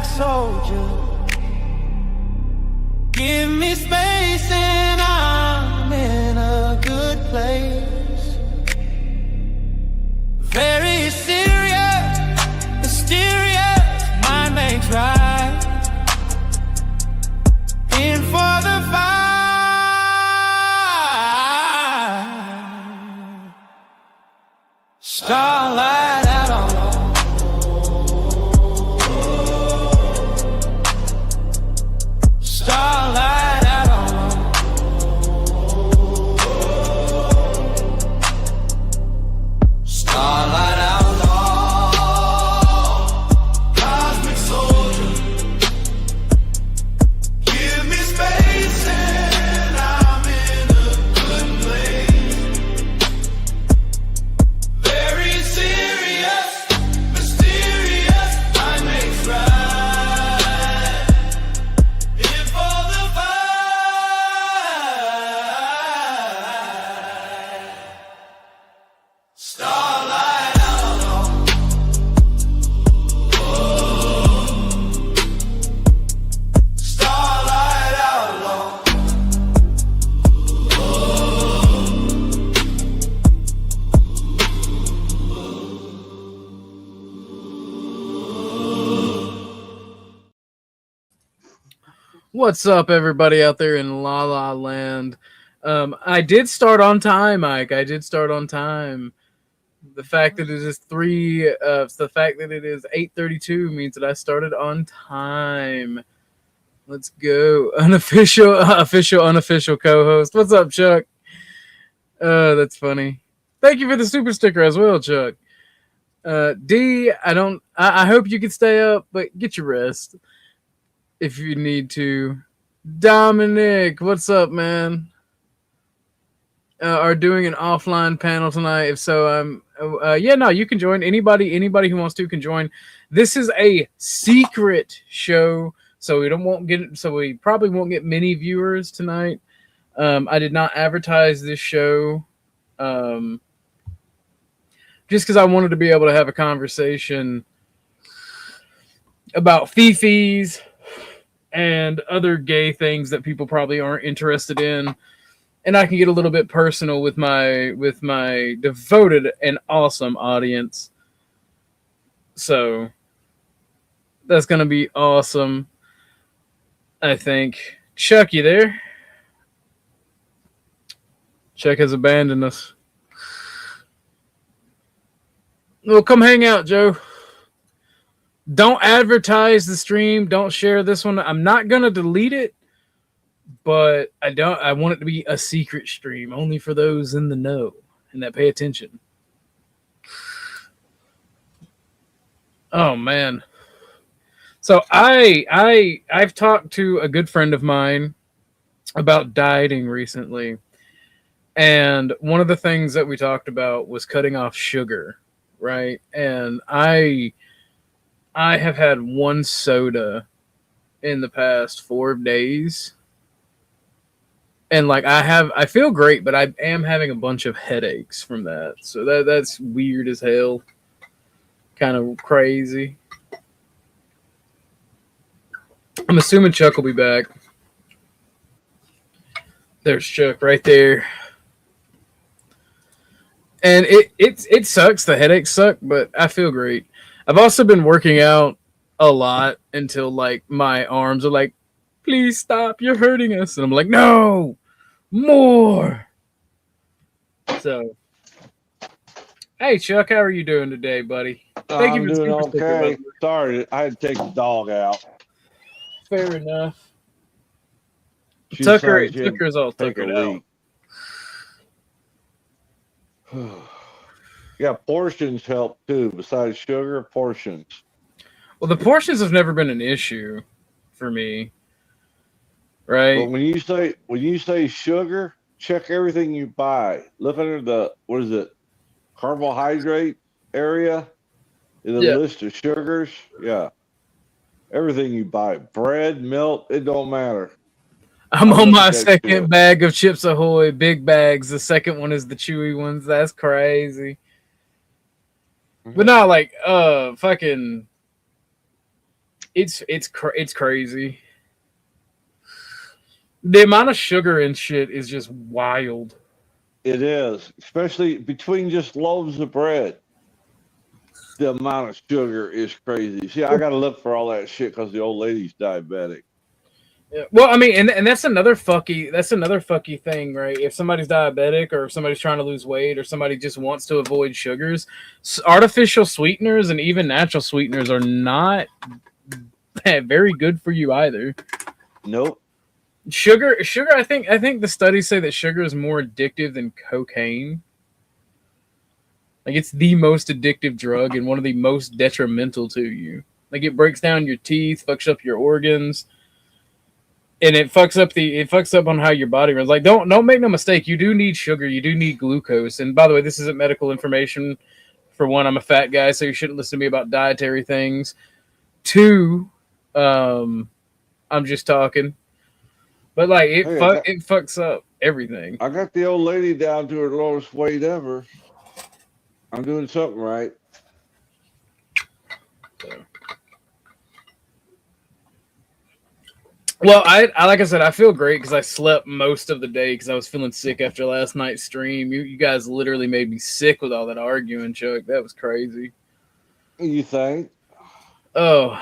cosmic soldier. Give me space and I'm in a good place. Very serious, mysterious, mind makes right. In for the fight. Starlight out on starlight out on starlight out on cosmic soldier. Give me space and I'm in a good place. Very serious, mysterious, mind makes right. In for the fight. Starlight out on. Starlight out on. What's up, everybody out there in La La Land? I did start on time, Mike. I did start on time. The fact that it is the fact that it is 8:32 means that I started on time. Let's go, unofficial co-host. What's up, Chuck? That's funny. Thank you for the super sticker as well, Chuck. D, I hope you can stay up, but get your rest if you need to. Dominic, what's up, man? Are doing an offline panel tonight. If so, you can join. Anybody who wants to can join. This is a secret show, so we probably won't get many viewers tonight. I did not advertise this show just because I wanted to be able to have a conversation about fifis and other gay things that people probably aren't interested in, and I can get a little bit personal with my devoted and awesome audience. So that's gonna be awesome, I think. Chuck, you there? Chuck has abandoned us. Well, come hang out, Joe. Don't advertise the stream. Don't share this one. I'm not going to delete it, but I want it to be a secret stream, only for those in the know and that pay attention. Oh, man. So I've talked to a good friend of mine about dieting recently, and one of the things that we talked about was cutting off sugar, right? And I have had one soda in the past 4 days. And I feel great, but I am having a bunch of headaches from that. So that's weird as hell. Kind of crazy. I'm assuming Chuck will be back. There's Chuck right there. And it sucks. The headaches suck, but I feel great. I've also been working out a lot until my arms are like, please stop, you're hurting us. And I'm like, no, more. So, hey Chuck, how are you doing today, buddy? Thank you for doing okay. Sorry, I had to take the dog out. Fair enough. Tucker's all tuckered out. Yeah, portions help too. Besides sugar, portions. Well, the portions have never been an issue for me, right? But when you say sugar, check everything you buy. Look under the carbohydrate area in the list of sugars. Yeah, everything you buy, bread, milk, it don't matter. I'm on my second bag of Chips Ahoy, big bags. The second one is the chewy ones. That's crazy. But not fucking It's crazy. The amount of sugar and shit is just wild. It is, especially between just loaves of bread. The amount of sugar is crazy. See, I got to look for all that shit because the old lady's diabetic. Yeah. Well, I mean, and that's another fucky thing, right? If somebody's diabetic or if somebody's trying to lose weight or somebody just wants to avoid sugars, artificial sweeteners and even natural sweeteners are not very good for you either. Nope. Sugar. I think the studies say that sugar is more addictive than cocaine. Like it's the most addictive drug and one of the most detrimental to you. Like it breaks down your teeth, fucks up your organs, and it fucks up on how your body runs. Like don't make no mistake, you do need sugar, you do need glucose. And by the way, this isn't medical information. For one, I'm a fat guy, so you shouldn't listen to me about dietary things. Two, I'm just talking. But like it fucks up everything. I got the old lady down to her lowest weight ever. I'm doing something right. Well, I like I said, I feel great because I slept most of the day because I was feeling sick after last night's stream. You guys literally made me sick with all that arguing, Chuck. That was crazy. You think? Oh,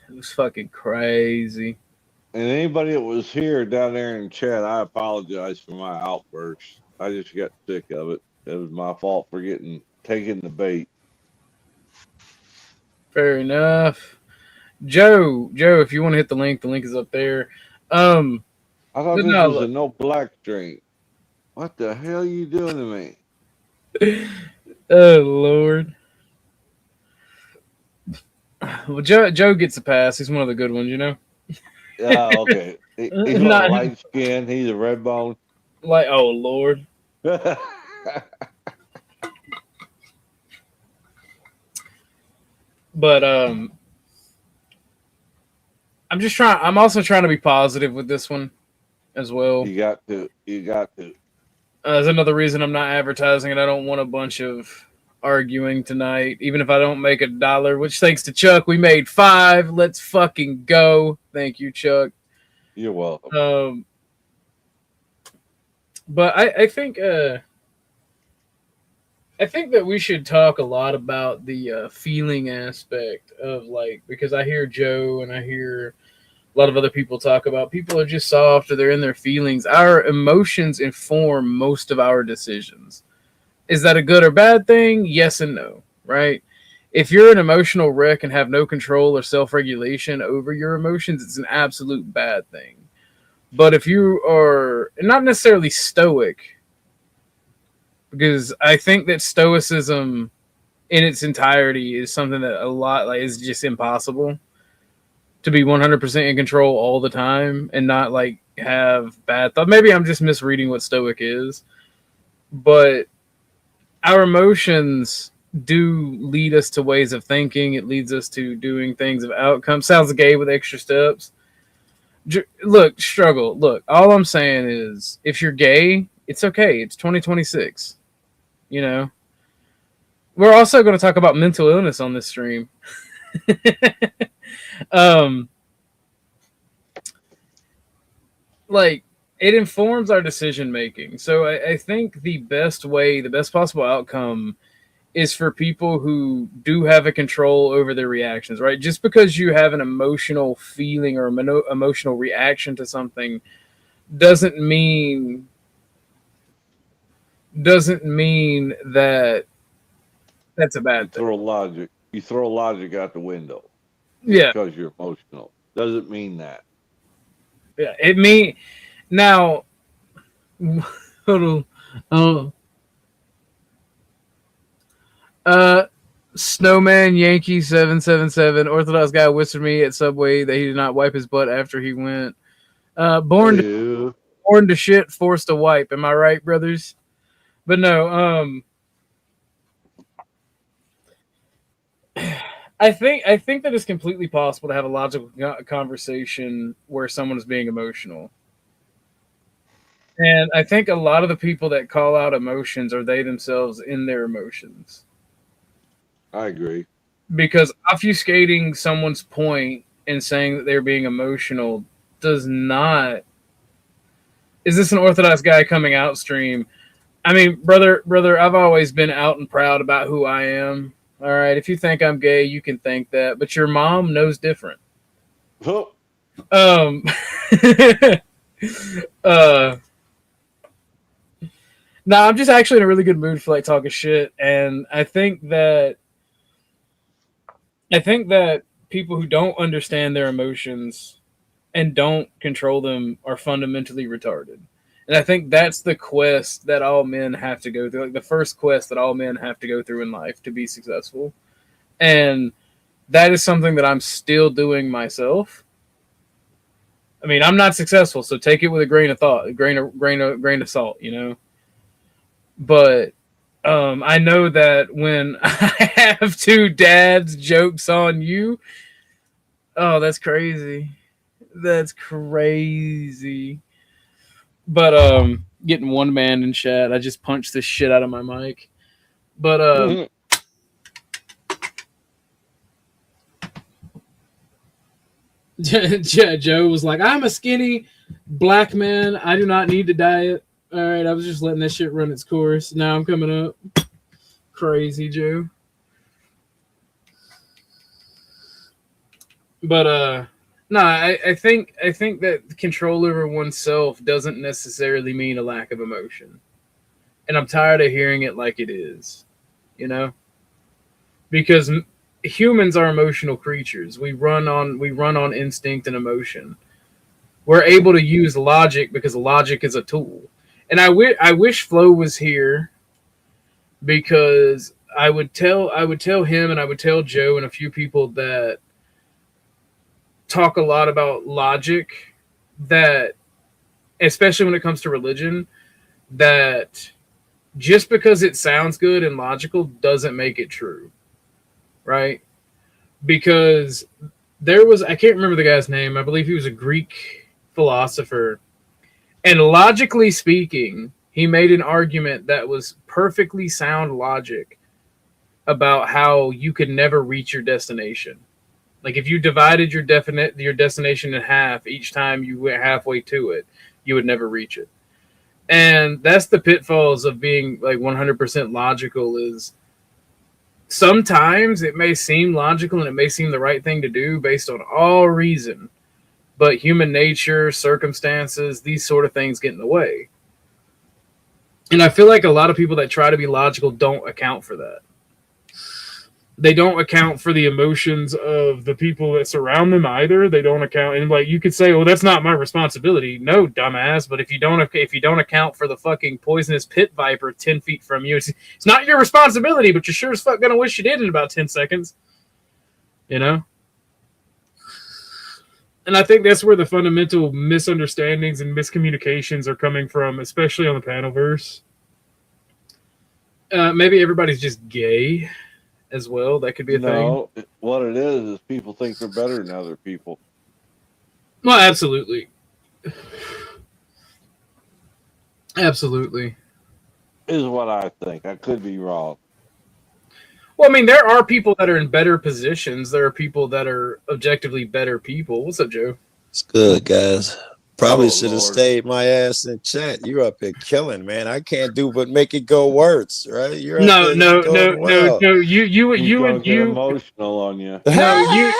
it was fucking crazy. And anybody that was here down there in chat, I apologize for my outburst. I just got sick of it. It was my fault for taking the bait. Fair enough. Joe, if you want to hit the link is up there. I thought this was a no black drink. What the hell are you doing to me? Oh Lord. Well, Joe gets a pass. He's one of the good ones, you know. Oh, okay. He's not light skin. He's a red bone. Like, oh Lord. But I'm also trying to be positive with this one as well. You got to. There's another reason I'm not advertising it. I don't want a bunch of arguing tonight, even if I don't make $1, which thanks to Chuck, we made 5. Let's fucking go. Thank you, Chuck. You're welcome. But I think that we should talk a lot about the feeling aspect of because I hear Joe and I hear a lot of other people talk about people are just soft or they're in their feelings. Our emotions inform most of our decisions. Is that a good or bad thing? Yes and no, right? If you're an emotional wreck and have no control or self-regulation over your emotions, it's an absolute bad thing. But if you are not necessarily stoic, because I think that stoicism in its entirety is something that a lot is just impossible to be 100% in control all the time and not have bad thoughts. Maybe I'm just misreading what stoic is, but our emotions do lead us to ways of thinking. It leads us to doing things of outcomes. Sounds gay with extra steps. Look, struggle. Look, all I'm saying is if you're gay, it's okay. It's 2026. You know, we're also going to talk about mental illness on this stream. It informs our decision making. So I think the best possible outcome is for people who do have a control over their reactions, right? Just because you have an emotional feeling or emotional reaction to something doesn't mean that that's a bad thing. You throw logic out the window. Yeah. Because you're emotional. Doesn't mean that. Yeah. It mean now hold on. Snowman Yankee 777 Orthodox guy whispered me at Subway that he did not wipe his butt after he went. Born to shit, forced to wipe. Am I right, brothers? But no, I think that it's completely possible to have a logical conversation where someone is being emotional. And I think a lot of the people that call out emotions are they themselves in their emotions. I agree. Because obfuscating someone's point and saying that they're being emotional does not. Is this an Orthodox guy coming out stream? I mean, brother, I've always been out and proud about who I am. All right, if you think I'm gay, you can think that, but your mom knows different. Oh. No, I'm just actually in a really good mood for like talking shit, and I think that people who don't understand their emotions and don't control them are fundamentally retarded. And I think that's the quest that all men have to go through, like the first quest that all men have to go through in life to be successful. And that is something that I'm still doing myself. I mean, I'm not successful, so take it with a grain of thought, a grain of salt, you know. But I know that when I have two dads jokes on you, oh, that's crazy. That's crazy. But getting one man in chat, I just punched the shit out of my mic. But Joe was like, I'm a skinny black man. I do not need to diet. All right, I was just letting that shit run its course. Now I'm coming up. Crazy, Joe. But no, I think that control over oneself doesn't necessarily mean a lack of emotion. And I'm tired of hearing it like it is, you know? Because humans are emotional creatures. We run on instinct and emotion. We're able to use logic because logic is a tool. And I wish Flo was here, because I would tell him and I would tell Joe and a few people that talk a lot about logic, that especially when it comes to religion, that just because it sounds good and logical doesn't make it true, right? Because there was, I can't remember the guy's name, I believe he was a Greek philosopher, and logically speaking, he made an argument that was perfectly sound logic about how you could never reach your destination. Like if you divided your destination in half each time you went halfway to it, you would never reach it. And that's the pitfalls of being like 100% logical, is sometimes it may seem logical and it may seem the right thing to do based on all reason, but human nature, circumstances, these sort of things get in the way. And I feel like a lot of people that try to be logical don't account for that. They don't account for the emotions of the people that surround them either. They don't account, and like you could say, "Well, that's not my responsibility." No, dumbass. But if you don't account for the fucking poisonous pit viper 10 feet from you, it's not your responsibility. But you're sure as fuck gonna wish you did in about 10 seconds. You know. And I think that's where the fundamental misunderstandings and miscommunications are coming from, especially on the panelverse. Maybe everybody's just gay as well. That could be a thing. No, what it is people think they're better than other people. Well, absolutely. Absolutely. Is what I think. I could be wrong. Well, I mean, there are people that are in better positions. There are people that are objectively better people. What's up, Joe? It's good, guys. Probably should have Lord. stayed my ass in chat. You're up here killing, man. I can't do but make it go worse, right? You're No. You Get emotional on you. No, you.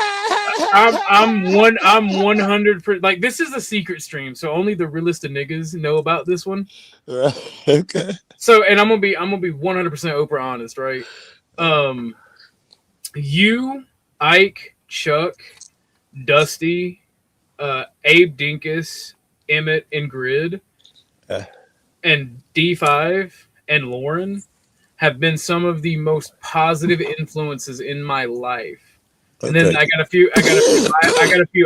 I'm 100%. Like, this is a secret stream, so only the realest of niggas know about this one. Right. Okay. So, and I'm gonna be 100% open honest, right? You, Ike, Chuck, Dusty, Abe Dinkus, Emmett, and Grid, and D5 and Lauren have been some of the most positive influences in my life. And then I got a few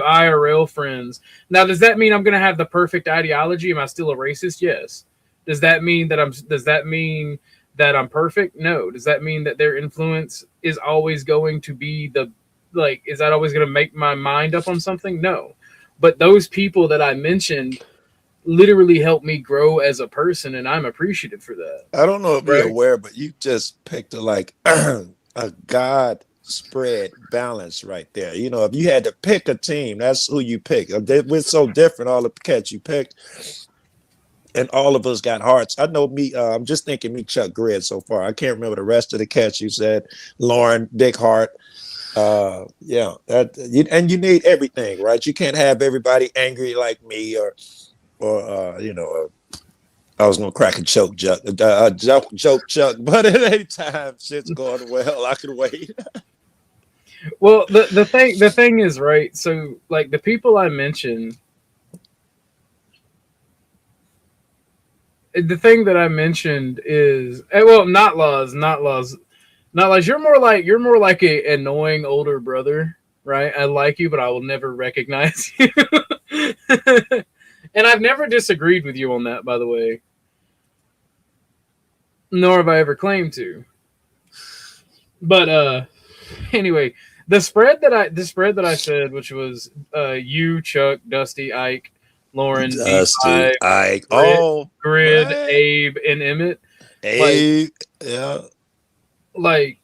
IRL friends. Now, does that mean I'm gonna have the perfect ideology? Am I still a racist? Yes. Does that mean that I'm perfect? No. Does that mean that their influence is always going to be is that always going to make my mind up on something? No. But those people that I mentioned literally helped me grow as a person, and I'm appreciative for that. I don't know if you're aware, but you just picked a God spread balance right there. You know, if you had to pick a team, that's who you pick. We're so different, all the cats you picked, and all of us got hearts. I know me. I'm just thinking me, Chuck Grid so far. I can't remember the rest of the cats you said. Lauren, Big Heart. Yeah, and you need everything, right? You can't have everybody angry like me, or you know. I was gonna crack a joke, Chuck, Chuck, but at any time shit's going well, I can wait. Well, the thing is, right? So, like, the people I mentioned, the thing that I mentioned is, well, not laws. You're more like a annoying older brother, right? I like you, but I will never recognize you. And I've never disagreed with you on that, by the way. Nor have I ever claimed to. But anyway, the spread that I said, which was you, Chuck, Dusty, Ike, Lauren, Dusty, Ike, Grid, what? Abe, and Emmett. Abe, yeah. Like,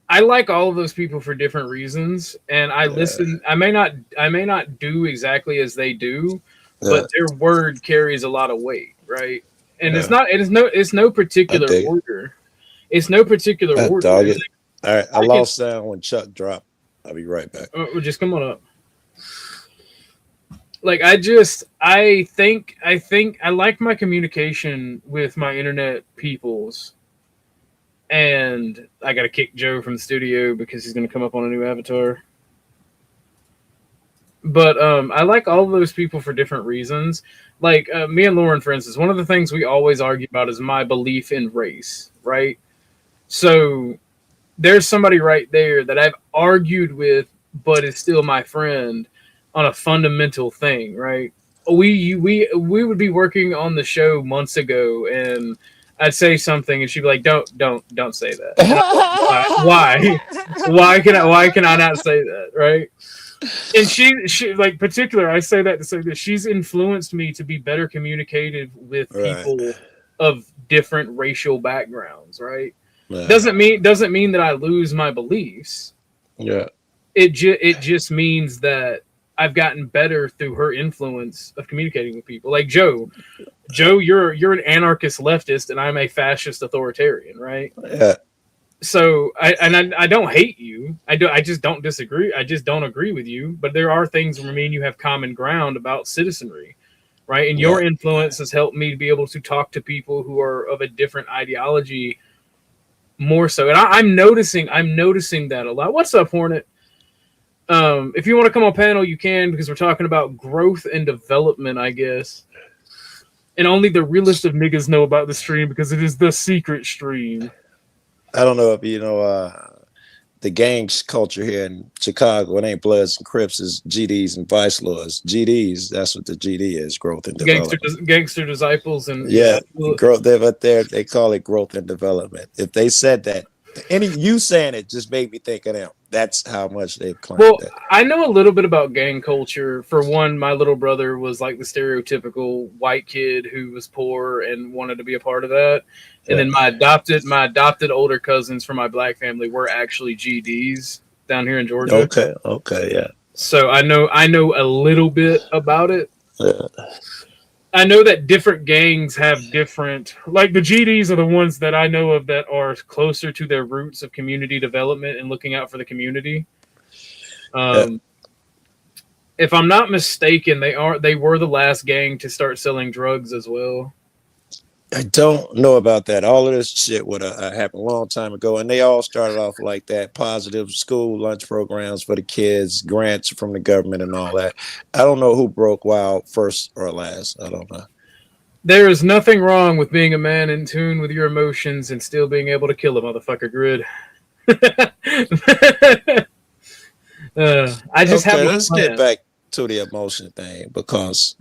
I like all of those people for different reasons, and I listen. I may not do exactly as they do, but their word carries a lot of weight, right? And it's no particular order. It's no particular order. Dog it. All right, I lost sound when Chuck dropped. I'll be right back. Just come on up. Like, I think I like my communication with my internet peoples. And I got to kick Joe from the studio because he's going to come up on a new avatar. But I like all of those people for different reasons. Like, me and Lauren, for instance, one of the things we always argue about is my belief in race, right? So there's somebody right there that I've argued with, but is still my friend on a fundamental thing, right? We would be working on the show months ago, and I'd say something, and she'd be like, "Don't say that." Why can I not say that, right? And she like particular. I say that to say that she's influenced me to be better communicative with people of different racial backgrounds, right? Doesn't mean that I lose my beliefs. Yeah. It just means that I've gotten better through her influence of communicating with people. Like Joe, you're an anarchist leftist, and I'm a fascist authoritarian, right? Yeah. So I don't hate you. I just don't disagree. I just don't agree with you. But there are things where me and you have common ground about citizenry, right? And your influence has helped me to be able to talk to people who are of a different ideology more so. And I'm noticing that a lot. What's up, Hornet? If you want to come on panel, you can, because we're talking about growth and development, I guess. And only the realest of niggas know about the stream because it is the secret stream. I don't know if you know the gangs culture here in Chicago. It ain't Bloods and Crips, it's GDs and Vice Lords. GDs, that's what the GD is, growth and development. Gangster disciples and growth. They're up there. They call it growth and development. If they said that, you saying it just made me think of them. That's how much they've claimed that. I know a little bit about gang culture. For one, my little brother was like the stereotypical white kid who was poor and wanted to be a part of that. And then my adopted older cousins from my black family were actually GDs down here in Georgia. Okay, yeah. So I know a little bit about it. Yeah. I know that different gangs have different, like the GDs are the ones that I know of that are closer to their roots of community development and looking out for the community. If I'm not mistaken, they were the last gang to start selling drugs as well. I don't know about that. All of this shit would have happened a long time ago, and they all started off like that. Positive school lunch programs for the kids, grants from the government, and all that. I don't know who broke wild first or last. I don't know. There is nothing wrong with being a man in tune with your emotions and still being able to kill a motherfucker, Grid. Let's get back to the emotion thing, because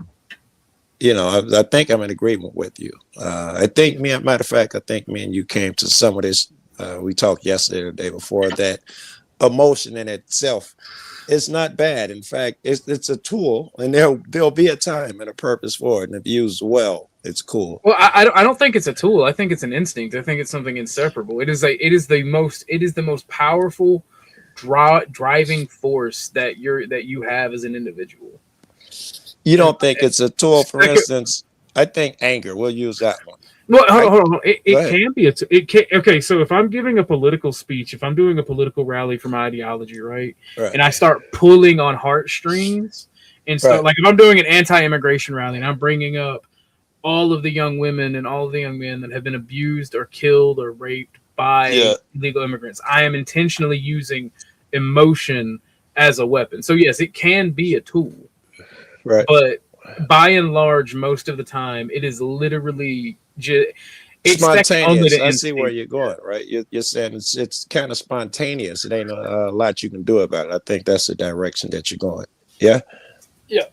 you know, I think I'm in agreement with you. I think matter of fact, I think me and you came to some of this. We talked yesterday or the day before, that emotion in itself is not bad. In fact, it's a tool, and there'll be a time and a purpose for it. And if used well, it's cool. Well, I don't think it's a tool. I think it's an instinct. I think it's something inseparable. It is the most powerful driving force that you have as an individual. You don't think it's a tool? For instance, I think anger. We'll use that one. Well, hold on. It ahead. can be. It can. Okay, so if I'm giving a political speech, if I'm doing a political rally for my ideology, right, and I start pulling on heartstrings and start like if I'm doing an anti-immigration rally and I'm bringing up all of the young women and all of the young men that have been abused or killed or raped by illegal immigrants, I am intentionally using emotion as a weapon. So yes, it can be a tool, right? But by and large, most of the time, it is literally just spontaneous. I see where you're going, right? You're saying it's kind of spontaneous. It ain't a lot you can do about it. I think that's the direction that you're going. Yeah. Yeah.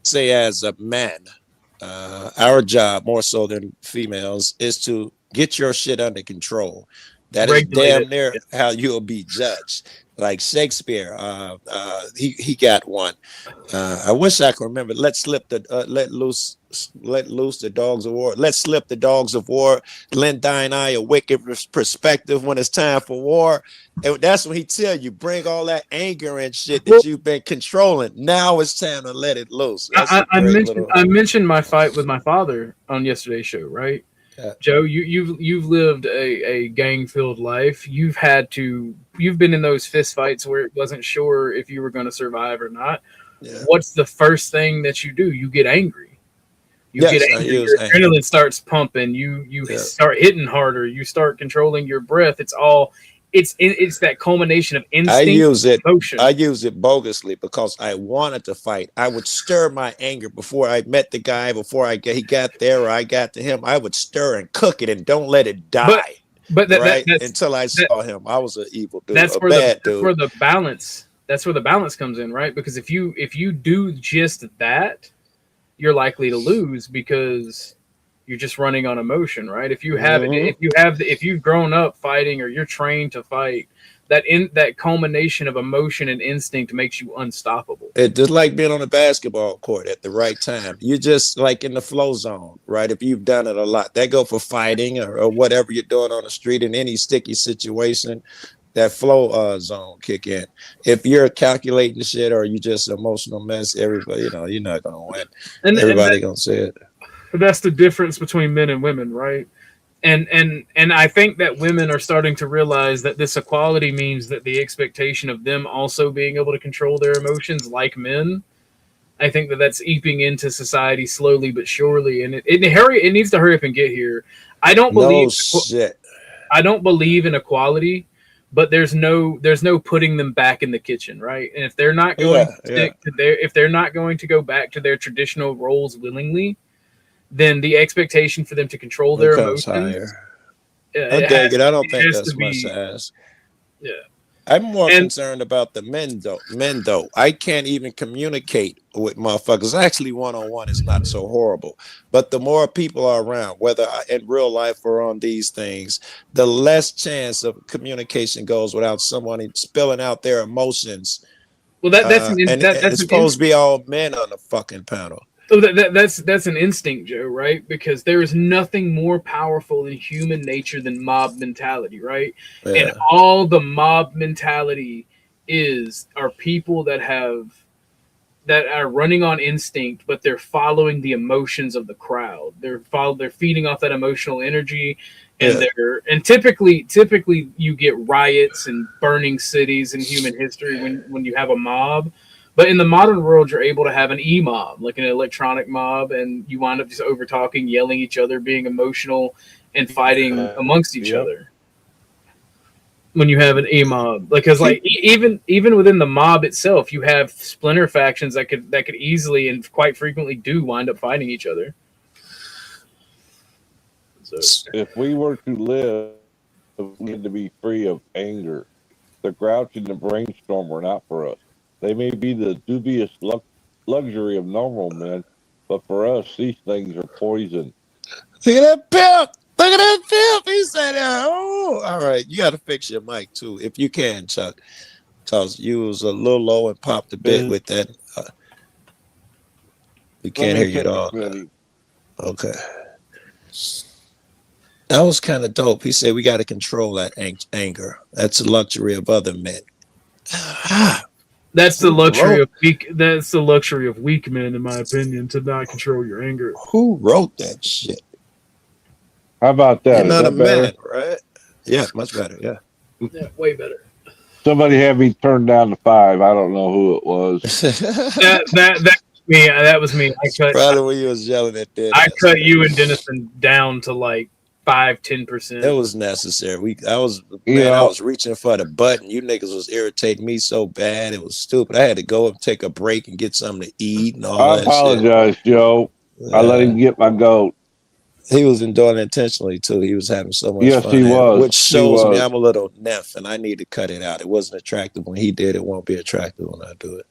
Say as a man, our job more so than females is to get your shit under control. That is damn near how you'll be judged. Like Shakespeare, he got one. I wish I could remember. Let loose the dogs of war. Let slip the dogs of war. Lend thine eye a wicked perspective when it's time for war. And that's when he tell you, bring all that anger and shit that you've been controlling. Now it's time to let it loose. I mentioned my fight with my father on yesterday's show, right? Yeah. Joe, you've lived a gang-filled life. You've been in those fist fights where it wasn't sure if you were going to survive or not. Yeah. What's the first thing that you do? You get angry. Your adrenaline starts pumping. You start hitting harder. You start controlling your breath. It's that culmination of instinct. Emotion. I use it bogusly because I wanted to fight. I would stir my anger before I met the guy, before he got there or I got to him. I would stir and cook it and don't let it die. But until I saw him, I was an evil dude. That's where the balance. That's where the balance comes in, right? Because if you do just that, you're likely to lose because you're just running on emotion, right? If you've grown up fighting or you're trained to fight, that culmination of emotion and instinct makes you unstoppable. It's just like being on a basketball court at the right time. You're just like in the flow zone, right? If you've done it a lot, that go for fighting or whatever you're doing on the street in any sticky situation. That flow zone kick in. If you're calculating shit or you just emotional mess, everybody, you're not gonna win. Everybody gonna say it. But that's the difference between men and women, right? And I think that women are starting to realize that this equality means that the expectation of them also being able to control their emotions like men, I think that's eeping into society slowly but surely, and it needs to hurry up and get here. I don't believe in equality, but there's no putting them back in the kitchen, right? And if they're not going if they're not going to go back to their traditional roles willingly, then the expectation for them to control their emotions higher. I don't think that's much to ask. Yeah. I'm more concerned about the men though. I can't even communicate with motherfuckers. Actually, one-on-one is not so horrible. But the more people are around, whether in real life or on these things, the less chance of communication goes without someone spilling out their emotions. Well, that's supposed to be all men on the fucking panel. So that's an instinct, Joe, right? Because there is nothing more powerful in human nature than mob mentality, right? Yeah. And all the mob mentality are people that are running on instinct, but they're following the emotions of the crowd. They're feeding off that emotional energy, and typically you get riots and burning cities in human history when you have a mob. But in the modern world, you're able to have an e-mob, like an electronic mob, and you wind up just over-talking, yelling at each other, being emotional, and fighting amongst each other. When you have an e-mob, because like even within the mob itself, you have splinter factions that could easily and quite frequently do wind up fighting each other. So if we were to live, we need to be free of anger. The grouch and the brainstorm were not for us. They may be the dubious luxury of normal men, but for us, these things are poison. Look at that pimp! Look at that pimp! He said, "Oh, all right, you got to fix your mic too, if you can, Chuck, because you was a little low and popped a bit with that. We can't hear you at all. Okay. That was kind of dope. He said we got to control that anger. That's a luxury of other men. That's the Who luxury wrote, of weak. That's the luxury of weak men, in my opinion, to not control your anger. who wrote that shit? How about You're that? Is not a that better? man, right? Yeah, much better. Yeah. Yeah, way better. Somebody had me turned down to 5. I don't know who it was. That was me. That was me. Probably when you was yelling at I Dennis. cut you and Dennison down to like 5-10%. It was necessary. I was Yeah. reaching for the button. You niggas was irritating me so bad. It was stupid. I had to go and take a break and get something to eat and all I that apologize, Joe. shit. I let him get my goat. He was doing it intentionally too. He was having so much Yes, fun, he was. which He shows me was. I'm a little nymph and I need to cut it out. It wasn't attractive when he did. It won't be attractive when I do it.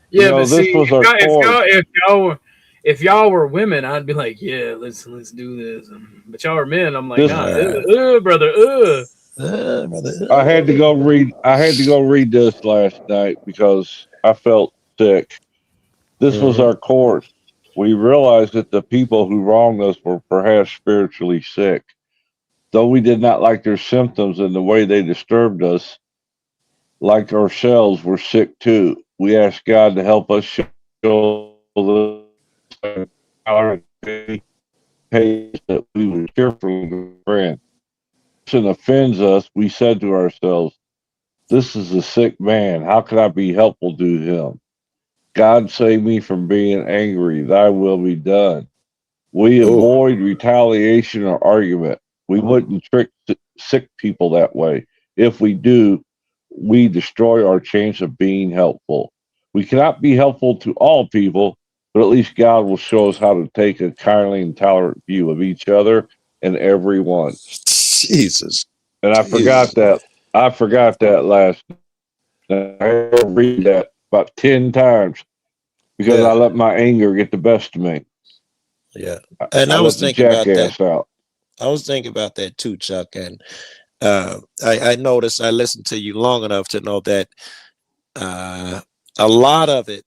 Yeah, You know, but this see, was our course. if y'all were women, I'd be like, yeah, let's do this. But y'all are men. I'm like, This- nah, brother, Brother. I had to go read this last night because I felt sick. This was our course. We realized that the people who wronged us were perhaps spiritually sick. Though we did not like their symptoms and the way they disturbed us, like ourselves, were sick too. We asked God to help us show the power and patience that we would cheerfully grant. If it offends us, we said to ourselves, "This is a sick man. How can I be helpful to him? God save me from being angry. Thy will be done." We Oh, avoid retaliation or argument. We wouldn't trick sick people that way. If we do, we destroy our chance of being helpful. We cannot be helpful to all people, but at least God will show us how to take a kindly and tolerant view of each other and everyone. Jesus. And I Jesus. forgot that. I forgot that last night. I had to read that about 10 times because I Yeah. let my anger get the best of me. Yeah. And I I was let the thinking about that. jackass out. I was thinking about that too, Chuck. And I noticed I listened to you long enough to know that a lot of it,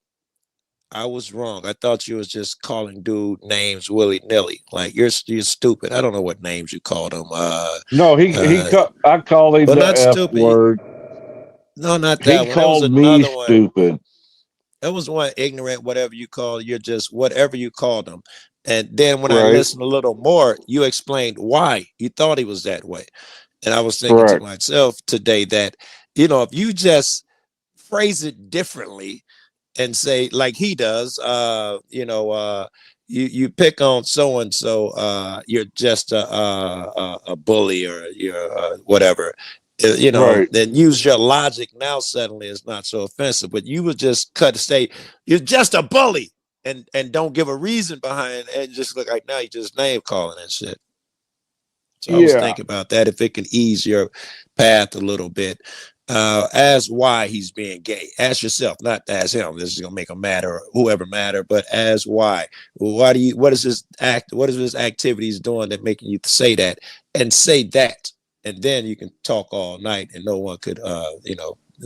I was wrong. I thought you was just calling dude names willy nilly. Like you're stupid. I don't know what names you called him. No, I called him But the not F stupid. word. No, not He that one. There was called me another one. stupid. There was one ignorant, whatever you call. You're just whatever you called him. And then when I Right. listened a little more, you explained why you thought he was that way. And I was thinking to Correct. myself today that, if you just phrase it differently and say like he does, you pick on so and so, you're just a bully or you're whatever. Right. Then use your logic now. Suddenly, it's not so offensive. But you would just cut to say you're just a bully, and don't give a reason behind, and just look like now you just name calling and shit. So I was Yeah. thinking about that if it can ease your path a little bit. As why he's being gay. Ask yourself, not to ask him. This is gonna make him mad or whoever matter, but as why. What is this activities doing that making you say that? And say that. And then you can talk all night and no one could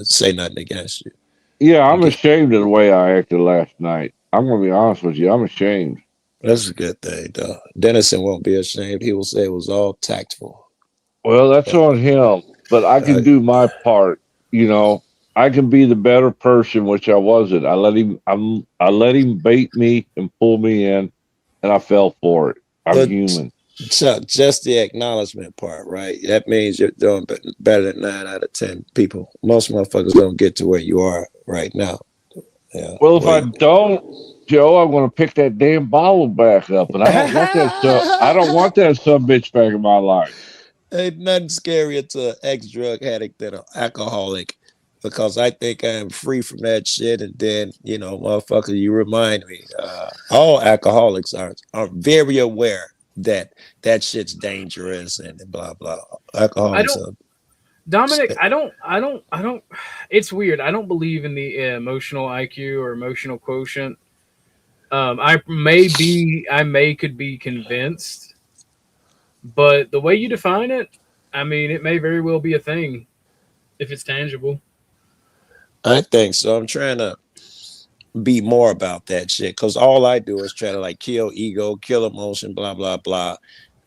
say nothing against you. Yeah, I'm Okay. ashamed of the way I acted last night. I'm going to be honest with you. I'm ashamed. That's a good thing, though. Dennison won't be ashamed. He will say it was all tactful. Well, that's on him, but I Uh, can do my part. I can be the better person, which I wasn't. I let him bait me and pull me in, and I fell for it. I'm but human. Chuck, just the acknowledgement part, right? That means you're doing better than 9 out of 10 people. Most motherfuckers don't get to where you are right now. Yeah. Well, if I don't, Joe, I'm going to pick that damn bottle back up, and I don't want that stuff. I don't want that sub bitch back in my life. Ain't nothing scarier to an ex-drug addict than an alcoholic, because I think I am free from that shit. And then, motherfucker, you remind me, all alcoholics are very aware that shit's dangerous and blah blah. Alcoholics are. Dominic, I don't. It's weird. I don't believe in the emotional IQ or emotional quotient. I could be convinced, but the way you define it, I mean, it may very well be a thing if it's tangible. I think so. I'm trying to be more about that shit because all I do is try to like kill ego, kill emotion, blah blah blah.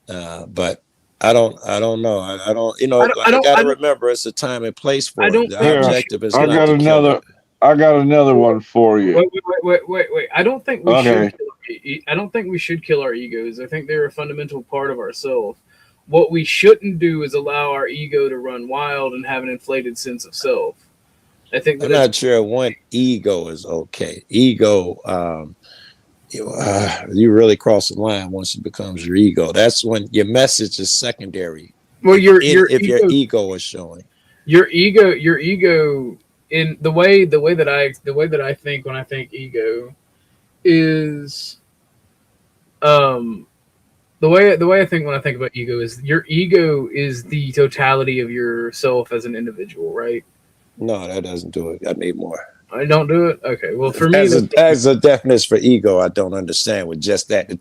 But I don't know. I don't. You know, I I don't. got I to don't. remember it's a time and place for I it. don't The think we Here, should. objective is I not got to kill another. it. I got another one for you. Wait. I don't think we Okay. should. I don't think we should kill our egos. I think they're a fundamental part of ourselves. What we shouldn't do is allow our ego to run wild and have an inflated sense of self. I think I'm that it's not sure when ego is okay. Ego, you really cross the line once it becomes your ego. That's when your message is secondary. well, If your ego is showing. your ego in the way that I think when I think ego is the way I think when I think about ego is your ego is the totality of yourself as an individual, right? No, that doesn't do it. I need more. I don't do it. Okay, well for me, As a definition for ego, I don't understand with just that. The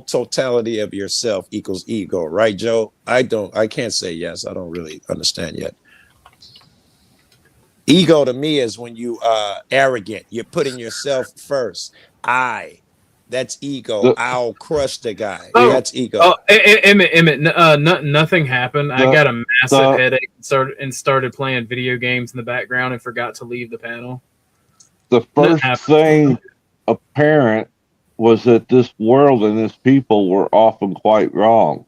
totality of yourself equals ego, right, Joe? I can't say yes. I don't really understand yet. Ego to me is when you arrogant. You're putting yourself first. That's ego. The I'll crush the guy. oh, That's ego. Emmett, nothing happened. I the got a massive the headache and started playing video games in the background and forgot to leave the panel. the Nothing first happened. thing apparent was that this world and its people were often quite wrong.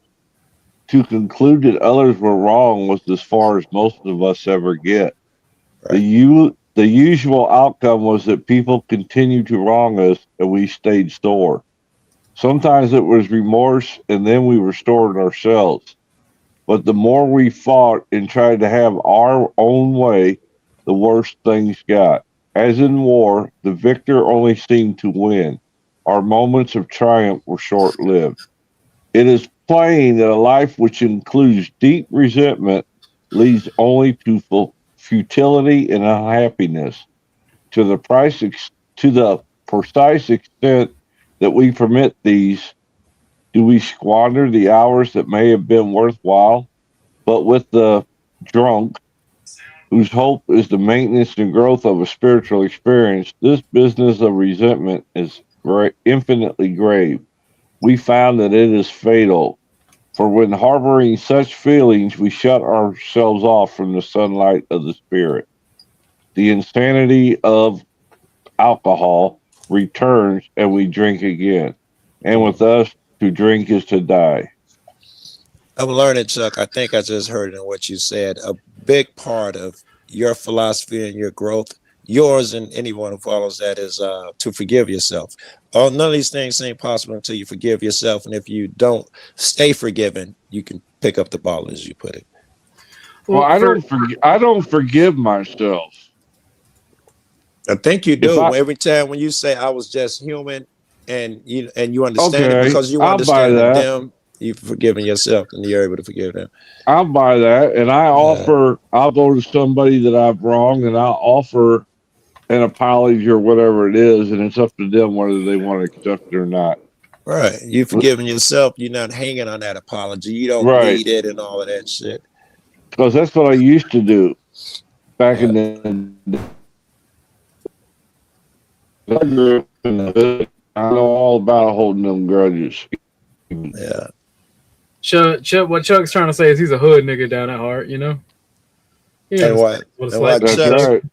To conclude that others were wrong was as far as most of us ever get. Right. The usual outcome was that people continued to wrong us and we stayed sore. Sometimes it was remorse and then we restored ourselves. But the more we fought and tried to have our own way, the worse things got. As in war, the victor only seemed to win. Our moments of triumph were short lived. It is plain that a life which includes deep resentment leads only to futility and unhappiness. To the to the precise extent that we permit these, do we squander the hours that may have been worthwhile? But with the drunk, whose hope is the maintenance and growth of a spiritual experience, this business of resentment is infinitely grave. We found that it is fatal, for when harboring such feelings, we shut ourselves off from the sunlight of the spirit. The insanity of alcohol returns and we drink again. And with us, to drink is to die. I'm learning, Chuck. I think I just heard in what you said. A big part of your philosophy and your growth, yours and anyone who follows that, is to forgive yourself. Oh, none of these things ain't possible until you forgive yourself. And if you don't stay forgiven, you can pick up the ball, as you put it. Well, I don't forgive myself. I think you do. I, Every time when you say I was just human, and you understand it okay, because you I'll buy understand that. them, you've forgiven yourself, and you're able to forgive them. I'll buy that, and I'll go to somebody that I've wronged, and I'll offer an apology or whatever it is, and it's up to them whether they want to accept it or not. Right. You forgiving yourself. You're not hanging on that apology. You don't Right. need it and all of that shit. Because that's what I used to do back in the I know all about holding them grudges. Yeah. Chuck, what Chuck's trying to say is he's a hood nigga down at heart, you know? Yeah. And what That's Chuck, right.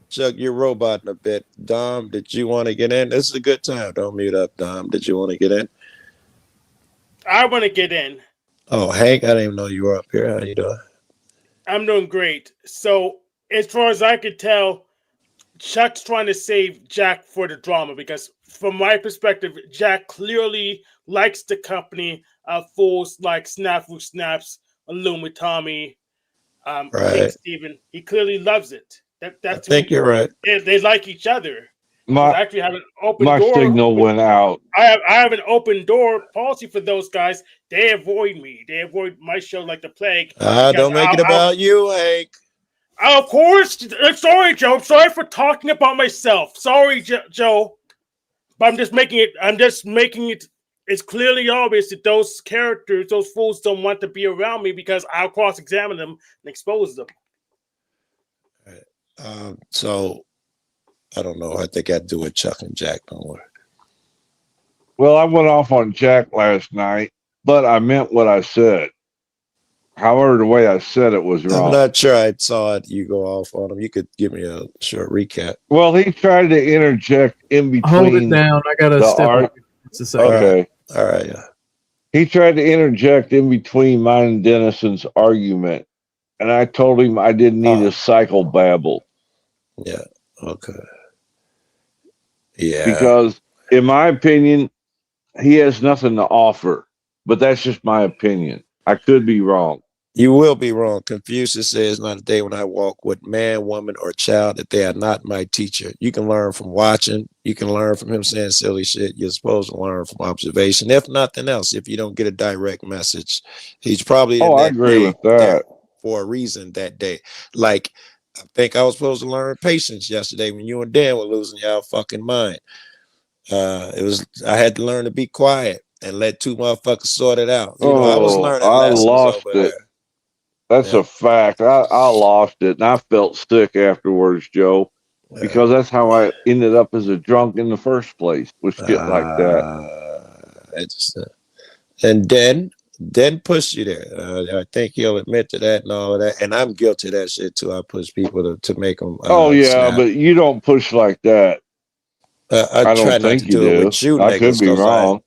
Chuck, you're roboting a bit. Dom, did you want to get in? This is a good time. Don't mute up, Dom. Did you want to get in? I want to get in. Oh, Hank, I didn't even know you were up here. How you doing? I'm doing great. So, as far as I could tell, Chuck's trying to save Jack for the drama because, from my perspective, Jack clearly likes the company of fools like Snafu Snaps, Illumi Tommy, King Right. Steven. He clearly loves it. I That's think you're right. They like each other. I My actually have an open my door. signal went out. I have an open door policy for those guys. They avoid me. They avoid my show like the plague. Don't make it about you, Hank. Of course. I'm sorry, Joe. I'm sorry for talking about myself. Sorry, Joe. But I'm just making it. It's clearly obvious that those characters, those fools, don't want to be around me because I'll cross-examine them and expose them. So I don't know. I think I'd do with Chuck and Jack. Don't worry. Well, I went off on Jack last night, but I meant what I said. However, the way I said it was I'm wrong. not sure I saw it. You go off on him. You could give me a short recap. Well, he tried to interject in Hold it between down. I gotta the step art. away. Just a second. Okay. All right. Yeah. He tried to interject in between mine and Dennison's argument, and I told him I didn't need a psychobabble Yeah. Okay. Yeah. because, in my opinion, he has nothing to offer. But that's just my opinion. I could be wrong. You will be wrong. Confucius says, "Not a day when I walk with man, woman, or child that they are not my teacher." You can learn from watching. You can learn from him saying silly shit. You're supposed to learn from observation. If nothing else, if you don't get a direct message, he's probably in Oh, I that agree day with that. there for a reason that day. Like, I think I was supposed to learn patience yesterday when you and Dan were losing y'all fucking mind. I had to learn to be quiet and let two motherfuckers sort it out. You know, I was Oh, learning I lessons lost over it. there. That's Yeah. a fact. I lost it, and I felt sick afterwards, Joe, Yeah. because that's how I ended up as a drunk in the first place, with shit like that. And then push you there. I think he'll admit to that and all of that. And I'm guilty of that shit too. I push people to make them. Oh yeah, snap. but you don't push like that. I I try don't not think to you do it do. with you I niggas could be because wrong.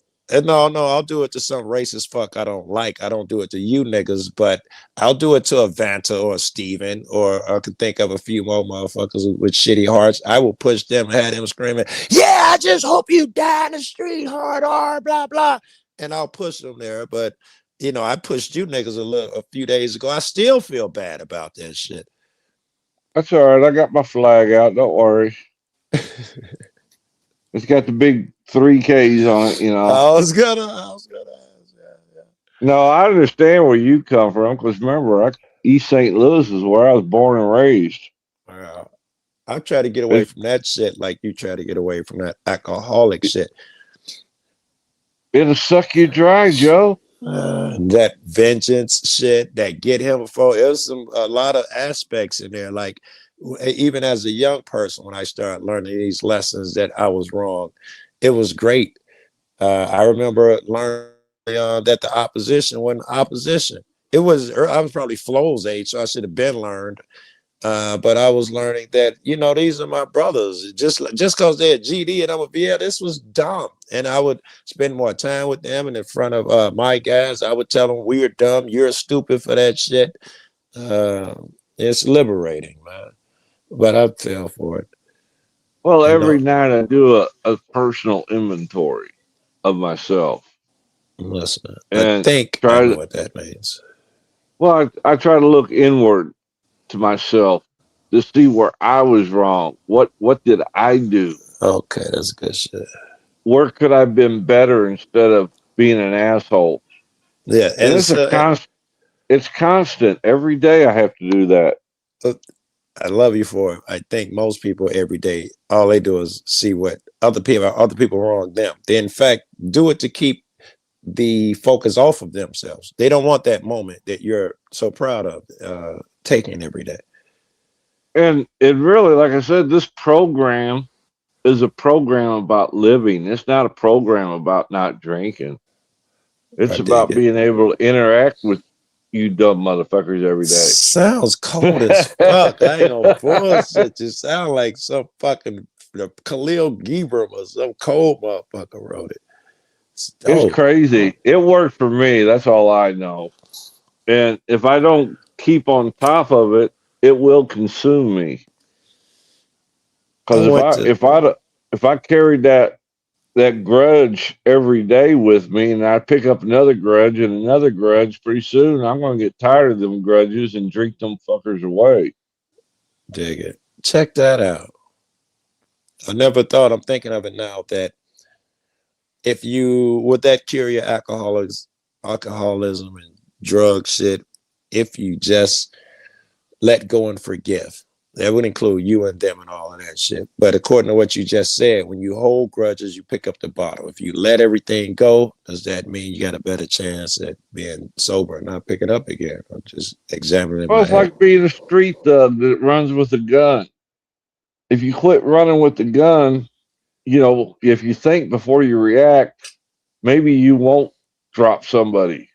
no, I'll do it to some racist fuck I don't like. I don't do it to you niggas, but I'll do it to a Vanta or a Steven, or I could think of a few more motherfuckers with shitty hearts. I will push them, have them screaming, "Yeah, I just hope you die in the street, hard R, blah blah," and I'll push them there. But you know, I pushed you niggas a few days ago. I still feel bad about that shit. That's all right. I got my flag out. Don't worry. It's got the big 3Ks on it, you know. I was gonna. No, I understand where you come from because remember, East St. Louis is where I was born and raised. I try to get away from that shit like you try to get away from that alcoholic shit. It'll suck you dry, Joe. That vengeance shit, that get him for it was a lot of aspects in there. Like even as a young person, when I started learning these lessons that I was wrong, it was great. I remember learning that the opposition wasn't opposition. I was probably Flo's age, so I should have been learned. But I was learning that, you know, these are my brothers. Just because they're GD and I'm a VL, this was dumb. And I would spend more time with them, and in front of my guys, I would tell them, "We're dumb. You're stupid for that shit." It's liberating, man. But I fell for it. Well, every night I do a personal inventory of myself. Listen, And I think I know what that means. Well, I try to look inward to myself to see where I was wrong. What did I do? Okay, that's good shit. Where could I have been better instead of being an asshole? Yeah, and it's constant. Every day I have to do that. I love you for it. I think most people every day, all they do is see what other people wrong them. They in fact do it to keep the focus off of themselves. They don't want that moment that you're so proud of taking every day. And it really, like I said, this program is a program about living. It's not a program about not drinking. It's about being able to interact with you dumb motherfuckers every day. Sounds cold as fuck. I ain't gonna bullshit. You sound like some fucking Khalil Gibran or some cold motherfucker wrote it. It's crazy. It worked for me. That's all I know. And if I don't keep on top of it, it will consume me. Because if I carried that grudge every day with me, and I pick up another grudge and another grudge, pretty soon I'm going to get tired of them grudges and drink them fuckers away. Dig it. Check that out. I never thought. I'm thinking of it now that if you would that cure your alcoholism and drug shit, if you just let go and forgive. That would include you and them and all of that shit. But according to what you just said, when you hold grudges, you pick up the bottle. If you let everything go, does that mean you got a better chance at being sober and not pick it up again? Or just examining. Well, it's like being a street thug that runs with a gun. If you quit running with the gun, you know, if you think before you react, maybe you won't drop somebody.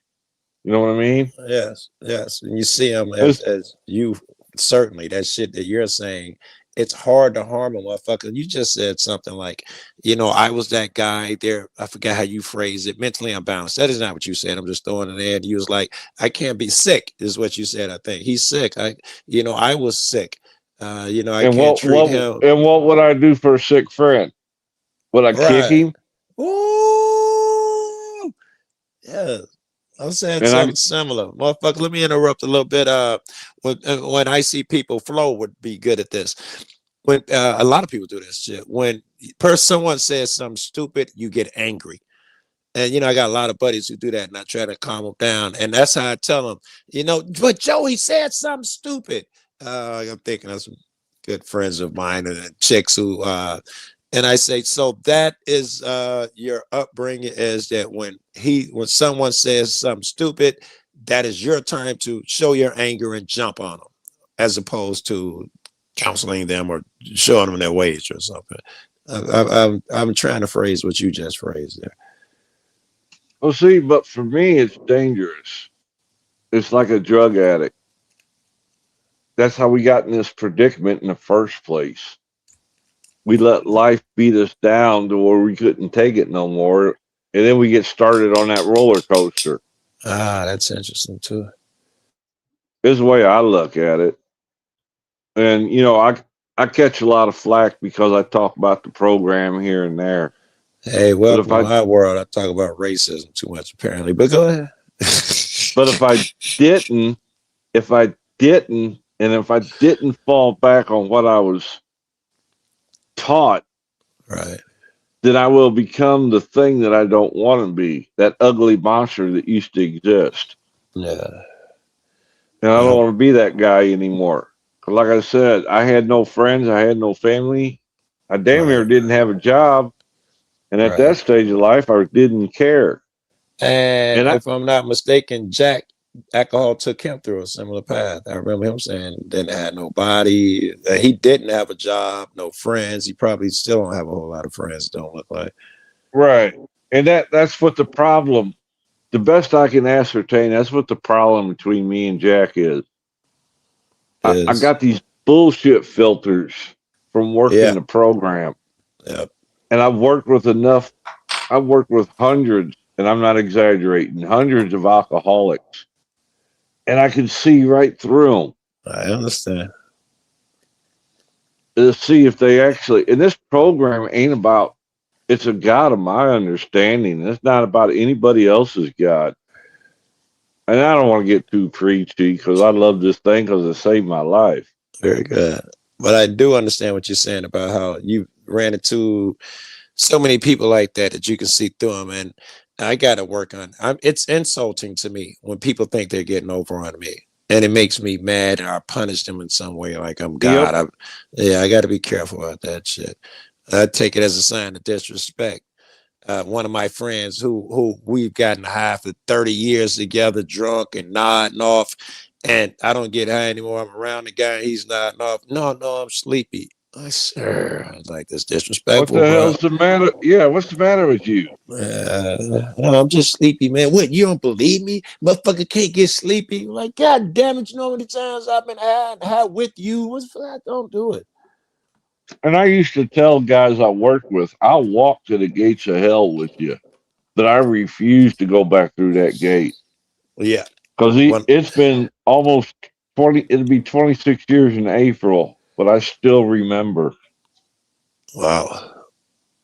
You know what I mean? Yes, yes. And you see them It's, as you certainly that shit that you're saying. It's hard to harm a motherfucker. You just said something like, I was that guy there. I forgot how you phrased it. Mentally unbalanced. That is not what you said. I'm just throwing it in. You was like, I can't be sick, is what you said. I think he's sick. I was sick. I and can't treat him what would I do for a sick friend? Would I kick right. him? Ooh, yeah. I'm saying And something I'm similar. Motherfucker, let me interrupt a little bit. When I see people, Flo would be good at this. When a lot of people do this shit. When someone says something stupid, you get angry. And I got a lot of buddies who do that, and I try to calm them down. And that's how I tell them, but Joey said something stupid. I'm thinking of some good friends of mine and chicks who and I say, so that is your upbringing, is that when someone says something stupid, that is your time to show your anger and jump on them, as opposed to counseling them or showing them their ways or something. I'm trying to phrase what you just phrased there. well, see, but for me, it's dangerous. It's like a drug addict. That's how we got in this predicament in the first place. We let life beat us down to where we couldn't take it no more, and then we get started on that roller coaster. That's interesting too. Is the way I look at it. And I catch a lot of flack because I talk about the program here and there. Hey, But if welcome to I my world. I talk about racism too much, apparently. But go ahead. but didn't, if I didn't, and if I didn't fall back on what I was taught, Right. then I will become the thing that I don't want to be, that ugly monster that used to exist. Yeah. And I don't want to be that guy anymore. 'Cause like I said, I had no friends, I had no family, I damn near Right. didn't have a job. And at that Right. stage of life, I didn't care. And And I, if I'm not mistaken, Jack, alcohol took him through a similar path. I remember him saying didn't have nobody. He didn't have a job, no friends. He probably still don't have a whole lot of friends. Don't look like. right. And that's what the problem, the best I can ascertain, that's what the problem between me and Jack is. I Is got these bullshit filters from working yeah, the program. yeah, And I've worked with hundreds, and I'm not exaggerating, hundreds of alcoholics. And I can see right through I understand. them to see if they actually, and this program ain't about, it's a God of my understanding. It's not about anybody else's God. And I don't want to get too preachy because I love this thing because it saved my life. Very good. But I do understand what you're saying about how you ran into so many people like that you can see through them. And I got to work on. It's insulting to me when people think they're getting over on me, and it makes me mad, and I punish them in some way, like I'm Yep. God. I got to be careful about that shit. I take it as a sign of disrespect. One of my friends who we've gotten high for 30 years together, drunk and nodding off, and I don't get high anymore. I'm around the guy, he's nodding off. No, I'm sleepy. I was like, this What disrespectful, the bro. hell's the matter? Yeah, what's the matter with you? No, I'm just sleepy, man. What, you don't believe me? Motherfucker can't get sleepy. Like, God damn it, you know how many times I've been high with you? What's that? Don't do it. And I used to tell guys I worked with, I'll walk to the gates of hell with you. But I refuse to go back through that gate. Yeah. Because One, it's been almost 20, it'll be 26 years in April, but I still remember wow.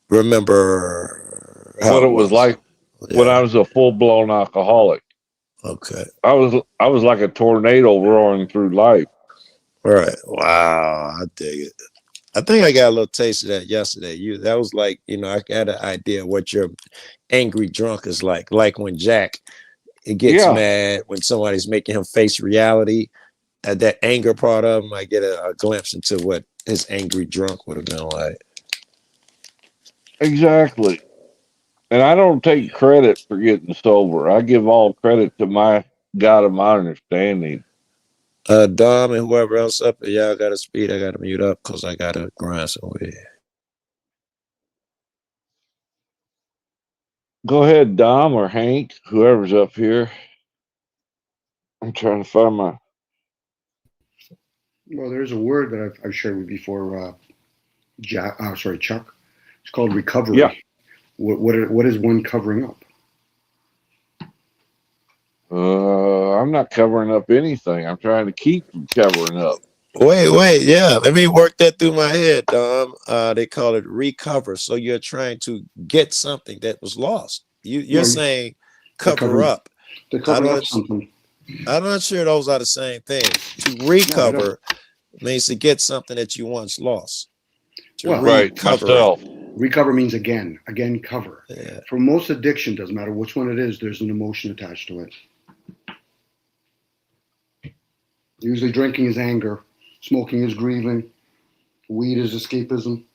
Remember how what it it was was. like when Yeah. I was a full blown alcoholic. Okay. I was like a tornado roaring through life. All right. Wow. I dig it. I think I got a little taste of that yesterday. That was like, I got an idea of what your angry drunk is like. Like when Jack it gets Yeah, mad when somebody's making him face reality. That anger part of him, I get a glimpse into what his angry drunk would have been like. exactly. And I don't take credit for getting sober. I give all credit to my God of my understanding. Dom and whoever else up there, y'all got to speed. I got to mute up because I got to grind some weed. Go ahead, Dom or Hank, whoever's up here. I'm trying to find my. Well, there's a word that I've shared with you before, Chuck. It's called recovery. Yeah. What is one covering up? I'm not covering up anything. I'm trying to keep from covering up. Wait, yeah. Let me work that through my head, Dom. They call it recover. So you're trying to get something that was lost. You're No, saying they're cover up. They're I covering up don't, something. I'm not sure those are the same thing. To No, they don't. recover means to get something that you once lost. To Well, Right, recover myself. recover means again cover. it. Yeah. For most addiction, doesn't matter which one it is, there's an emotion attached to it. Usually drinking is anger, smoking is grieving, weed is escapism.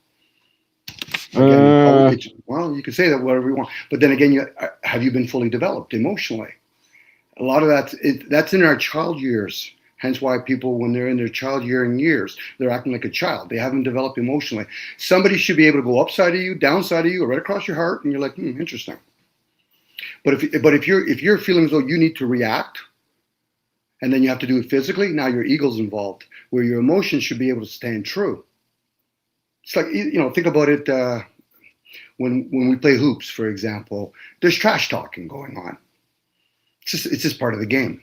Again, well, you can say that whatever you want, but then again, have you been fully developed emotionally? A lot of that's in our child years. Hence why people, when they're in their child years, they're acting like a child. They haven't developed emotionally. Somebody should be able to go upside of you, downside of you, or right across your heart, and you're like, interesting. But if you're feeling as though you need to react, and then you have to do it physically, now your ego's involved, where your emotions should be able to stand true. It's like, think about it when we play hoops, for example. There's trash talking going on. It's just part of the game.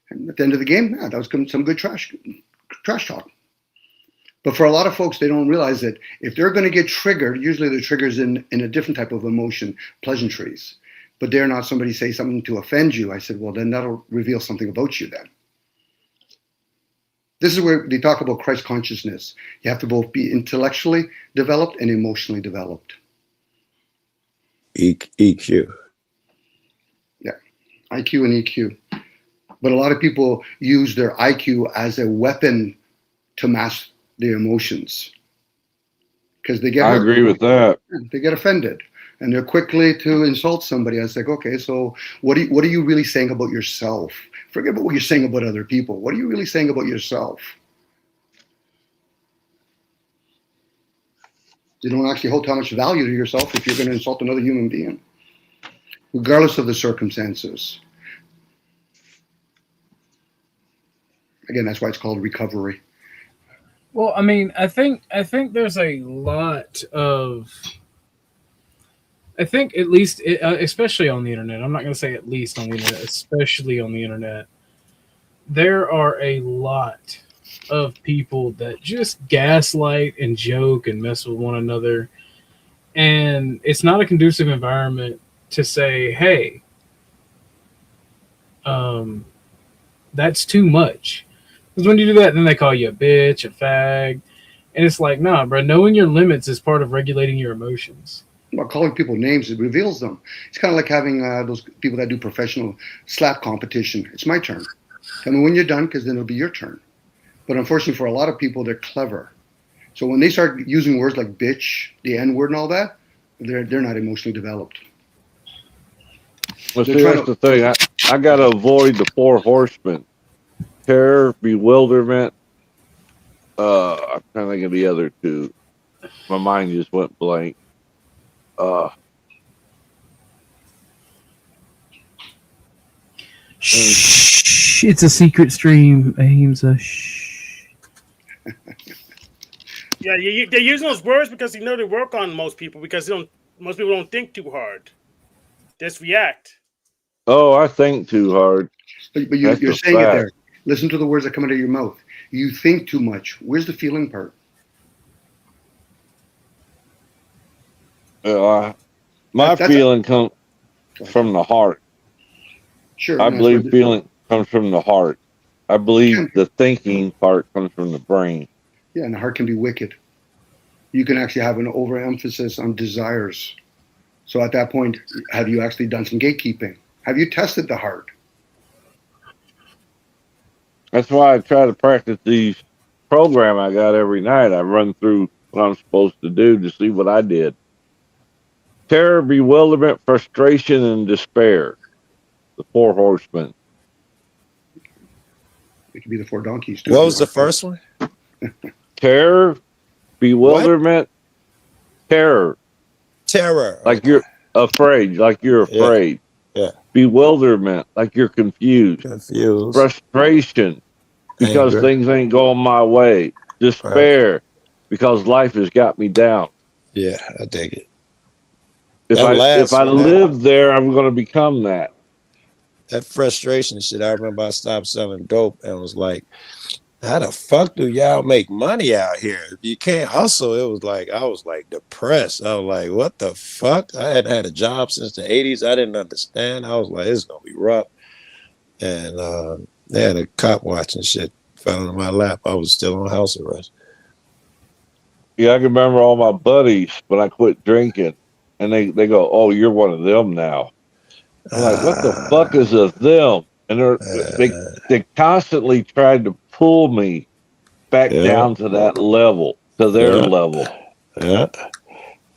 And at the end of the game, that was some good trash talk. But for a lot of folks, they don't realize that if they're going to get triggered, usually the trigger's in a different type of emotion, pleasantries. But dare not somebody say something to offend you. I said, well, then that'll reveal something about you then. This is where they talk about Christ consciousness. You have to both be intellectually developed and emotionally developed. EQ. Yeah, IQ and EQ. But a lot of people use their IQ as a weapon to mask their emotions. Because they get hurt. I agree with that. They get offended. And they're quickly to insult somebody. I was like, okay, so what are you really saying about yourself? Forget about what you're saying about other people. What are you really saying about yourself? You don't actually hold how much value to yourself if you're going to insult another human being, regardless of the circumstances. Again, that's why it's called recovery. Well, I mean, I think there's a lot of. I think at least, especially on the internet, I'm not going to say at least on the internet, especially on the internet, there are a lot of people that just gaslight and joke and mess with one another. And it's not a conducive environment to say, hey, that's too much. Because when you do that, then they call you a bitch, a fag. And it's like, nah, bro, knowing your limits is part of regulating your emotions. Well, calling people names, it reveals them. It's kind of like having those people that do professional slap competition. It's my turn. Tell me when you're done, because then it'll be your turn. But unfortunately, for a lot of people, they're clever. So when they start using words like bitch, the N-word and all that, they're not emotionally developed. Well, see, that's the thing. I got to avoid the four horsemen. Terror, bewilderment. I'm trying to think of the other two. My mind just went blank. Shh, it's a secret stream, Ames. Shh. Yeah, they're using those words because they work on most people because most people don't think too hard. Just react. Oh, I think too hard. But you're saying it there. Listen to the words that come out of your mouth. You think too much. Where's the feeling part? My feeling comes from the heart. Sure. I believe feeling comes from the heart. I believe the thinking part comes from the brain. Yeah, and the heart can be wicked. You can actually have an overemphasis on desires. So at that point, have you actually done some gatekeeping? Have you tested the heart? That's why I try to practice these program I got every night. I run through what I'm supposed to do to see what I did. Terror, bewilderment, frustration, and despair. The four horsemen. It could be the four donkeys too. What was the first one? Terror, bewilderment, terror. Terror. Like you're afraid. Like you're afraid. Yeah. bewilderment, like you're confused, Confused. frustration because Anger. things ain't going my way, Right. despair because life has got me down. Yeah, I dig it. If That I last one, live there, I'm going to become that. that frustration shit. I remember I stopped selling dope and was like, how the fuck do y'all make money out here? If you can't hustle, it was like I was like depressed. I was like, what the fuck? I hadn't had a job since the 80s. I didn't understand. I was like, it's gonna be rough. And they had a cop watching shit fell into my lap. I was still on house arrest. Yeah, I can remember all my buddies when I quit drinking, and they go, "Oh, you're one of them now." I'm like, "What the fuck is a them?" And they constantly tried to pull me back Yeah, down to that level, to their yeah, level. yeah.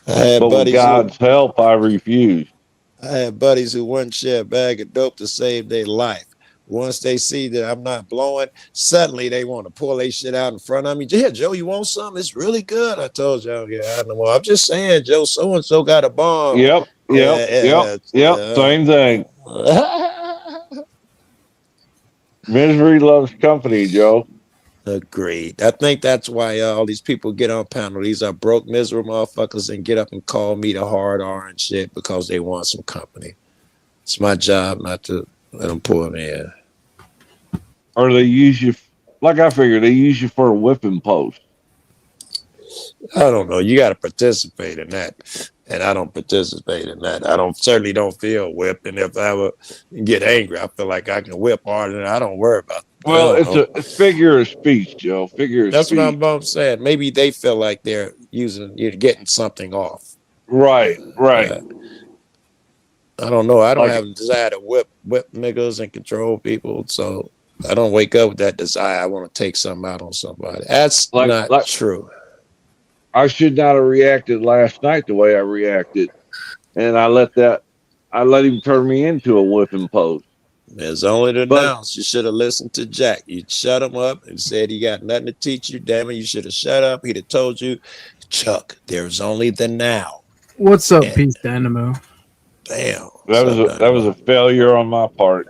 I had But with buddies who God's help, I refused. wouldn't share a bag of dope to save their life. Once they see that I'm not blowing, suddenly they want to pull their shit out in front of me. Yeah, Joe, you want something? It's really good. I told y'all, yeah, I know. I'm just saying, Joe, so and so got a bomb. Yep, yep, yep, Yeah, yep. yeah, Same thing. yeah. Misery loves company, Joe. Agreed. I think that's why all these people get on panel. These are broke, miserable motherfuckers and get up and call me the hard R and shit because they want some company. It's my job not to let them pull me in. Or they use you, like I figured, they use you for a whipping post. I don't know. You got to participate in that, and I don't participate in that. Certainly don't feel whipped, and if I ever get angry, I feel like I can whip harder. And I don't worry about. I Well, don't know. it's figure of speech, Joe. Figure of That's what speech. I'm saying. Maybe they feel like they're getting something off. Right, right. I don't know. I don't Like have a desire to whip niggas and control people, so I don't wake up with that desire. I want to take something out on somebody. That's not like true. I should not have reacted last night the way I reacted, and I let him turn me into a whipping post. There's only the But nouns. You should have listened to Jack. You shut him up and said he got nothing to teach you. Damn it, you should have shut up. He'd have told you, Chuck, there's only the now. What's up, And Peace Dynamo? damn. that was a failure on my part.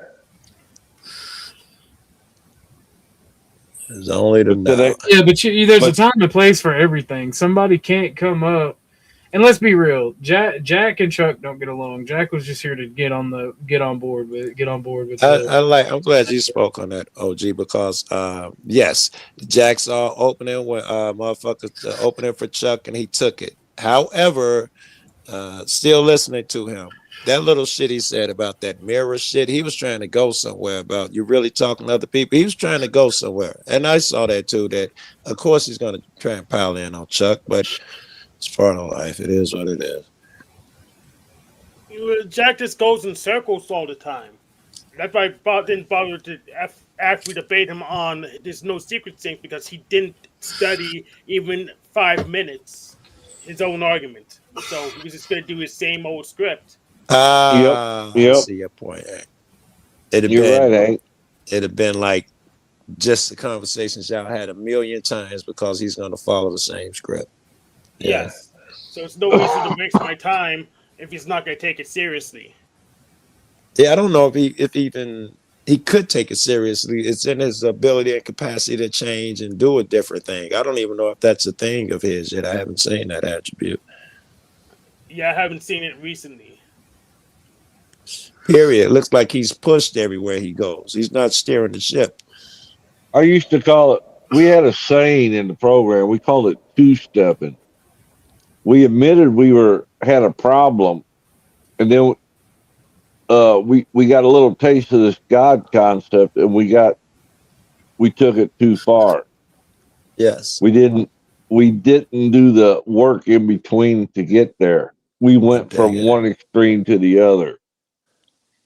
There's only the But today, now. Yeah, but there's a But- time and place for everything. Somebody can't come up, and let's be real. Jack and Chuck don't get along. Jack was just here to get on board with. I'm glad you spoke on that, OG, because yes, Jack saw opening when motherfuckers opening for Chuck and he took it. However, still listening to him. That little shit he said about that mirror shit, he was trying to go somewhere about you really talking to other people. He was trying to go somewhere. And I saw that too, that of course he's gonna try and pile in on Chuck, but it's part of life. It is what it is. Jack just goes in circles all the time. That's why I didn't bother to actually debate him on there's no secret thing because he didn't study even 5 minutes his own argument. So he was just going to do his same old script. I see your point. you're right, Hank. It'd have been like just the conversations y'all had a million times because he's going to follow the same script. Yeah. Yes. So it's no reason to waste my time if he's not going to take it seriously. Yeah, I don't know if even he could take it seriously. It's in his ability and capacity to change and do a different thing. I don't even know if that's a thing of his yet. I haven't seen that attribute. Yeah, I haven't seen it recently. Period. It looks like he's pushed everywhere he goes. He's not steering the ship. I used to call it. We had a saying in the program. We called it two-stepping. We admitted had a problem, and then we got a little taste of this God concept, and we took it too far. Yes. We didn't do the work in between to get there. We went from one extreme to the other.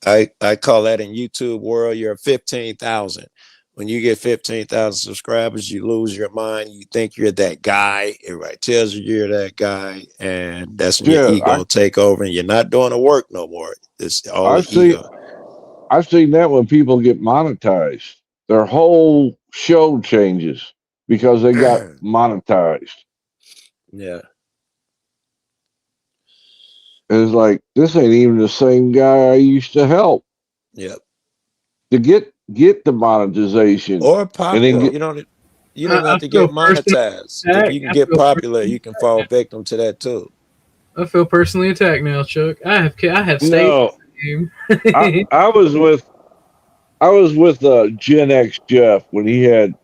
I call that in YouTube world, you're 15,000. When you get 15,000 subscribers, you lose your mind. You think you're that guy. Everybody tells you you're that guy. And that's when your ego take over and you're not doing the work no more. It's all ego. I've seen that when people get monetized. Their whole show changes because they got monetized. Yeah. And it's like, this ain't even the same guy I used to help Yep. to get the monetization. Or And then popular. get, You don't I have to feel get personally monetized. If attacked. you can get popular, you can fall victim to that too. I feel personally attacked now, Chuck. I have stayed no, in the I, game. I was with, Gen X Jeff when he had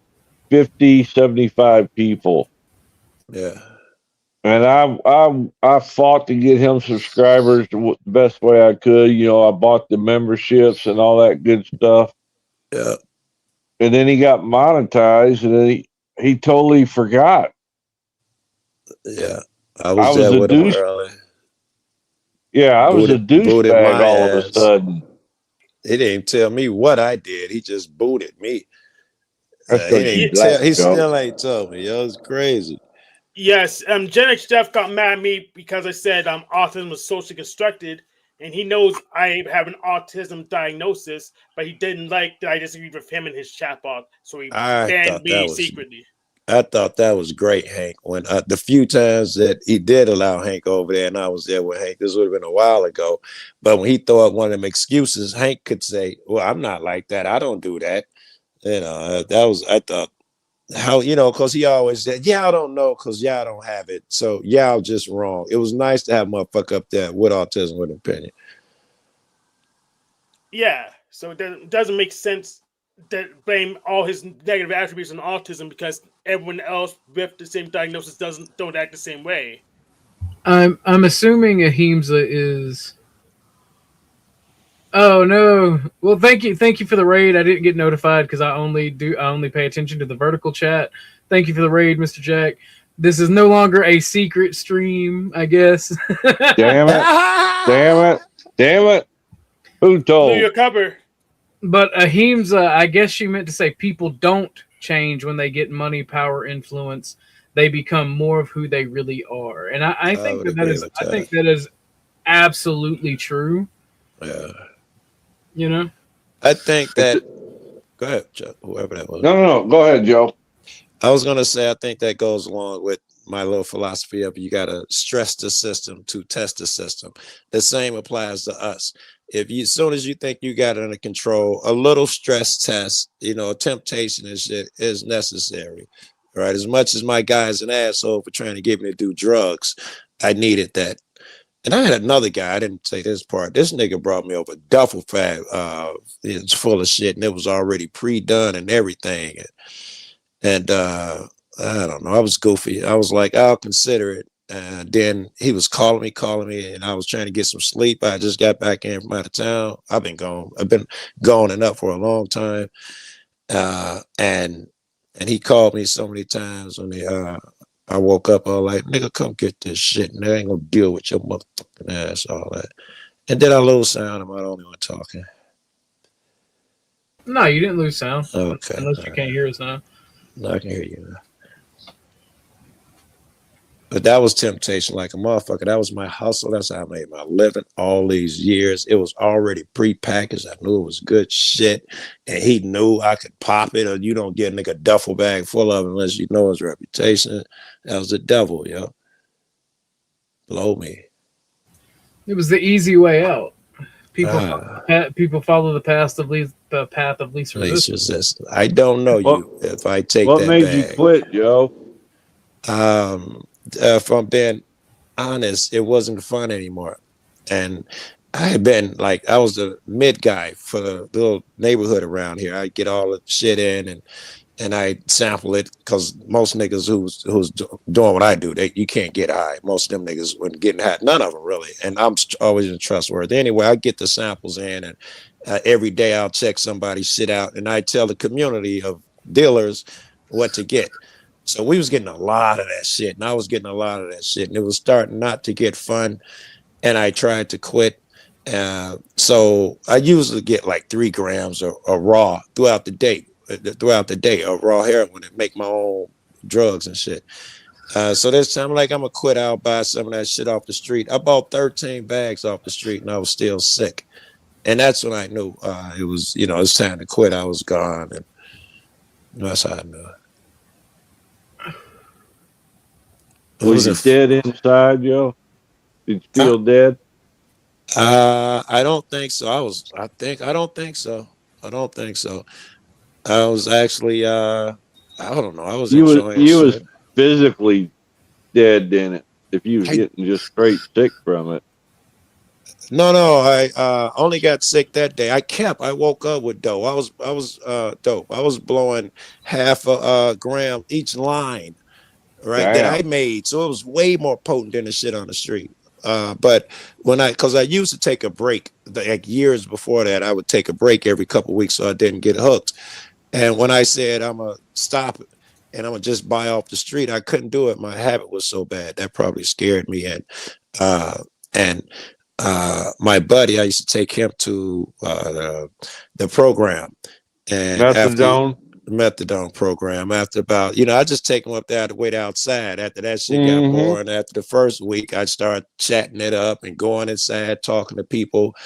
50, 75 people. Yeah. And I fought to get him subscribers the best way I could. I bought the memberships and all that good stuff. Yeah. And then he got monetized, and then he totally forgot. Yeah. I I was was there a with him douche. early. Yeah, I was a Booted douchebag my all of a ass. sudden. He didn't tell me what I did. He just booted me. That's He because you didn't black, tell. He Joe. still ain't told me. Yo, it's crazy. Yes, Gen X Jeff got mad at me because I said autism was socially constructed, and he knows I have an autism diagnosis, but he didn't like that I disagreed with him and his chatbot, so he I banned thought that me was. secretly. I thought that was great, Hank. When the few times that he did allow Hank over there, and I was there with Hank, this would have been a while ago. But when he throw up one of them excuses, Hank could say, "Well, I'm not like that. I don't do that." That was. I thought how because he always said, "Y'all don't know because y'all don't have it, so y'all just wrong." It was nice to have a motherfucker up there with autism with an opinion. Yeah, so it doesn't make sense that blame all his negative attributes on autism because everyone else with the same diagnosis don't act the same way. I'm assuming Ahimsa is. Oh no! Well, thank you for the raid. I didn't get notified because I only pay attention to the vertical chat. Thank you for the raid, Mr. Jack. This is no longer a secret stream, I guess. Damn it! Damn it! Damn it! Who Blew told? your cover. But Ahimsa, I guess she meant to say people don't change when they get money, power, influence. They become more of who they really are, and I I think would that agree is with I that. think that is absolutely true. Yeah, You know. I think It's, that. Go ahead, Chuck, whoever that was. no. Go ahead, Joe. I was gonna say I think that goes along with my little philosophy of you gotta stress the system to test the system. The same applies to us. If you as soon as you think you got it under control, a little stress test, temptation and shit is necessary. Right. As much as my guy's an asshole for trying to get me to do drugs, I needed that. And I had another guy, I didn't say this part. This nigga brought me over duffel bag. It's full of shit and it was already pre-done and everything. And I don't know. I was goofy. I was like, I'll consider it. And then he was calling me, and I was trying to get some sleep. I just got back in from out of town. I've been gone. I've been gone and up for a long time. And he called me so many times when I woke up all like, nigga, come get this shit. And I ain't gonna deal with your motherfucking ass, all that. And then I lose sound. Am I the only one talking? No, you didn't lose sound. Okay. Unless you can't hear us now. No, I can hear you now. But that was temptation like a motherfucker. That was my hustle. That's how I made my living all these years. It was already pre-packaged. I knew it was good shit. And he knew I could pop it, or you don't get a nigga duffel bag full of it unless you know his reputation. That was the devil, yo. Blow me. It was the easy way out. People follow the path of least resistance. I don't know What you if I take What that made you bag. quit, Joe? If I'm being honest, it wasn't fun anymore. And I had been like, I was the mid guy for the little neighborhood around here. I get all the shit in and I sample it because most niggas who's doing what I do, you can't get high. Most of them niggas wouldn't get high. None of them really. And I'm always trustworthy. Anyway, I get the samples in, and every day I'll check somebody's shit out, and I tell the community of dealers what to get. So we was getting a lot of that shit, and I was getting a lot of that shit, and it was starting not to get fun, and I tried to quit. So I usually get like 3 grams of raw throughout the day of raw heroin and make my own drugs and shit. So this time, like, I'm gonna quit. I'll buy some of that shit off the street. I bought 13 bags off the street, and I was still sick. And that's when I knew it was, it's time to quit. I was gone, and that's how I knew it. Was you dead inside, Joe? Did you feel dead? I don't think so. I don't think so. I don't think so. I was actually I don't know. I was enjoying You was shit. physically dead in it if you was I getting just straight sick from it. no, I only got sick that day. I woke up with dope. I was dope. I was blowing half a gram each line, right, that I Damn. made. So it was way more potent than the shit on the street. But because I used to take a break, like years before that, I would take a break every couple of weeks so I didn't get hooked. And when I said I'm gonna stop and I'm gonna just buy off the street, I couldn't do it. My habit was so bad that probably scared me. Uh, and my buddy, I used to take him to the program, and after Methadone. the methadone program, after about, I just take him up there to wait outside. After that shit got Mm-hmm. boring, after the first week, I started chatting it up and going inside, talking to people.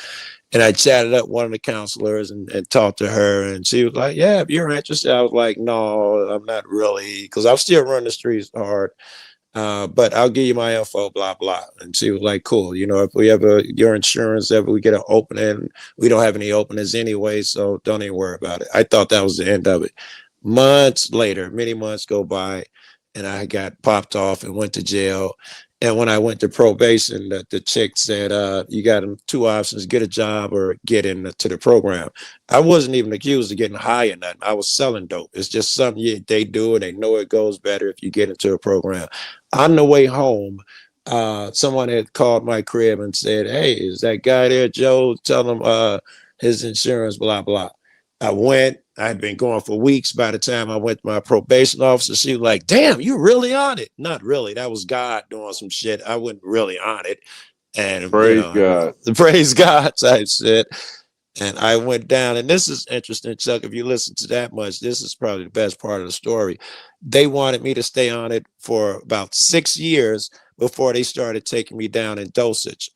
And I chatted up one of the counselors and talked to her, and she was like, "Yeah, if you're interested." I was like, "No, I'm not really, because I'm still running the streets hard. But I'll give you my info, blah blah." And she was like, "Cool. If we ever your insurance ever we get an opening, we don't have any openings anyway, so don't even worry about it." I thought that was the end of it. Months later, many months go by, and I got popped off and went to jail. And when I went to probation, the chick said, "You got two options: get a job or get into the program." I wasn't even accused of getting high or nothing. I was selling dope. It's just something they do, and they know it goes better if you get into a program. On the way home, someone had called my crib and said, "Hey, is that guy there, Joe? Tell him his insurance, blah blah." I went. I had been going for weeks. By the time I went to my probation officer, she was like, "Damn, you really on it?" Not really. That was God doing some shit. I wasn't really on it. And, Praise God. the praise God type shit. And I went down, and this is interesting, Chuck. If you listen to that much, this is probably the best part of the story. They wanted me to stay on it for about 6 years before they started taking me down in dosage.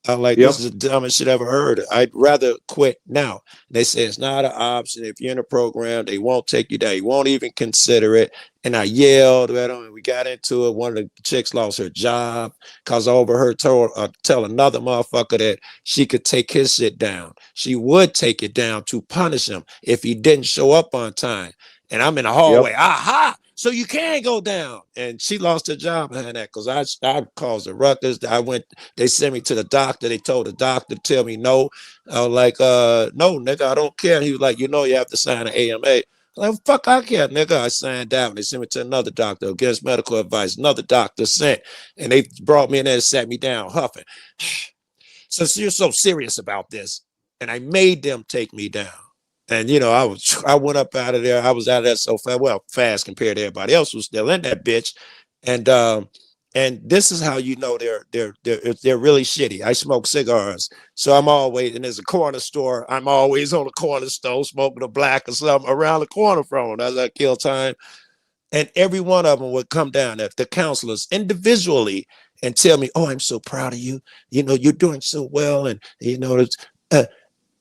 I'm like, this Yep. is the dumbest shit I ever heard. I'd rather quit now. They say it's not an option. If you're in a program, they won't take you down. You won't even consider it. And I yelled at them, and we got into it. One of the chicks lost her job because I overheard tell another motherfucker that she could take his shit down. She would take it down to punish him if he didn't show up on time. And I'm in the hallway. Yep. Aha! So you can go down. And she lost her job behind that because I caused the ruckus. They sent me to the doctor. They told the doctor to tell me no. I was like, no, nigga, I don't care. And he was like, you have to sign an AMA. I'm like, fuck, I care, nigga. I signed out. They sent me to another doctor against medical advice. Another doctor sent. And they brought me in there and sat me down, huffing. Since you're so serious about this, and I made them take me down. And I went up out of there. I was out of there so fast compared to everybody else who's still in that bitch. And this is how they're really shitty. I smoke cigars, so I'm always, and there's a corner store. I'm always on the corner store smoking a black or something around the corner from them as I kill time. And every one of them would come down, the counselors individually, and tell me, "Oh, I'm so proud of you. You're doing so well." And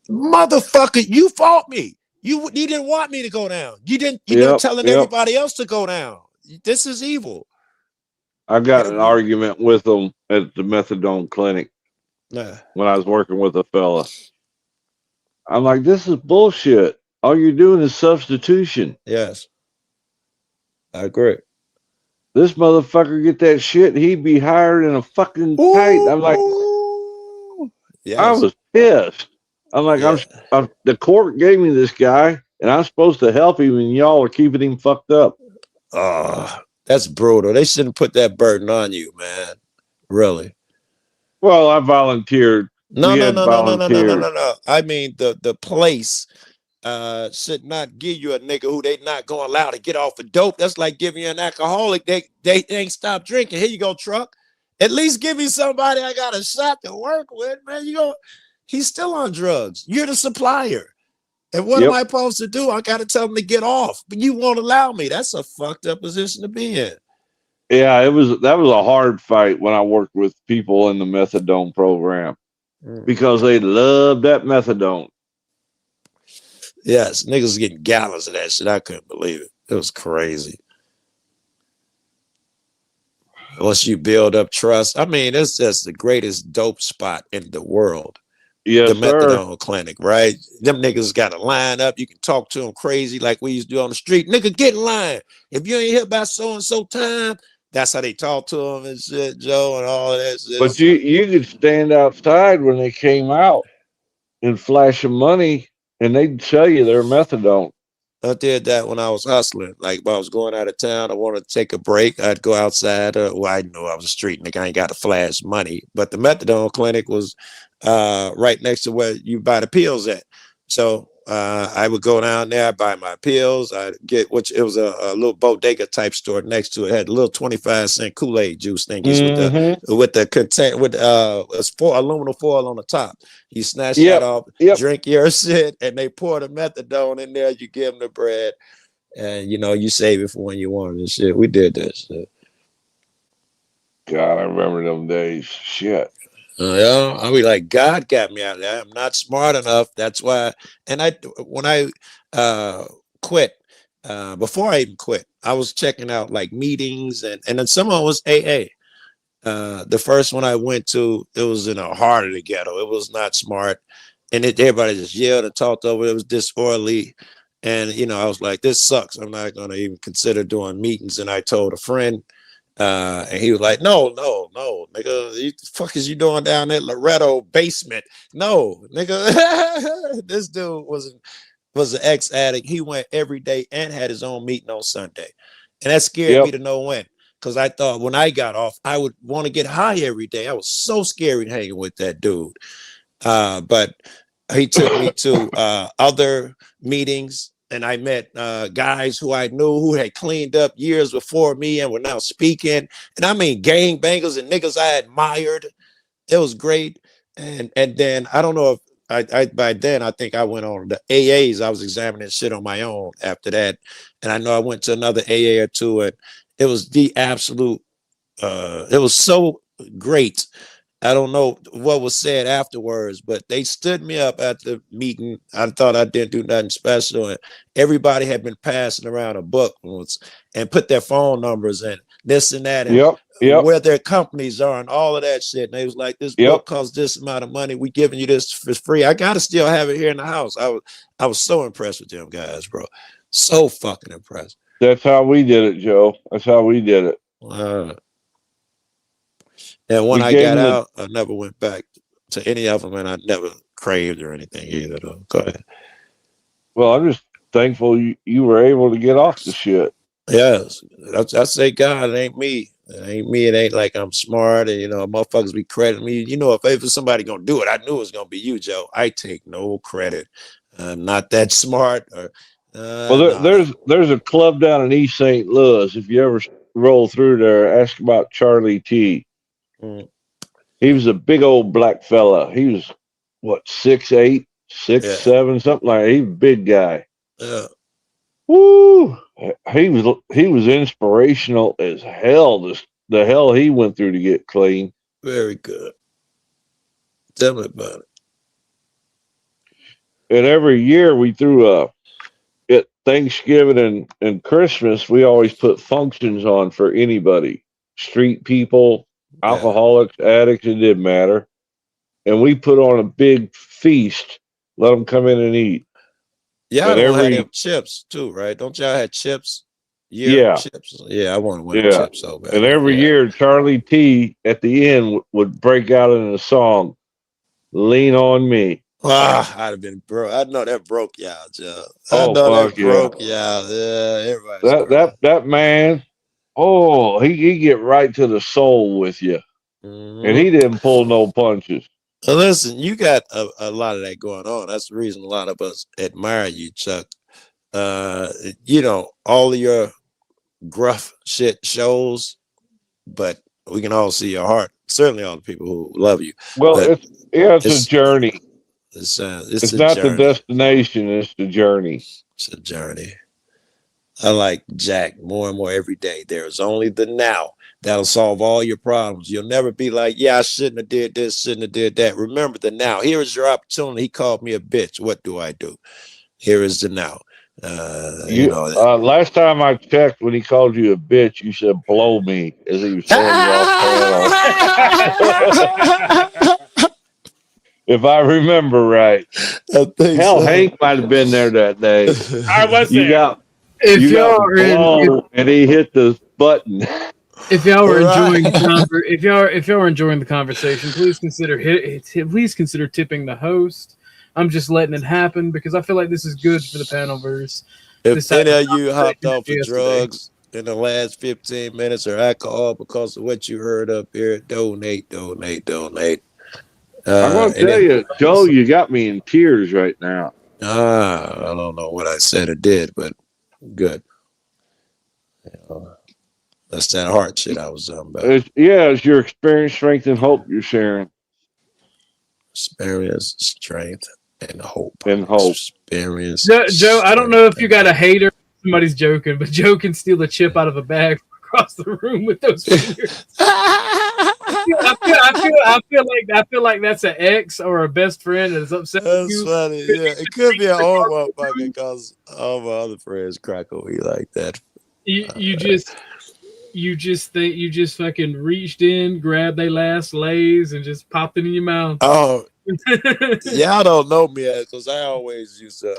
motherfucker, you fought me. You didn't want me to go down. You're Yep. telling Yep. everybody else to go down. This is evil. I got in an Every argument with them at the methadone clinic when I was working with a fella. I'm like, this is bullshit. All you're doing is substitution. yes, I agree. This motherfucker get that shit, he'd be higher than a fucking kite. I'm like, Ooh, I yes, was pissed. I'm like, yeah. the court gave me this guy, and I'm supposed to help him, and y'all are keeping him fucked up. Oh, that's brutal. They shouldn't put that burden on you, man. Really. Well, I volunteered. No, We no, had no, no, no, no, no, no, volunteers. no, no. I mean, the place should not give you a nigga who they not going to allow to get off of dope. That's like giving you an alcoholic. They ain't stopped drinking. Here you go, truck. At least give me somebody I got a shot to work with, man. He's still on drugs. You're the supplier. And what am Yep. I supposed to do? I got to tell him to get off, but you won't allow me. That's a fucked up position to be in. Yeah, that was a hard fight when I worked with people in the methadone program because they love that methadone. Yes, niggas getting gallons of that shit. I couldn't believe it. It was crazy. Once you build up trust, I mean, it's just the greatest dope spot in the world. Yes, The sir. methadone clinic, right? Them niggas got to line up. You can talk to them crazy like we used to do on the street. Nigga, get in line. If you ain't here by so and so time, that's how they talk to them and shit, Joe, and all of that shit. But you could stand outside when they came out and flash them money, and they'd sell you their methadone. I did that when I was hustling. Like, if I was going out of town, I wanted to take a break. I'd go outside. Well, I knew I was a street nigga. I ain't got to flash money. But the methadone clinic was right next to where you buy the pills at. So I would go down there, buy my pills. I'd get, which it was a little bodega type store next to it. It had little 25-cent Kool-Aid juice thingies with the content with aluminum foil on the top. You snatch that off, drink your shit, and they pour the methadone in there. You give them the bread, and you save it for when you want it and shit. We did that shit. God, I remember them days. Shit. I mean, like, God got me out of that. I'm not smart enough. That's why. And when I quit, before I even quit, I was checking out like meetings, and then someone was AA. The first one I went to, it was in the heart of the ghetto. It was not smart, and everybody just yelled and talked over. It was disorderly, and I was like, "This sucks. I'm not gonna even consider doing meetings." And I told a friend. And he was like, no, nigga, the fuck is you doing down that Loretto basement? No, nigga. This dude was an ex-addict. He went every day and had his own meeting on Sunday. And that scared me to no end. Because I thought when I got off, I would want to get high every day. I was so scared hanging with that dude. But he took me to other meetings. And I met guys who I knew who had cleaned up years before me and were now speaking. And I mean, gangbangers and niggas I admired. It was great. And then I don't know if I by then I think I went on the AAs. I was examining shit on my own after that. And I know I went to another AA or two, and it was the absolute. It was so great. I don't know what was said afterwards, but they stood me up at the meeting. I thought I didn't do nothing special, and everybody had been passing around a book and put their phone numbers and this and that, and where their companies are and all of that shit. And they was like, "This book costs this amount of money. We giving you this for free." I gotta still have it here in the house. I was so impressed with them guys, bro. So fucking impressed. That's how we did it, Joe. That's how we did it. And when I got out, I never went back to any of them, and I never craved or anything either, though. Go ahead. Well, I'm just thankful you were able to get off the shit. Yes. I say God, it ain't me. It ain't me. It ain't like I'm smart, and, motherfuckers be crediting me. If somebody going to do it, I knew it was going to be you, Joe. I take no credit. I'm not that smart. There's a club down in East St. Louis. If you ever roll through there, ask about Charlie T. He was a big old black fella. He was 6'8", 6'7", something like that. He was a big guy. Yeah. Woo! He was inspirational as hell. The hell he went through to get clean. Very good. Tell me about it. And every year we threw at Thanksgiving and Christmas, we always put functions on for anybody, street people, alcoholics, addicts, it didn't matter. And we put on a big feast, let them come in and eat. Yeah, I had chips too, right? Don't y'all have chips? Chips. Yeah, I want to win chips so bad. And every year, Charlie T at the end would break out in a song, "Lean on Me." I'd have been broke. I know that broke y'all, Joe. Broke y'all. Yeah, everybody. That man. Oh, he get right to the soul with you. Mm-hmm. And he didn't pull no punches. Well, listen, you got a lot of that going on. That's the reason a lot of us admire you, Chuck. All of your gruff shit shows, but we can all see your heart. Certainly all the people who love you. Well, it's a journey. It's not the destination, it's the journey. It's a journey. I like Jack more and more every day. There is only the now that'll solve all your problems. You'll never be like, I shouldn't have did this, shouldn't have did that. Remember the now. Here is your opportunity. He called me a bitch. What do I do? Here is the now. Last time I checked, when he called you a bitch, you said "blow me" as he was throwing you off panel. If I remember right. I think Hell, so. Hank might have been there that day. I was You there. got If you y'all got are in, blown, and he hit the button. if y'all were enjoying Right. if y'all are enjoying the conversation, please consider tipping the host. I'm just letting it happen because I feel like this is good for the panelverse. If This type any of of you hopped conversation off of yesterday. drugs in the last 15 minutes or alcohol because of what you heard up here, donate. I'm going to tell you, Joe, you got me in tears right now. I don't know what I said or did, but good. That's that heart shit I was talking about. It's your experience, strength, and hope you're sharing. Experience, strength, and hope. Experience. Joe, I don't know if you got a hater. Somebody's joking, but Joe can steal a chip out of a bag across the room with those fingers. I feel like that's an ex or a best friend that's upset with That's you. funny. Yeah, it could be an old motherfucker because all my other friends crack on me like that. You just fucking reached in, grabbed their last Lays, and just popped it in your mouth. Oh, y'all don't know me because I always used to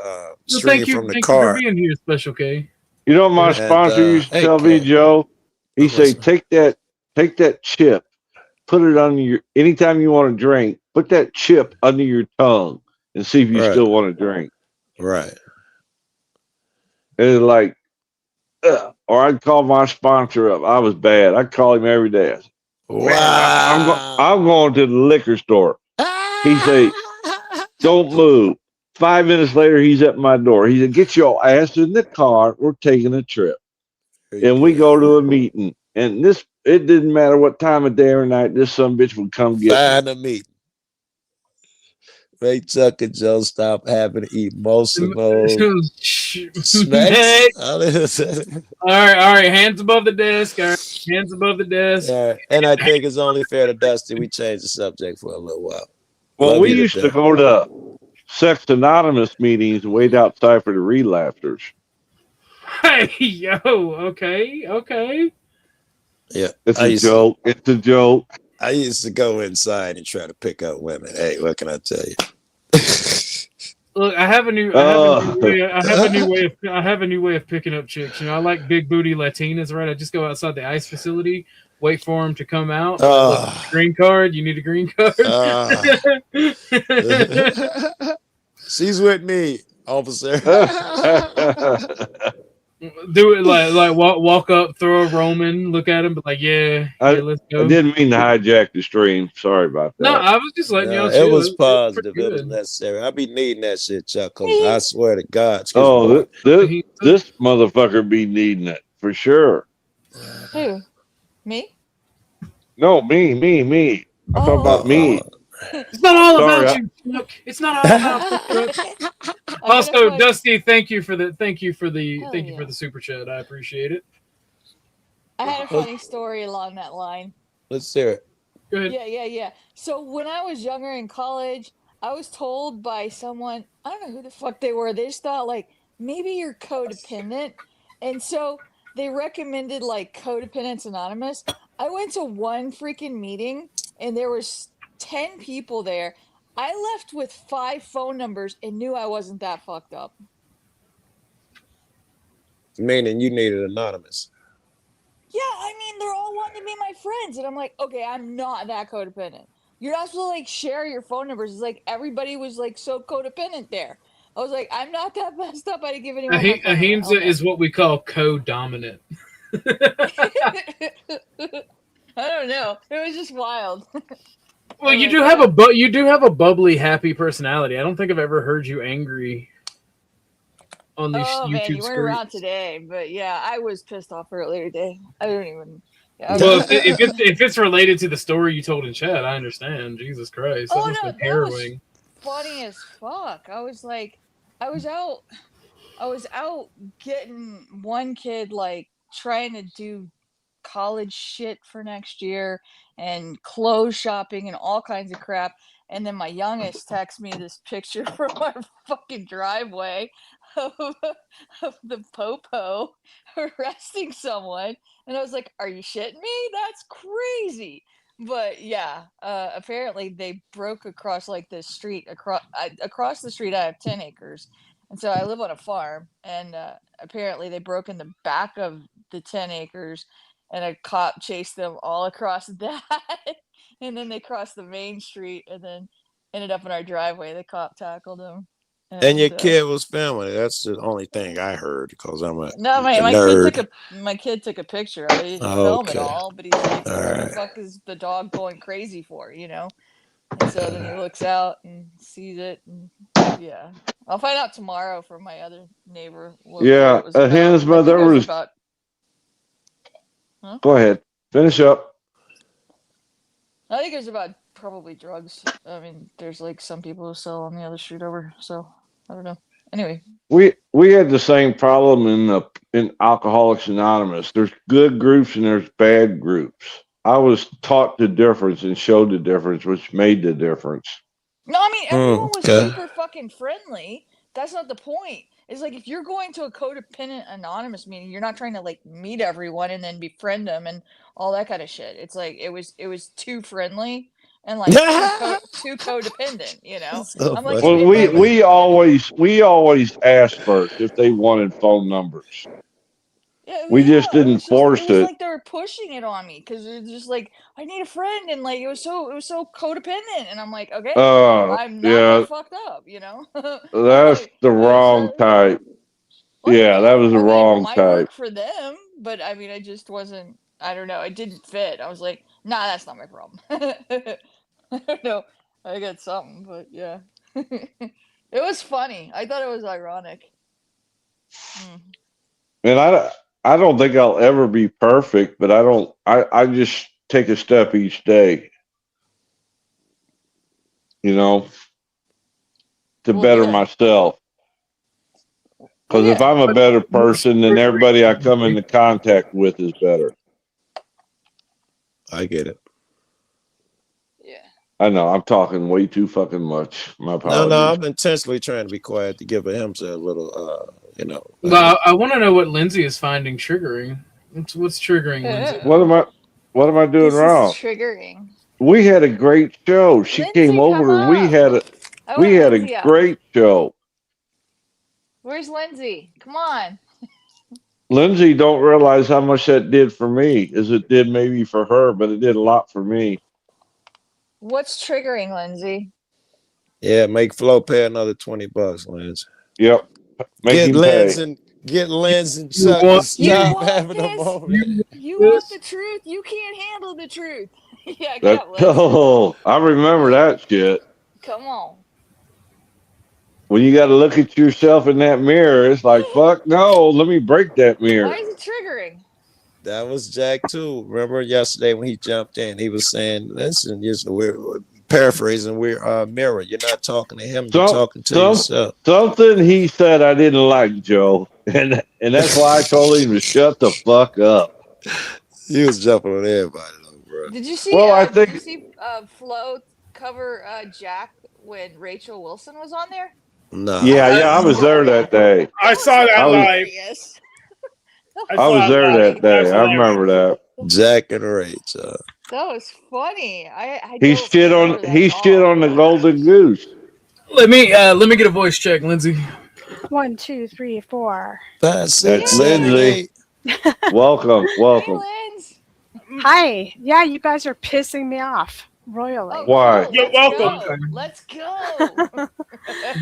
stream from the car. Thank you for being here, Special K. You know what my sponsor used to tell me, Joe? He say, take that chip, put it on your, anytime you want to drink, put that chip under your tongue and see if you still want to drink. Right. And it's like, or I'd call my sponsor up. I was bad. I'd call him every day. Wow. I'm going to the liquor store. He say, don't move. 5 minutes later, he's at my door. He said, get your ass in the car. We're taking a trip. And we go to a meeting. And it didn't matter what time of day or night, this son bitch would come get Find a meeting. Make Chuck and Joe stop having to eat most of those snacks. All right. Hands above the desk. All right. Hands above the desk. Yeah, and I think it's only fair to Dusty we change the subject for a little while. Well, we used to go to Sex Anonymous meetings and wait outside for the relapsers. Hey, yo, okay. Yeah, it's a joke. It's a joke. I used to go inside and try to pick up women. Hey, what can I tell you? Look, I have a new way of picking up chicks. You know, I like big booty Latinas, right? I just go outside the ICE facility, wait for them to come out. Look, green card. You need a green card. She's with me, officer. Do it like walk up, throw a Roman, look at him, but like, yeah, let's go. I didn't mean to hijack the stream. Sorry about that. No, I was just letting y'all. It was positive. It was necessary. I be needing that shit, Chuck. Cause I swear to God. This motherfucker be needing it for sure. Who? Me? No, me. I'm talking about me. It's not all about you, Chuck. It's not all about you, Chuck. Also, Dusty, thank you for the super chat. I appreciate it. I had a funny story along that line. Let's hear it. Go ahead. Yeah. So when I was younger in college, I was told by someone, I don't know who the fuck they were. They just thought like maybe you're codependent, and so they recommended like Codependence Anonymous. I went to one freaking meeting, and there was 10 people there. I left with 5 phone numbers and knew I wasn't that fucked up. Meaning you needed anonymous. Yeah, I mean, they're all wanting to be my friends. And I'm like, okay, I'm not that codependent. You're not supposed to like share your phone numbers. It's like everybody was like so codependent there. I was like, I'm not that messed up. I didn't give anyone my phone number. Ahimsa is what we call co-dominant. I don't know. It was just wild. Well, you do have a bubbly, happy personality. I don't think I've ever heard you angry on these YouTube man, you weren't screens. around today, but yeah, I was pissed off earlier today. I don't even. Yeah, well, if it's related to the story you told in chat, I understand. Jesus Christ, that was harrowing. Funny as fuck. I was like, I was out getting one kid like trying to do college shit for next year and clothes shopping and all kinds of crap. And then my youngest texts me this picture from our fucking driveway of, of the popo arresting someone. And I was like, are you shitting me? That's crazy. But yeah, apparently they broke across like this street. Across the street, I have 10 acres. And so I live on a farm. And apparently they broke in the back of the 10 acres. And a cop chased them all across that. And then they crossed the main street and then ended up in our driveway. The cop tackled them. And your kid was filming. That's the only thing I heard because I'm a nerd. My kid took a picture of it. He didn't film it all, but he's like, "What the fuck is the dog going crazy for?" You know. And so then he looks out and sees it. And yeah, I'll find out tomorrow from my other neighbor. Yeah, his mother was. Huh? Go ahead, finish up. I think it was about probably drugs. I mean, there's like some people who sell on the other street over, so I don't know. Anyway, we had the same problem in Alcoholics Anonymous. There's good groups and there's bad groups. I was taught the difference and showed the difference, which made the difference. no, I mean everyone was super fucking friendly. That's not the point. It's like if you're going to a Codependent Anonymous meeting, you're not trying to like meet everyone and then befriend them and all that kind of shit. It's like it was too friendly and like too codependent, you know. So I'm like, Well, we always asked first if they wanted phone numbers. yeah, We just didn't force it. Was it. like they were pushing it on me because it was just like I need a friend and like it was so codependent and I'm like, okay, I'm not that fucked up, you know. That's the wrong type. Well, Yeah, that was the wrong it might type. work for them, but I mean, I just wasn't. I don't know. It didn't fit. I was like, nah, that's not my problem. I don't know. I got something, but yeah, it was funny. I thought it was ironic. And I don't think I'll ever be perfect, but I just take a step each day, you know, to better myself. Because if I'm a better person, then everybody I come into contact with is better. I get it. Yeah. I know I'm talking way too fucking much. My apologies. No, I'm intentionally trying to be quiet to give him a little, you know. Well, I want to know what Lindsay is finding triggering. What's triggering Lindsay? What am I doing wrong? Triggering. We had a great show. She Lindsay, came over and we had a great show. Where's Lindsay? Come on. Lindsay don't realize how much that did for me, as it did maybe for her, but it did a lot for me. What's triggering, Lindsay? Yeah, make Flo pay another $20, Lance. Yep. Get Lance and Chuck to stop having a moment. You want the truth? You can't handle the truth. Yeah, I got Lindsay. Oh, I remember that shit. Come on. When you got to look at yourself in that mirror, it's like, fuck no, let me break that mirror. Why is it triggering? That was Jack too. Remember yesterday when he jumped in, he was saying, listen, we're paraphrasing, we're mirror. You're not talking to him, you're talking to yourself. Something he said I didn't like, Joe. And that's why I told him to shut the fuck up. He was jumping on everybody, though, bro. Did you see, did you see Flo cover Jack when Rachel Wilson was on there? No. Yeah, I was there that day. I saw that live. I was there that day. I remember that. Jack and Rachel. That was funny. He shit on the golden goose. Let me get a voice check, Lindsay. 1, 2, 3, 4. That's Lindsay. Welcome. Hey, Linz. Hi. Yeah, you guys are pissing me off royally. Why? You're welcome. Let's go.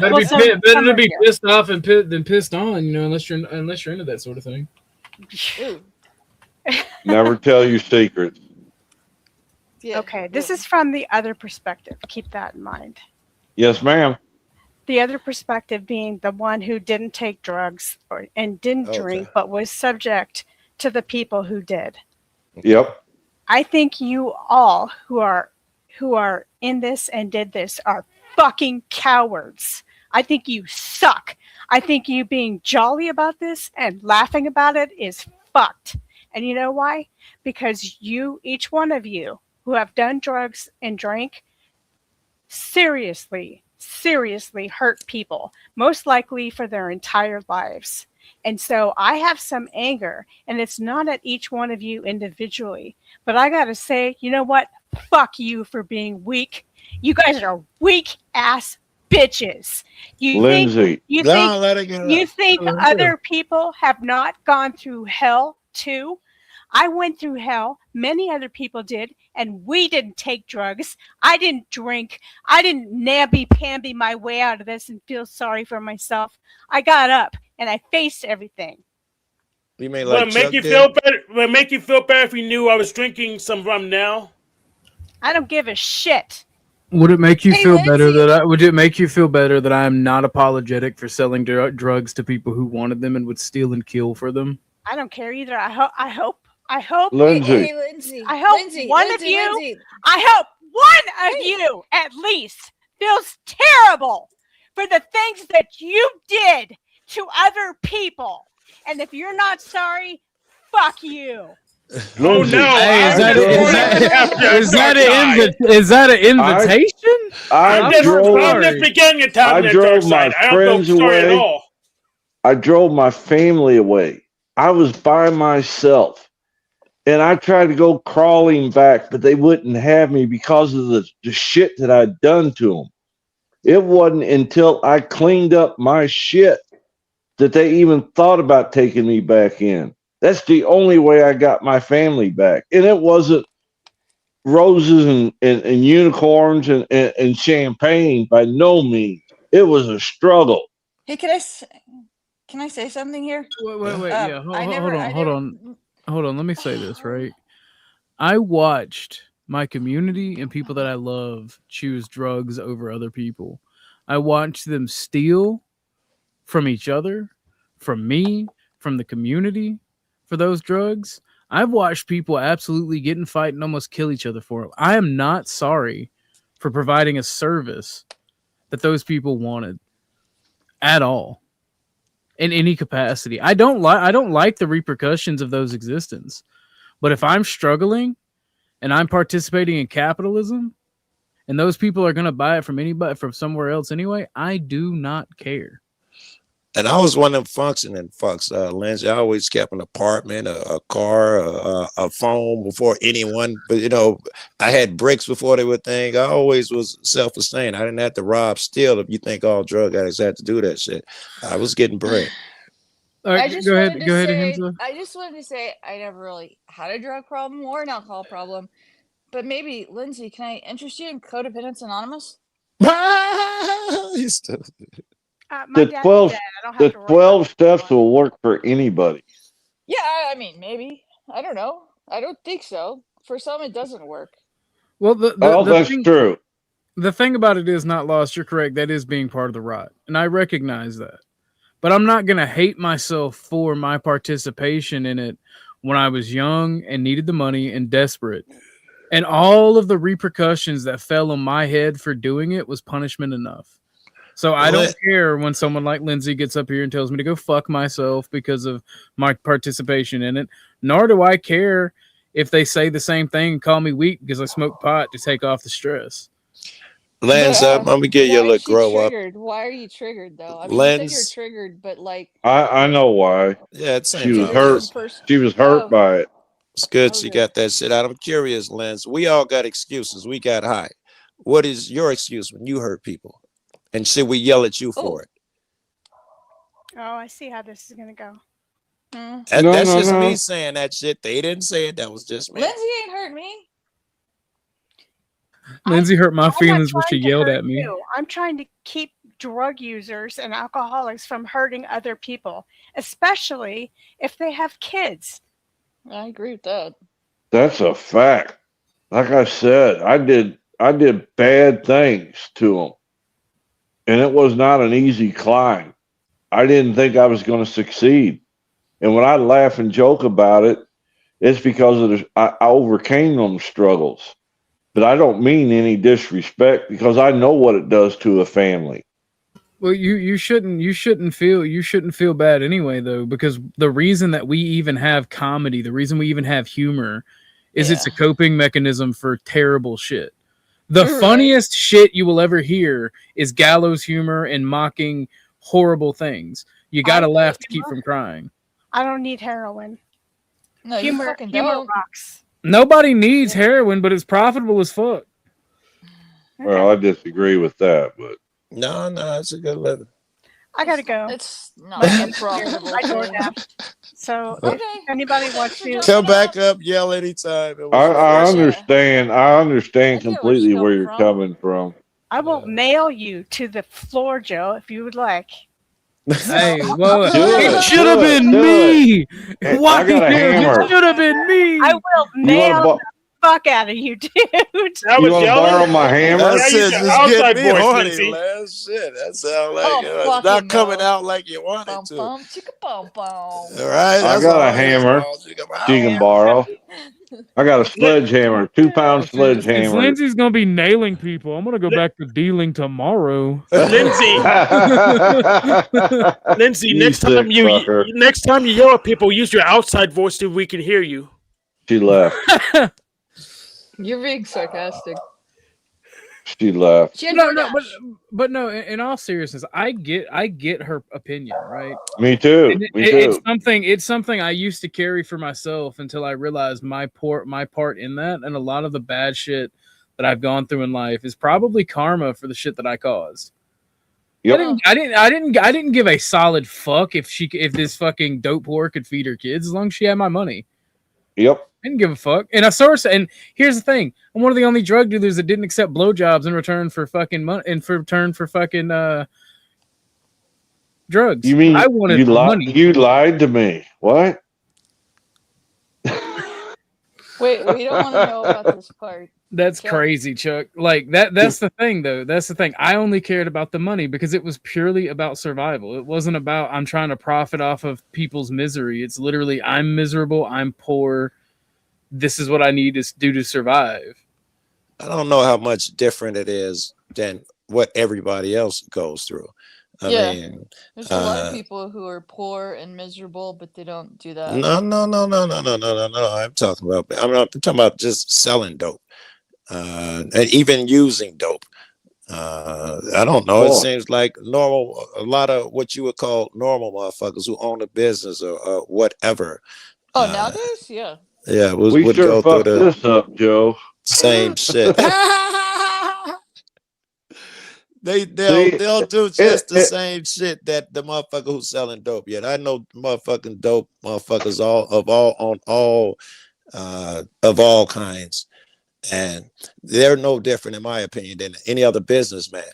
Better to be pissed off than pissed on, you know, unless you're into that sort of thing. Never tell your secrets. Yeah. Okay, this is from the other perspective. Keep that in mind. Yes, ma'am. The other perspective being the one who didn't take drugs and didn't drink, but was subject to the people who did. Yep. I think you all who are in this and did this are fucking cowards. I think you suck. I think you being jolly about this and laughing about it is fucked. And you know why? Because you, each one of you who have done drugs and drank, seriously hurt people, most likely for their entire lives. And so I have some anger, and it's not at each one of you individually, but I got to say, you know what? Fuck you for being weak. You guys are weak ass bitches. Lindsay, You Don't let it get you up. think other people have not gone through hell too? I went through hell. Many other people did, and we didn't take drugs. I didn't drink. I didn't namby-pamby my way out of this and feel sorry for myself. I got up and I faced everything. You mean Would like it make Chuck you did? feel better? Would it make you feel better if you knew I was drinking some rum now? I don't give a shit. Would it make you Hey, feel better Lindsay. that would it make you feel better that I am not apologetic for selling drugs to people who wanted them and would steal and kill for them? I don't care either. I hope Lindsay, Hey, Lindsay. I hope Lindsay, one Lindsay, of you- Lindsay. I hope one of you at least feels terrible for the things that you did to other people. And if you're not sorry, fuck you. Oh Lindsay, no! Hey, is that- is that an invitation? I I'm just sorry. beginning to tap I that drove dark side. my I don't friends feel sorry at away. all. I drove my family away. I was by myself. And I tried to go crawling back, but they wouldn't have me because of the shit that I'd done to them. It wasn't until I cleaned up my shit that they even thought about taking me back in. That's the only way I got my family back. And it wasn't roses and unicorns and champagne by no means. It was a struggle. Hey, can I say something here? Wait. Yeah, I never. hold on. Let me say this, right? I watched my community and people that I love choose drugs over other people. I watched them steal from each other, from me, from the community for those drugs. I've watched people absolutely get in fight and almost kill each other for it. I am not sorry for providing a service that those people wanted at all. In any capacity. I don't like the repercussions of those existence. But if I'm struggling and I'm participating in capitalism and those people are going to buy it from anybody from somewhere else anyway, I do not care. And I was one of them functioning fucks, Lindsay. I always kept an apartment, a car, a phone before anyone. But, you know, I had bricks before they were thing. I always was self-sustained. I didn't have to rob, steal. If you think all drug addicts had to do that shit, I was getting bread. All right, I just go wanted ahead, to say. Hinza. I just wanted to say I never really had a drug problem or an alcohol problem, but maybe Lindsay, can I interest you in Codependence Anonymous? My The dad's 12 dead. I don't have the to worry 12 about steps it. will work for anybody. Yeah, I mean, maybe. I don't know. I don't think so. For some, it doesn't work. Well, That's true. The thing about it is, not lost. You're correct. That is being part of the rot, and I recognize that. But I'm not gonna hate myself for my participation in it when I was young and needed the money and desperate. And all of the repercussions that fell on my head for doing it was punishment enough. So I don't care when someone like Lindsay gets up here and tells me to go fuck myself because of my participation in it. Nor do I care if they say the same thing and call me weak because I smoke pot to take off the stress. Lance, I'm gonna give you a little grow up. Why are you triggered though? I mean, Lens. you said you're triggered, but like I know why. Yeah, it's She was hurt. person. She was hurt by it. It's good she Okay. got that shit out. I'm curious, Lens. We all got excuses. We got high. What is your excuse when you hurt people? And should we yell at you for it? Oh, I see how this is going to go. That's just me saying that shit. They didn't say it. That was just me. Lindsay ain't hurt me. Lindsay hurt my I'm feelings not when she trying to yelled hurt at me. you. I'm trying to keep drug users and alcoholics from hurting other people, especially if they have kids. I agree with that. That's a fact. Like I said, I did bad things to them. And it was not an easy climb. I didn't think I was going to succeed. And when I laugh and joke about it, it's because I overcame them struggles. But I don't mean any disrespect because I know what it does to a family. Well, you shouldn't feel bad anyway though, because the reason that we even have comedy, the reason we even have humor, is it's a coping mechanism for terrible shit. The funniest shit you will ever hear is gallows humor and mocking horrible things. You gotta laugh to keep from crying. I don't need heroin. No, humor, you fucking humor don't. rocks. Nobody needs heroin, but it's profitable as fuck. Well, I disagree with that, but No, it's a good living. I gotta go. It's not profitable. I DoorDash. So Okay. if anybody wants to Come back up, yell anytime. It was I fun. understand. I understand I get where completely you're where you're coming coming from. I will nail you to the floor, Joe, if you would like. Hey, well, Do it it, should have do it, been do me. Hey, Why I got a hammer. It should have been me. I will You nail want the fuck out of you, dude. That was to yelling. borrow my hammer? That's Yeah, it. use your Just outside get me voice, horny, Lindsay. last shit. That sounds like Oh, it's fucking not coming no. out like you wanted Bum to. bum chicka bum bum. All right, I that's got all a it is, hammer. Paul. You got my She can hammer. borrow. I got a sledgehammer, 2-pound Since sledgehammer. Lindsay's gonna be nailing people, I'm gonna go back to dealing tomorrow. Lindsay, Lindsay, You next time sick you fucker. next time you yell at people, use your outside voice so we can hear you. She left. You're being sarcastic. She left. She had No, DoorDash. but no. In all seriousness, I get her opinion, right? Me too. And Me too. it's something I used to carry for myself until I realized my part in that, and a lot of the bad shit that I've gone through in life is probably karma for the shit that I caused. Yep. I didn't give a solid fuck if this fucking dope whore could feed her kids as long as she had my money. Yep. I didn't give a fuck. And and here's the thing: I'm one of the only drug dealers that didn't accept blowjobs in return for fucking money and for return for fucking drugs. You mean I wanted you money? You lied to me. What? Wait, we don't want to know about this part. That's Okay. crazy, Chuck. Like that's the thing though. That's the thing. I only cared about the money because it was purely about survival. It wasn't about I'm trying to profit off of people's misery. It's literally I'm miserable, I'm poor. This is what I need to do to survive. I don't know how much different it is than what everybody else goes through. I Yeah. mean, There's a lot of people who are poor and miserable, but they don't do that. no. I'm talking about just selling dope, and even using dope. I don't know. It Cool. seems like a lot of what you would call normal motherfuckers who own a business or whatever. Oh, nowadays, yeah. Yeah, We would sure go through fucked the this up, Joe. same shit. They'll do just the same shit that the motherfucker who's selling dope. Yet I know motherfucking dope motherfuckers of all kinds, and they're no different in my opinion than any other businessman.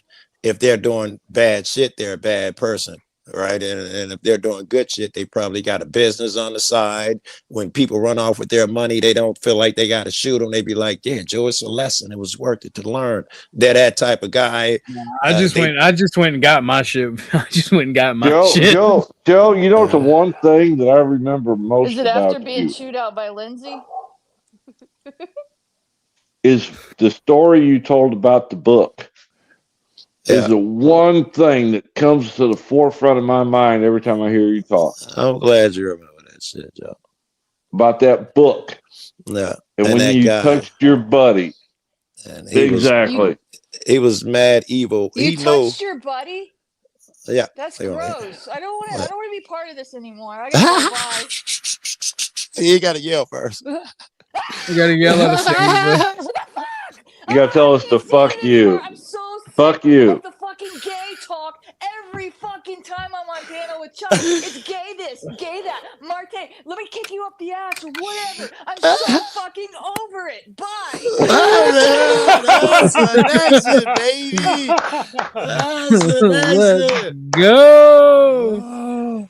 If they're doing bad shit, they're a bad person. Right. And if they're doing good shit, they probably got a business on the side. When people run off with their money, they don't feel like they got to shoot them. They be like, yeah, Joe, it's a lesson. It was worth it to learn. They're that type of guy. I just went and got my shit. I just went and got my shit. Joe, you know the one thing that I remember most Is it about after being you chewed out by Lindsay? is the story you told about the book. Is the one thing that comes to the forefront of my mind every time I hear you talk. I'm glad you remember that shit, Joe. About that book. Yeah. And And when that you guy. touched your buddy. And Exactly. He was mad evil. You He knew. touched your buddy? Yeah. That's Anyway. gross. I don't want to be part of this anymore. I gotta go bye. You got to yell first. You gotta yell at us. What the fuck? You gotta tell us to fuck you. I'm so sick Fuck you. of the fucking gay talk every fucking time I'm on panel with Chuck. It's gay this, gay that. Marte, let me kick you up the ass or whatever. I'm so fucking over it. Bye. That's it, baby. Let's go.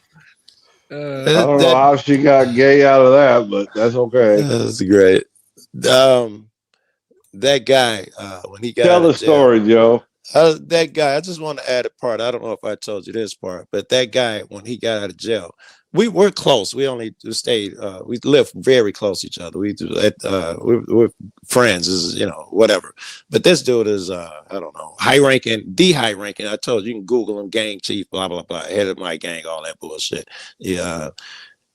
I don't know how she got gay out of that, but that's okay. That's great. That guy, when he got Tell out the of jail, story, Joe. That guy, I just want to add a part. I don't know if I told you this part, but that guy, when he got out of jail, we were close. We only stayed, we lived very close to each other. We're friends, is whatever. But this dude is, I don't know, high ranking. I told you, you can Google him, gang chief, blah, blah, blah, head of my gang, all that bullshit. Yeah.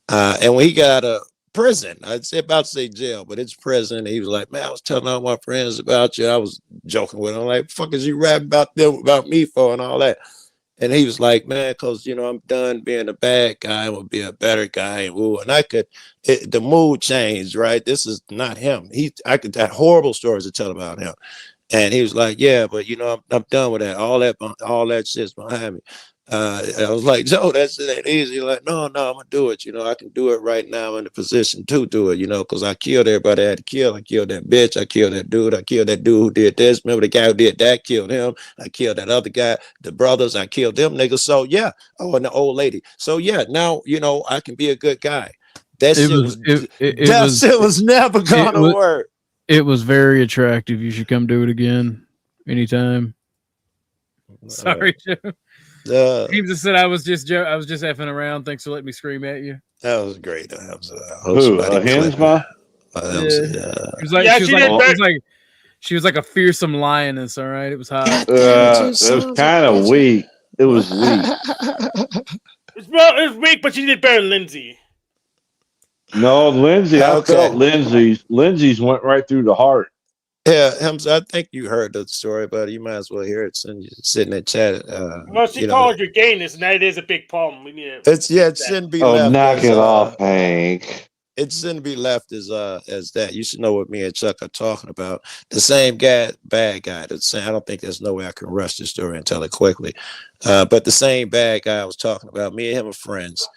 And when he got out of prison, I'd say about to say jail, but it's prison. He was like, man, I was telling all my friends about you. I was joking with him, like, fuck is you rapping about them, about me for, and all that. And he was like, man, because I'm done being a bad guy. I'm gonna be a better guy. And woo. And the mood changed, right? This is not him. I could have horrible stories to tell about him. And he was like, yeah, but I'm done with that. All that shit's behind me. I was like, Joe, that shit ain't easy. Like, no, I'm gonna do it. I can do it right now. I'm in the position to do it, because I killed everybody I had to kill. I killed that bitch. I killed that dude. I killed that dude who did this. Remember the guy who did that? Killed him. I killed that other guy, the brothers. I killed them niggas. So yeah. Oh, and the old lady. So yeah, now I can be a good guy. That shit was never gonna work. It was very attractive. You should come do it again anytime. Sorry, Joe. He just said I was just effing around. Thanks for letting me scream at you. That was great. Hensma? She was like a fearsome lioness. All right, it was hot. It was kind of weak. It was weak. It was weak, but she did better than Lindsay. No, Lindsay. I felt Lindsay's went right through the heart. Yeah, I think you heard the story, but you might as well hear it since you sit in that chat. Well, she called you gayness, and that is a big problem. We need it shouldn't be. Oh, knock it off, Hank. It shouldn't be left as that. You should know what me and Chuck are talking about. The same guy, bad guy. I don't think there's no way I can rush the story and tell it quickly. But the same bad guy I was talking about, me and him are friends.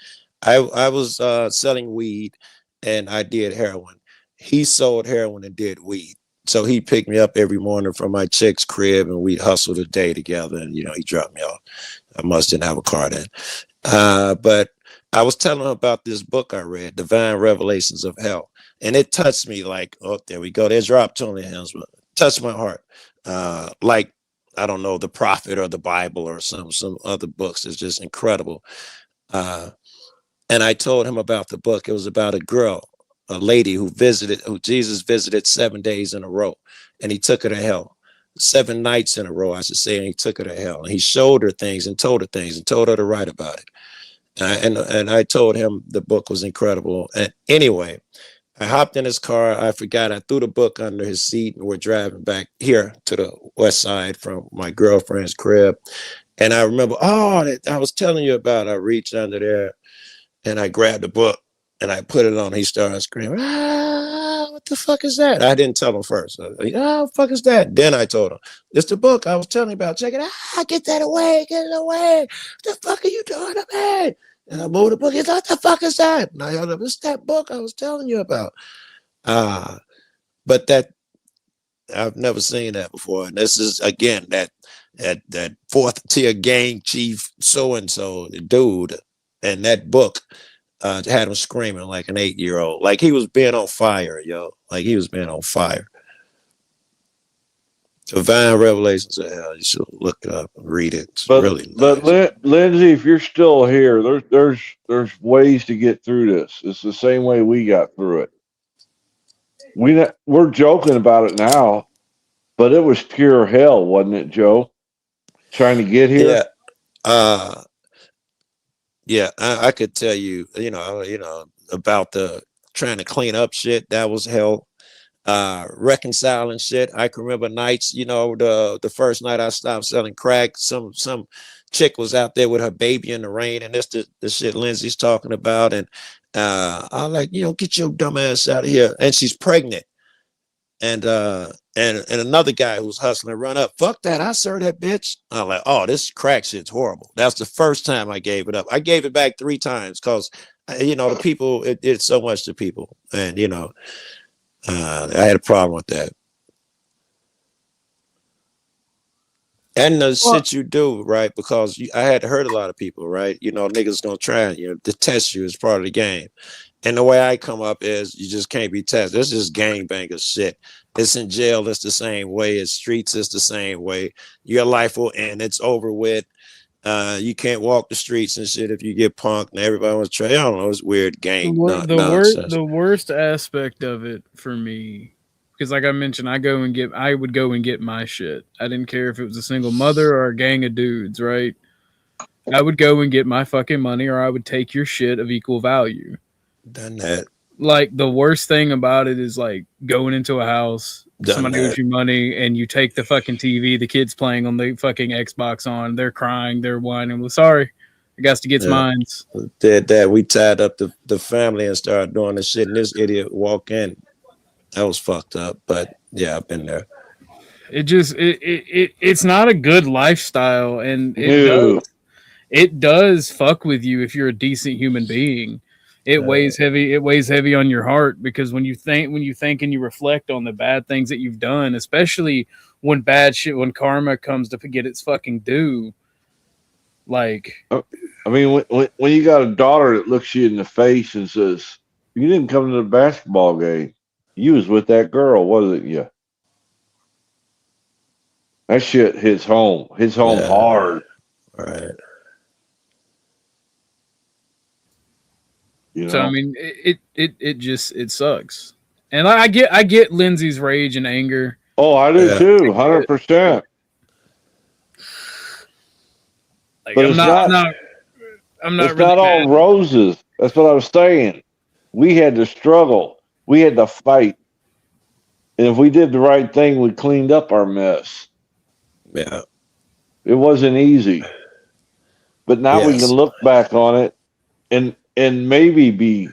I was selling weed, and I did heroin. He sold heroin and did weed. So he picked me up every morning from my chick's crib, and we hustled a day together. And he dropped me off. I must didn't have a car then. But I was telling him about this book I read, Divine Revelations of Hell, and it touched me. Like, oh, there we go. There's your opportunity, Hensma. Touched my heart. Like, I don't know, the Prophet or the Bible or some other books. It's just incredible. And I told him about the book. It was about a girl, a lady who Jesus visited 7 days in a row, and he took her to hell. 7 nights in a row, I should say, and he took her to hell. And he showed her things and told her things and told her to write about it. And I told him the book was incredible. And anyway, I hopped in his car. I forgot I threw the book under his seat, and we're driving back here to the west side from my girlfriend's crib. And I remember, I was telling you about. I reached under there and I grabbed the book and I put it on. He started screaming, what the fuck is that? I didn't tell him first. What the fuck is that? Then I told him, it's the book I was telling you about. Check it out. Get that away. Get it away. What the fuck are you doing to me? And I moved the book. He's like, what the fuck is that? And I yelled, it's that book I was telling you about. But that, I've never seen that before. And this is, again, that fourth tier gang chief so-and-so dude. And that book had him screaming like an 8-year-old. Like he was being on fire, yo. Like he was being on fire. Divine Revelations of Hell. You should look it up and read it. It's really nice. But Lindsay, if you're still here, there's ways to get through this. It's the same way we got through it. We're joking about it now, but it was pure hell, wasn't it, Joe? Trying to get here. Yeah. I could tell you, about the trying to clean up shit. That was hell. Reconciling shit. I can remember nights, the first night I stopped selling crack, some chick was out there with her baby in the rain, and that's the shit Lindsay's talking about. And I'm like, get your dumb ass out of here. And she's pregnant. And another guy who's hustling run up, fuck that, I served that bitch. I'm like, oh, this crack shit's horrible. That's the first time I gave it up. I gave it back 3 times because the people, it did so much to people. And I had a problem with that. And the shit you do, right? Because I had to hurt a lot of people, right? Niggas gonna try to test you as part of the game. And the way I come up is you just can't be tested. This is gangbanger shit. It's in jail, it's the same way. It's streets, it's the same way. Your life will end. It's over with. You can't walk the streets and shit if you get punked and everybody wants to try. I don't know, it's weird gang nonsense. The worst aspect of it for me, because like I mentioned, I would go and get my shit. I didn't care if it was a single mother or a gang of dudes, right? I would go and get my fucking money, or I would take your shit of equal value. Done that. Like the worst thing about it is like going into a house, somebody owes you money, and you take the fucking TV, the kids playing on the fucking Xbox on, they're crying, they're whining. Well, sorry, I got to get mines. Did that. We tied up the family and started doing the shit, and this idiot walk in. That was fucked up, but yeah, I've been there. It's not a good lifestyle, and it does fuck with you if you're a decent human being. It weighs heavy on your heart, because when you think and you reflect on the bad things that you've done, especially when karma comes to get its fucking due. Like, I mean, when you got a daughter that looks you in the face and says, "You didn't come to the basketball game. You was with that girl, wasn't you?" That shit hits home. Hard. Right. You know? So I mean, it sucks, and I get Lindsay's rage and anger. Oh, I do too, 100%. Like, but I'm not it's really not all roses. That's what I was saying. We had to struggle. We had to fight, and if we did the right thing, we cleaned up our mess. Yeah, it wasn't easy, but now we can look back on it and maybe be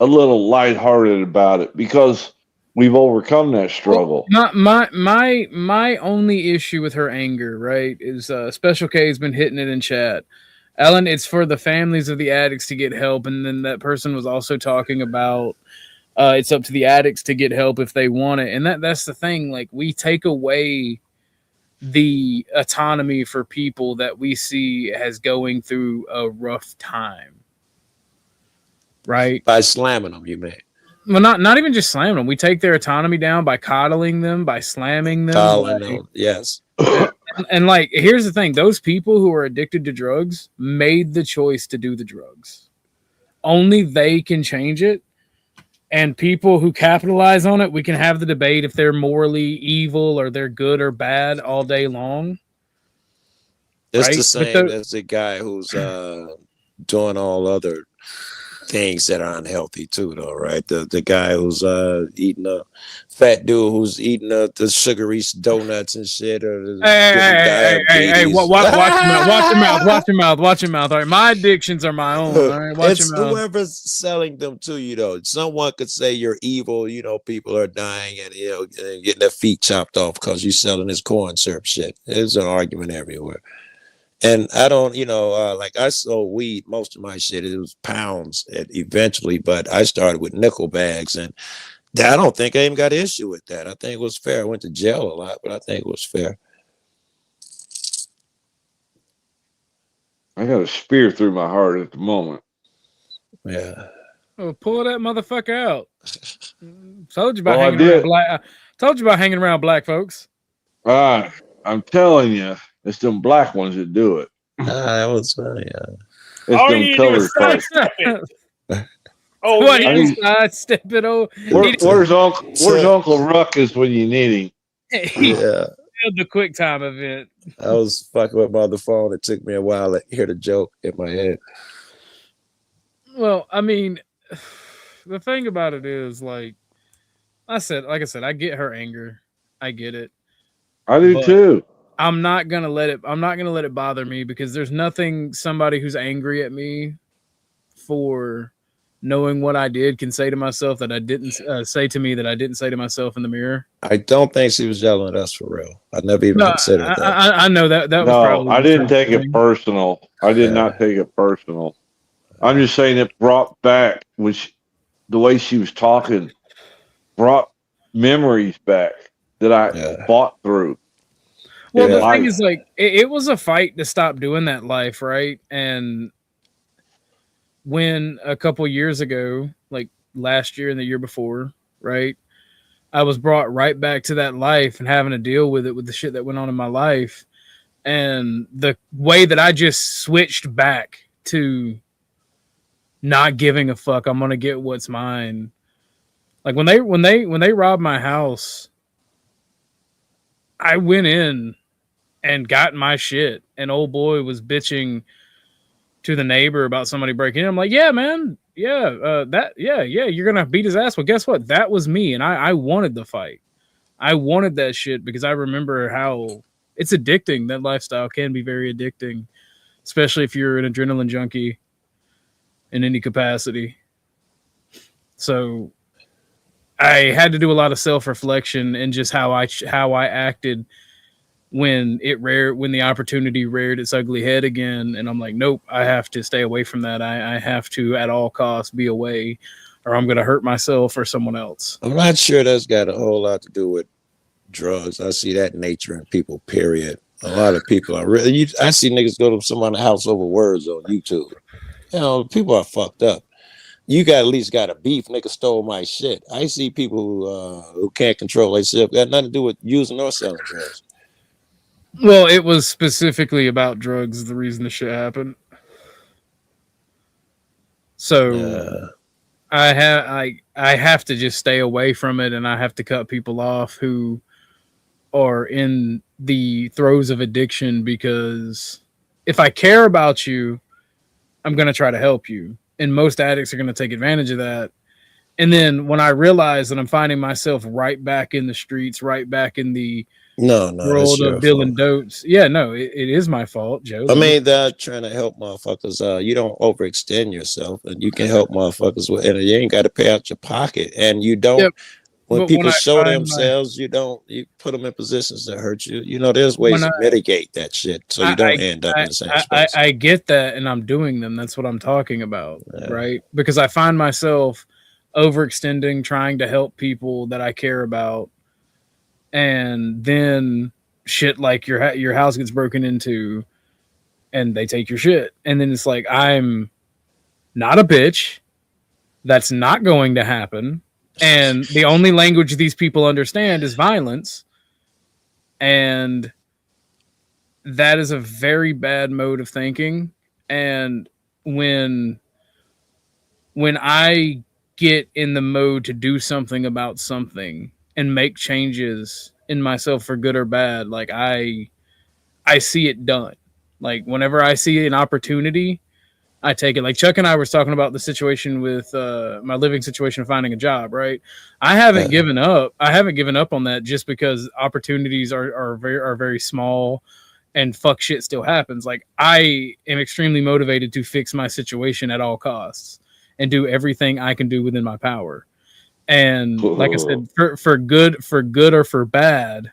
a little lighthearted about it because we've overcome that struggle. Well, my only issue with her anger, right, is Special K has been hitting it in chat. Ellen, it's for the families of the addicts to get help, and then that person was also talking about it's up to the addicts to get help if they want it, and that's the thing. Like, we take away the autonomy for people that we see as going through a rough time. Right? By slamming them, you mean? Well, not even just slamming them. We take their autonomy down by coddling them, by slamming them. Yes. And like, here's the thing. Those people who are addicted to drugs made the choice to do the drugs. Only they can change it. And people who capitalize on it, we can have the debate if they're morally evil or they're good or bad all day long. It's the same as the guy who's doing all other things that are unhealthy too, though, right? The guy who's eating a fat dude who's eating the sugary donuts and shit, or hey, watch your mouth. All right, my addictions are my own. All right, watch it's your mouth. Whoever's selling them to you, though. Someone could say you're evil. You know, people are dying and getting their feet chopped off because you're selling this corn syrup shit. There's an argument everywhere. And I don't, like I sold weed, most of my shit, it was pounds eventually, but I started with nickel bags. And I don't think I even got an issue with that. I think it was fair. I went to jail a lot, but I think it was fair. I got a spear through my heart at the moment. Yeah. Oh, pull that motherfucker out. Told you about hanging around black folks. I'm telling you. It's them black ones that do it. That was funny. It's all them you do is colored sidestep it. Sidestep it. Where's Uncle Ruckus when you need him? Yeah. The quick time event. I was fucking with my other phone. It took me a while to hear the joke in my head. Well, I mean, the thing about it is, like I said, I get her anger. I get it. I do too. I'm not gonna let it bother me, because there's nothing somebody who's angry at me for knowing what I did can say to myself that I didn't say to me that I didn't say to myself in the mirror. I don't think she was yelling at us for real. I never even considered that. I know that was probably. I didn't take it personal. I did not take it personal. I'm just saying it brought back, which the way she was talking brought memories back that I fought through. Well, the thing is, like, it was a fight to stop doing that life, right? And when a couple years ago, like last year and the year before, right? I was brought right back to that life and having to deal with it with the shit that went on in my life. And the way that I just switched back to not giving a fuck, I'm gonna get what's mine. Like when they robbed my house, I went in and got my shit. And old boy was bitching to the neighbor about somebody breaking in. I'm like, yeah, man, yeah, you're gonna beat his ass. Well, guess what? That was me, and I wanted the fight. I wanted that shit because I remember how it's addicting. That lifestyle can be very addicting, especially if you're an adrenaline junkie in any capacity. So I had to do a lot of self-reflection and just how I acted when the opportunity reared its ugly head again. And I'm like, nope, I have to stay away from that. I have to at all costs be away, or I'm going to hurt myself or someone else. I'm not sure that's got a whole lot to do with drugs. I see that nature in people, period. A lot of people are really, I see niggas go to somebody's house over words on YouTube. You know, people are fucked up. You got at least got a beef. Nigga stole my shit. I see people who can't control themselves. Got nothing to do with using or selling drugs. Well, it was specifically about drugs, the reason the shit happened. So I have to just stay away from it, and I have to cut people off who are in the throes of addiction, because if I care about you, I'm going to try to help you. And most addicts are going to take advantage of that. And then when I realize that I'm finding myself right back in the streets, right back in the world of dealing dopes. Yeah, no, it is my fault, Joe. I mean, they're trying to help motherfuckers. You don't overextend yourself, and you can help motherfuckers with, and you ain't got to pay out your pocket. And you don't, when people show themselves, you put them in positions that hurt you. You know, there's ways to mitigate that shit so you don't end up in the same space. I get that, and I'm doing them. That's what I'm talking about, right? Because I find myself overextending, trying to help people that I care about, and then shit like your house gets broken into, and they take your shit, and then it's like, I'm not a bitch. That's not going to happen. And the only language these people understand is violence. And that is a very bad mode of thinking. And when I get in the mode to do something about something and make changes in myself for good or bad, like I see it done. Like whenever I see an opportunity, I take it. Like Chuck and I were talking about the situation with my living situation of finding a job, right? I haven't given up. I haven't given up on that just because opportunities are very small and fuck shit still happens. Like I am extremely motivated to fix my situation at all costs and do everything I can do within my power. And like I said, for good or for bad,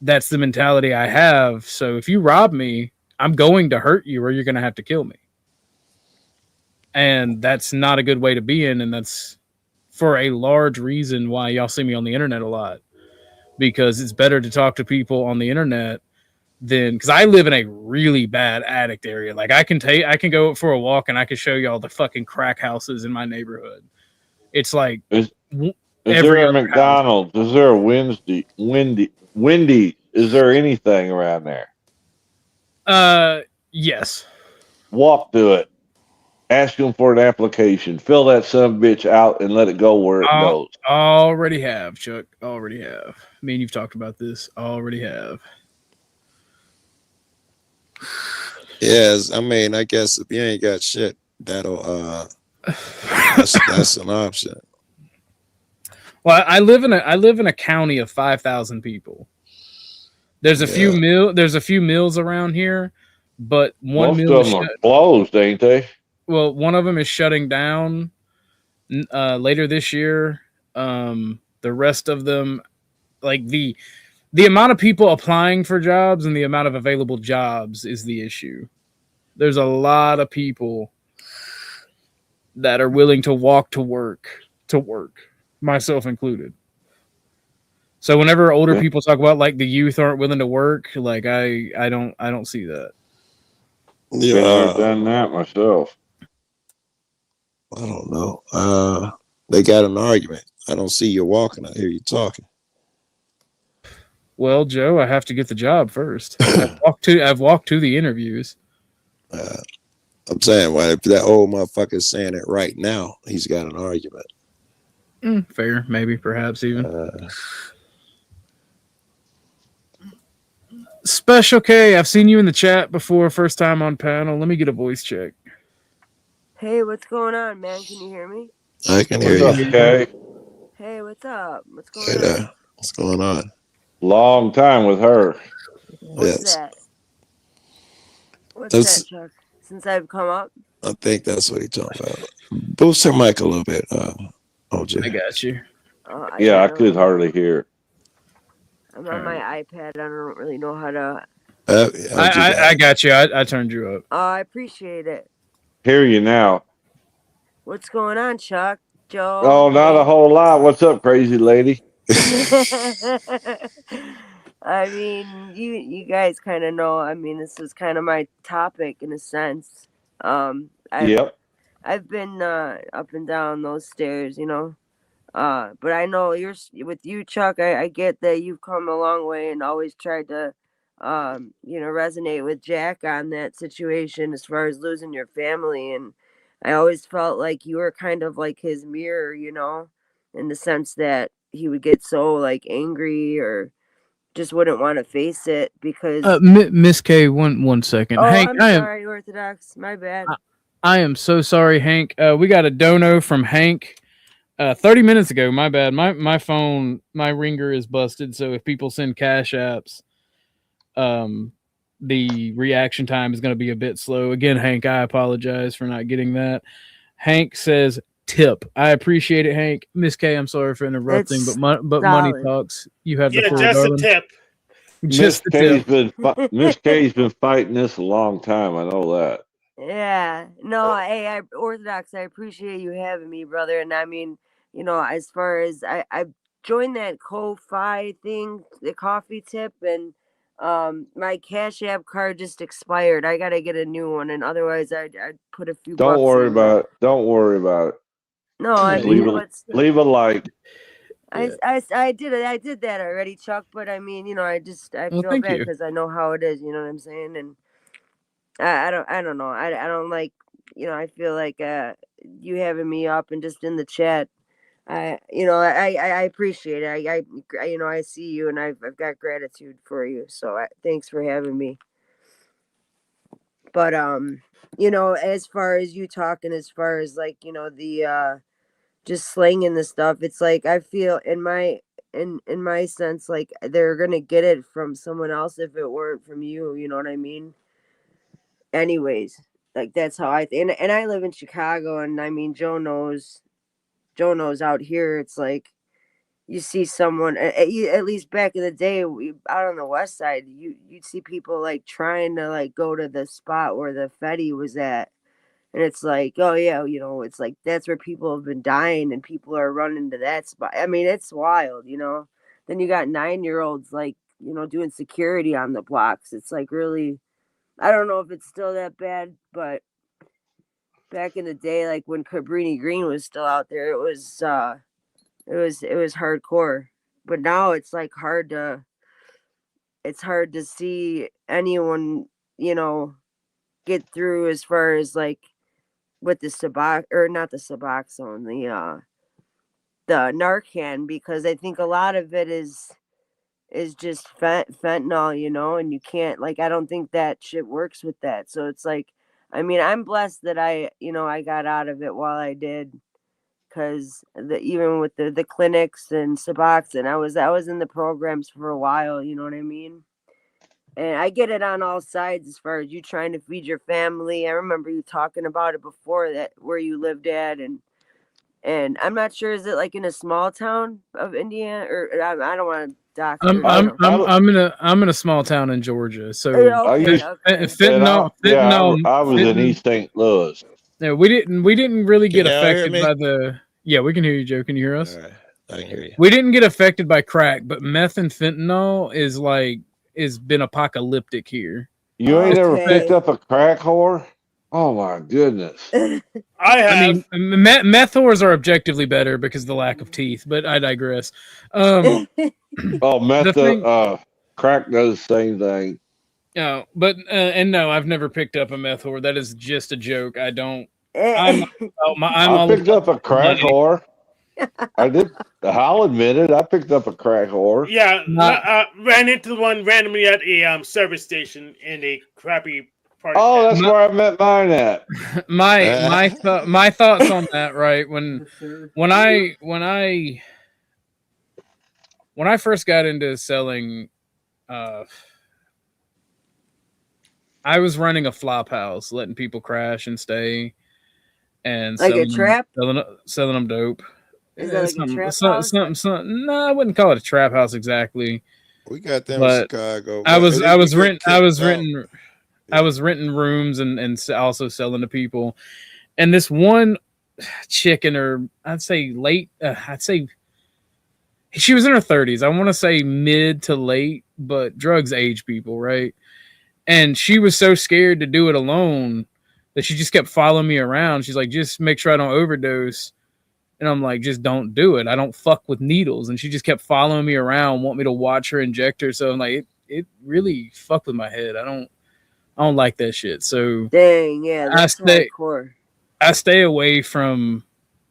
that's the mentality I have. So if you rob me, I'm going to hurt you, or you're going to have to kill me. And that's not a good way to be in. And that's for a large reason why y'all see me on the internet a lot, because it's better to talk to people on the internet than, because I live in a really bad addict area. Like I can go for a walk and I can show you all the fucking crack houses in my neighborhood. It's like, is there a McDonald's? House. Is there a Wendy's? Is there anything around there? Yes. Walk to it. Ask them for an application. Fill that son of a bitch out and let it go where it goes. Already have, Chuck. Already have. I mean, you've talked about this. Already have. Yes, I mean, I guess if you ain't got shit, that'll that's an option. Well, I live in a county of 5,000 people. There's a few mills around here, but one most mill of them are closed, ain't they? Well, one of them is shutting down later this year. The rest of them, like the amount of people applying for jobs and the amount of available jobs is the issue. There's a lot of people that are willing to walk to work, myself included. So whenever older people talk about like the youth aren't willing to work, like I don't see that. Yeah, I've done that myself. I don't know. They got an argument. I don't see you walking. I hear you talking. Well, Joe, I have to get the job first. I've walked to the interviews. I'm saying, well, if that old motherfucker's saying it right now, he's got an argument. Fair, maybe, perhaps even. Special K, I've seen you in the chat before, first time on panel. Let me get a voice check. Hey, what's going on, man? Can you hear me? I can hear What's you. up, Kay? Hey, what's up? What's going Hey on? there. What's going on? Long time with her. What's Yes. that? What's That's- that, Chuck? Since I've come up? I think that's what he's talking about. Boost her mic a little bit, OJ. I got you. Yeah, I don't could know. hardly hear. I'm on my iPad. I don't really know how to. I got you. I turned you up. I appreciate it. Hear you now. What's going on, Chuck? Joe? Oh, not a whole lot. What's up, crazy lady? I mean, you guys kind of know. I mean, this is kind of my topic in a sense. Yep. I've been up and down those stairs, you know. But I know with you, Chuck. I get that you've come a long way and always tried to, resonate with Jack on that situation as far as losing your family. And I always felt like you were kind of like his mirror, you know, in the sense that he would get so like angry or just wouldn't want to face it because. Miss K, one second. Oh, Hank, I'm sorry, Orthodox. My bad. I am so sorry, Hank. We got a dono from Hank 30 minutes ago. My bad. My phone, my ringer is busted. So if people send cash apps, the reaction time is going to be a bit slow. Again, Hank, I apologize for not getting that. Hank says tip. I appreciate it, Hank. Miss K, I'm sorry for interrupting, It's but money talks. You have the Yeah, floor, just darling. a tip. Just the tip. Miss K's been fighting this a long time. I know that. Yeah, no, hey, Orthodox, I appreciate you having me, brother. And I mean, you know, as far as I joined that Ko-Fi thing, the coffee tip, and my Cash App card just expired. I gotta get a new one, and otherwise I'd put a few. Don't bucks worry in there. about it. Don't worry about it. No, I Just mean, leave a like. I did it. I did that already, Chuck. But I mean, you know, I Well, feel thank bad you. because I know how it is. You know what I'm saying? And I don't know. I don't like, you know, I feel like you having me up and just in the chat. I appreciate it. I you know, I see you and I've got gratitude for you. So thanks for having me. But you know, as far as you talking, as far as like, you know, the just slanging the stuff, it's like I feel in my sense like they're gonna get it from someone else if it weren't from you. You know what I mean? Anyways, like that's how I think. And I live in Chicago, and I mean Joe knows out here. It's like you see someone at least back in the day out on the west side, you'd see people like trying to like go to the spot where the Fetty was at, and it's like, oh yeah, you know, it's like that's where people have been dying and people are running to that spot. I mean, it's wild, you know. Then you got 9-year-olds like, you know, doing security on the blocks. It's like really, I don't know if it's still that bad, but back in the day, like when Cabrini Green was still out there, it was hardcore. But now it's like hard to see anyone, you know, get through as far as like with the not the Suboxone, the Narcan, because I think a lot of it is just fentanyl, you know, and you can't, like, I don't think that shit works with that. So it's like, I mean, I'm blessed that I got out of it while I did, because even with the clinics and Suboxone, I was in the programs for a while, you know what I mean? And I get it on all sides as far as you trying to feed your family. I remember you talking about it before, that where you lived at, and I'm not sure, is it like in a small town of Indiana, or I don't want to dox. I'm in a small town in Georgia. So fentanyl. I was in East St. Louis. No, we didn't really get Can y'all hear affected me? by the. Yeah, we can hear you, Joe. Can you hear us? All right. I can hear you. We didn't get affected by crack, but meth and fentanyl is been apocalyptic here. You ain't ever picked up a crack whore? Oh my goodness. I I have. mean, meth whores are objectively better because of the lack of teeth, but I digress. Oh, The thing, crack does the same thing. no, but and no, I've never picked up a meth whore. That is just a joke. I don't. I'm I'm I all picked about up a crack money. whore. I did. I'll admit it. I picked up a crack whore. Yeah, Not- ran into one randomly at a service station in a crappy part of Oh, town. that's where I met mine at. my thoughts on that, right? When I first got into selling, I was running a flop house, letting people crash and stay, and Like a trap? selling them dope. Is that like a Something, trap some- house? something. No, I wouldn't call it a trap house exactly. We got them in But Chicago. I but was they I was get renting I kicked was out. renting I was renting rooms and also selling to people. And this one chick in her, I'd say she was in her 30s. I want to say mid to late, but drugs age people, right? And she was so scared to do it alone that she just kept following me around. She's like, just make sure I don't overdose. And I'm like, just don't do it. I don't fuck with needles. And she just kept following me around, want me to watch her inject her. So I'm like, it really fucked with my head. I don't like that shit. So Dang, yeah, that's hardcore. I stay away from,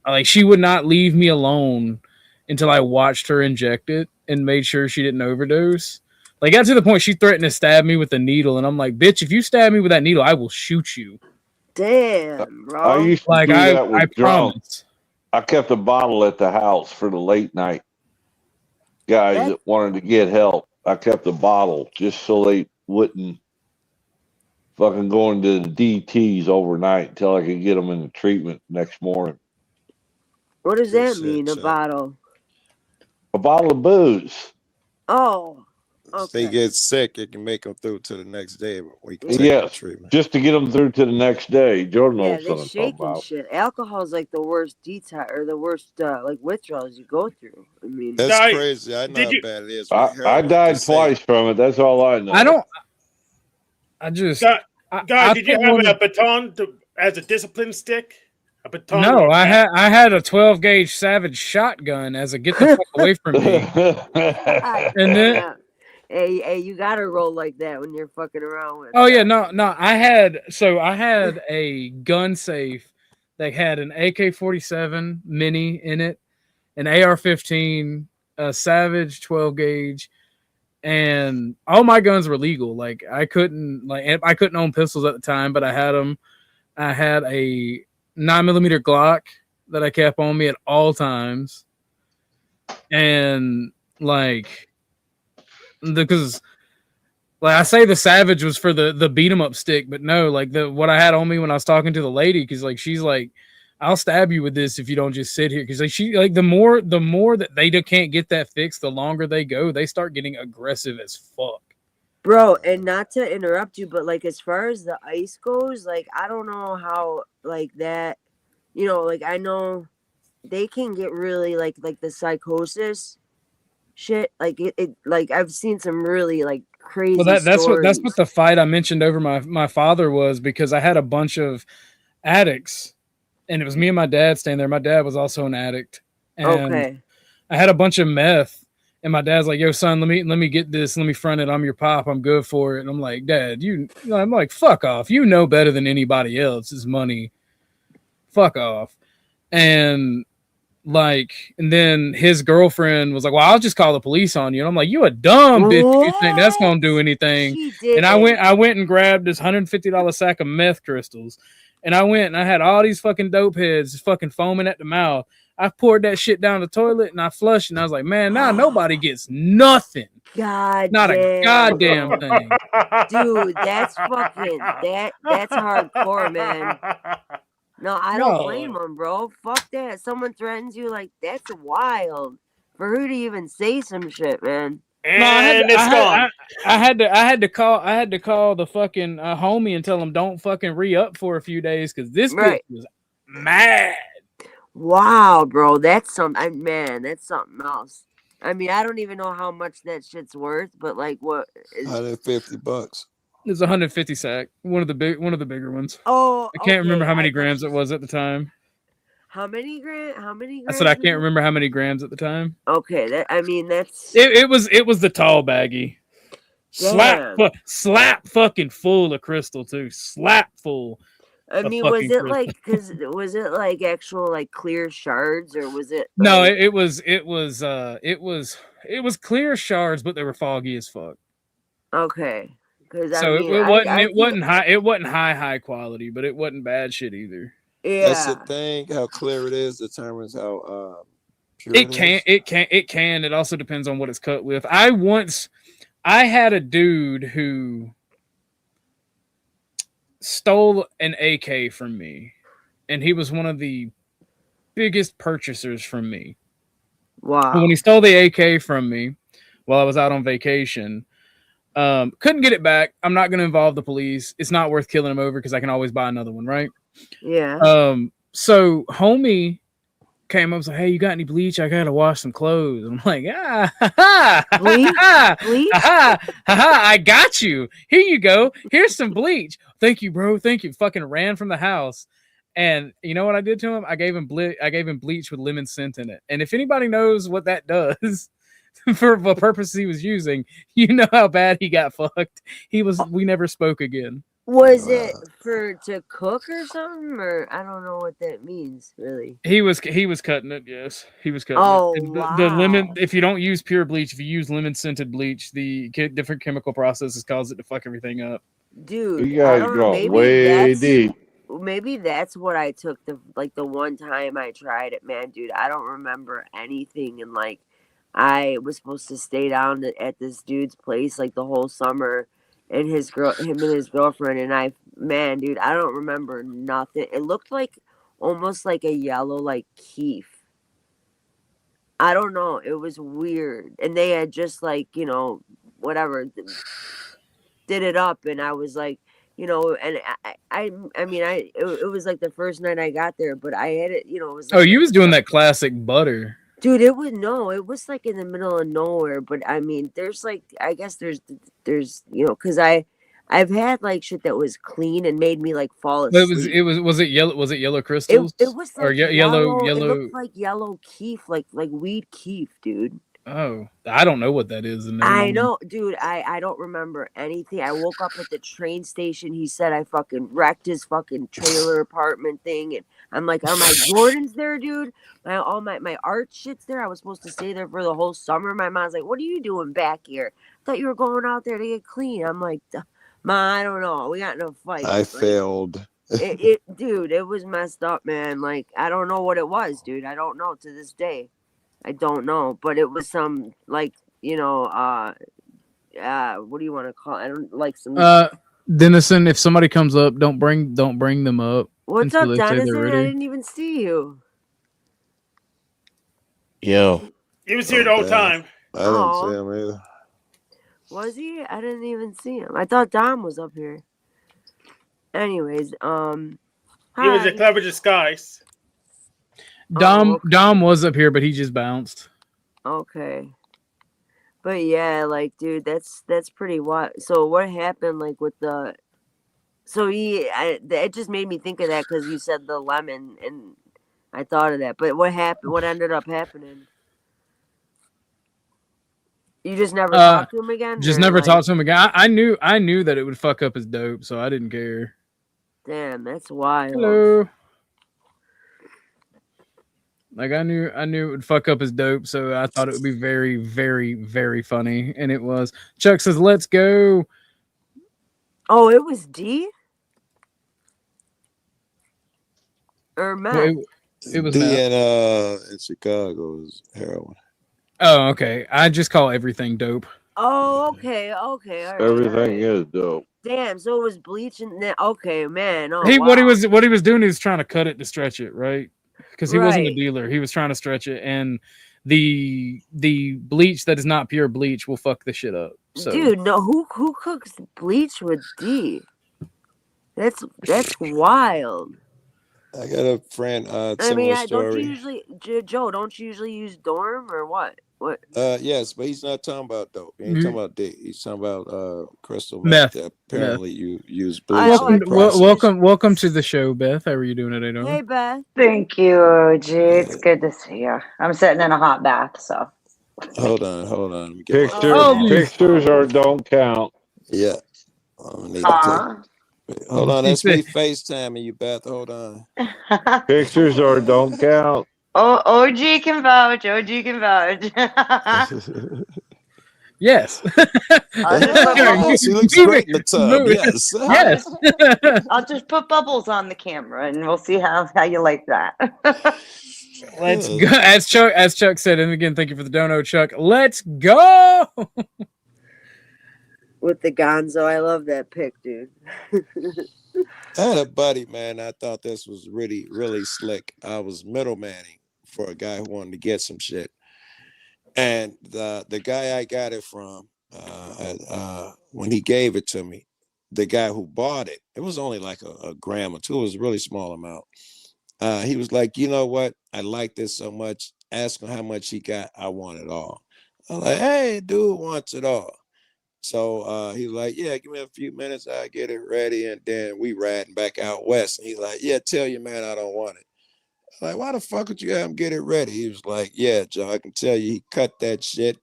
like, she would not leave me alone until I watched her inject it and made sure she didn't overdose. Like, got to the point she threatened to stab me with a needle, and I'm like, bitch, if you stab me with that needle, I will shoot you. Damn, bro. I used to Like, do that with I drunk. promise. I kept a bottle at the house for the late night guys that wanted to get help. I kept a bottle just so they wouldn't fucking go into the DTs overnight until I could get them into treatment next morning. What does that mean, a Chuck. bottle? A bottle of booze. Oh, If they get sick, it can make them through to the next day. But we can take Yes, treatment. just to get them through to the next day. Jordan Yeah, knows they what I'm talking shake and about. shit. Alcohol's like the worst detox or the worst like withdrawals you go through. I mean, That's Guy, crazy. I know did how you- bad it is. I died twice from it. That's all I know. I don't. I just. Guy, did you took have one- a baton as a discipline stick? A baton? No, or a bat? I had a 12 gauge Savage shotgun as a get the fuck away from me. And then hey, you gotta roll like that when you're fucking around with. oh yeah, no, I had a gun safe that had an AK-47 mini in it, an AR-15, a Savage 12 gauge, and all my guns were legal. Like I couldn't own pistols at the time, but I had them. I had a 9mm Glock that I kept on me at all times, and because I say the Savage was for the beat 'em up stick, but no, like what I had on me when I was talking to the lady, because like she's like, I'll stab you with this if you don't just sit here, because like the more that they can't get that fixed, the longer they go, they start getting aggressive as fuck. Bro, and not to interrupt you, but like as far as the ice goes, like I don't know how like that, like I know they can get really like the psychosis shit. Like it like I've seen some really like crazy. Well, that's stories. what the fight I mentioned over my father was, because I had a bunch of addicts, and it was me and my dad staying there. My dad was also an addict, and Okay. I had a bunch of meth. And my dad's like, "Yo, son, let me get this. Let me front it. I'm your pop. I'm good for it." And I'm like, "Dad, I'm like, fuck off. You know better than anybody else. It's money. Fuck off." And then his girlfriend was like, "Well, I'll just call the police on you." And I'm like, "You a dumb bitch if you think that's gonna do anything." And I went and grabbed this $150 sack of meth crystals, and I went and I had all these fucking dope heads fucking foaming at the mouth. I poured that shit down the toilet and I flushed, and I was like, man, now nobody gets nothing. God Not damn. a goddamn thing. Dude, that's fucking that's hardcore, man. No, I don't blame them, bro. Fuck that. Someone threatens you, like that's wild. For who to even say some shit, man. And it's gone. I had to call the fucking homie and tell him don't fucking re-up for a few days, because this bitch was mad. Wow, bro, that's man, that's something else. I mean, I don't even know how much that shit's worth, but like, what is $150? It's 150 sack. One of the bigger ones. Oh, I can't remember okay, how many I thought grams you it was at the time. How many grams? How many I said I grams? can't remember how many grams at the time. Okay, that's It was the tall baggie. damn. Slap fucking full of crystal too. Slap full I of mean, was fucking it crystal. like was it like actual like clear shards or was it No, like it was clear shards, but they were foggy as fuck. okay? Because I So mean, it wasn't high quality, but it wasn't bad shit either. That's the yeah. thing. How clear it is determines how pure it is. It can. It also depends on what it's cut with. I had a dude who stole an AK from me, and he was one of the biggest purchasers from me. Wow. But when he stole the AK from me while I was out on vacation, couldn't get it back. I'm not going to involve the police. It's not worth killing him over because I can always buy another one, right? Yeah. So homie came up and said, "Hey, you got any bleach? I gotta wash some clothes." I'm like, Bleach? I got you. Here you go. Here's some bleach. Thank you, bro. Thank you. Fucking ran from the house. And you know what I did to him? I gave him bleach with lemon scent in it. And if anybody knows what that does for the purpose he was using, you know how bad he got fucked. We never spoke again. Was it to cook or something, or I don't know what that means really. He was cutting it. Yes, he was cutting it. Wow. The lemon. If you don't use pure bleach, if you use lemon scented bleach, the different chemical processes cause it to fuck everything up. Dude, You guys go way deep. Maybe that's what I took the one time I tried it, man, dude. I don't remember anything, and like I was supposed to stay down at this dude's place like the whole summer, and him and his girlfriend, and man, dude, I don't remember nothing. It looked like almost like a yellow like keef. I don't know. It was weird, and they had just like whatever did it up, and I was like. And it was like the first night I got there, but I had it, it was. Like, you was doing that classic butter. Dude, it was like in the middle of nowhere, but I mean, there's like, I guess there's, because I've had like shit that was clean and made me like fall asleep. Was it yellow crystals? It was like or yellow. It looked like yellow keef, like weed keef, dude. Oh, I don't know what that is. I know, dude. I don't remember anything. I woke up at the train station. He said I fucking wrecked his fucking trailer apartment thing, and I'm like, are my Jordans there, dude? My art shit's there. I was supposed to stay there for the whole summer. My mom's like, what are you doing back here? I thought you were going out there to get clean. I'm like, Ma, I don't know. We got in a fight. I failed. Dude, it was messed up, man. Like, I don't know what it was, dude. I don't know to this day. I don't know, but it was some like what do you want to call it? I don't like some Denison, if somebody comes up, don't bring them up. What's up, Denison? I didn't even see you. Yo. He was here the whole time. I didn't see him either. Was he? I didn't even see him. I thought Dom was up here. Anyways, He was a clever disguise. Dom was up here, but he just bounced. Okay. But yeah, like, dude, that's pretty wild. So what happened, like, with the... So it just made me think of that because you said the lemon, and I thought of that. But what happened? What ended up happening? You just never talked to him again? Just never talked to him again. I knew that it would fuck up his dope, so I didn't care. Damn, that's wild. Hello. Like I knew it would fuck up his dope, so I thought it would be very, very, very funny, and it was. Chuck says, "Let's go." Oh, it was D or Matt. Well, it was D Matt. In Chicago is heroin. Oh, okay. I just call everything dope. Oh, okay. All right, Everything is dope. Damn, so it was bleach and then okay, man. Oh, What he was doing, he was trying to cut it to stretch it, right? Because he wasn't a dealer. He was trying to stretch it, and the bleach that is not pure bleach will fuck the shit up. So. Dude, no, who cooks bleach with D? That's wild. I got a friend. I mean, don't you usually, Joe? Don't you usually use Dorm or what? What? Yes, but he's not talking about dope. He ain't talking about dick. He's talking about crystal Meth. meth that apparently you use I- bleach oh, in I the thought- process. Welcome to the show, Beth. How are you doing today, darling? Hey, Beth. Thank you, OG. It's good to see you. I'm sitting in a hot bath, so. Hold on. Let me get my Pictures or don't count. Yeah. I need to take. Hold on, that's me FaceTiming you, Beth. Hold on. Pictures or don't count. Oh, OG can vouch. OG can vouch. Yes. I'll just put bubbles. She looks great in the tub. Yes. Yes. I'll just put bubbles on the camera, and we'll see how you like that. Let's go. As Chuck said, and again, thank you for the dono, Chuck. Let's go. With the Gonzo, I love that pic, dude. I had a buddy, man. I thought this was really, really slick. I was middlemaning for a guy who wanted to get some shit. And the guy I got it from, when he gave it to me, the guy who bought it, it was only like a gram or two. It was a really small amount. He was like, you know what? I like this so much. Ask him how much he got. I want it all. I'm like, hey, dude wants it all. So he was like, yeah, give me a few minutes. I'll get it ready. And then we riding back out west. And he's like, yeah, tell you, man, I don't want it. I'm like, why the fuck would you have him get it ready? He was like, yeah, Joe, I can tell you he cut that shit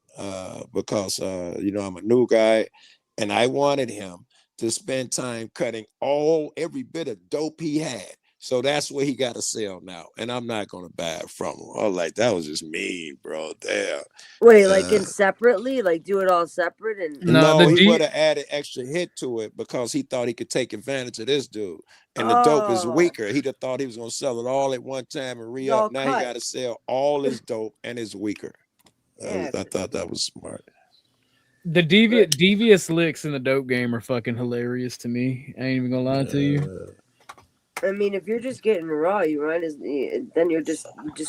because, I'm a new guy. And I wanted him to spend time cutting every bit of dope he had. So that's what he got to sell now. And I'm not going to buy it from him. I was like, that was just mean, bro. Damn. Wait, like in separately? Like do it all separate? And No, he would have added extra hit to it because he thought he could take advantage of this dude. And the dope is weaker. He'd have thought he was going to sell it all at one time and re-up. Now he got to sell all his dope and it's weaker. I thought that was smart. The devious licks in the dope game are fucking hilarious to me. I ain't even gonna lie to you. I mean, if you're just getting raw, then you just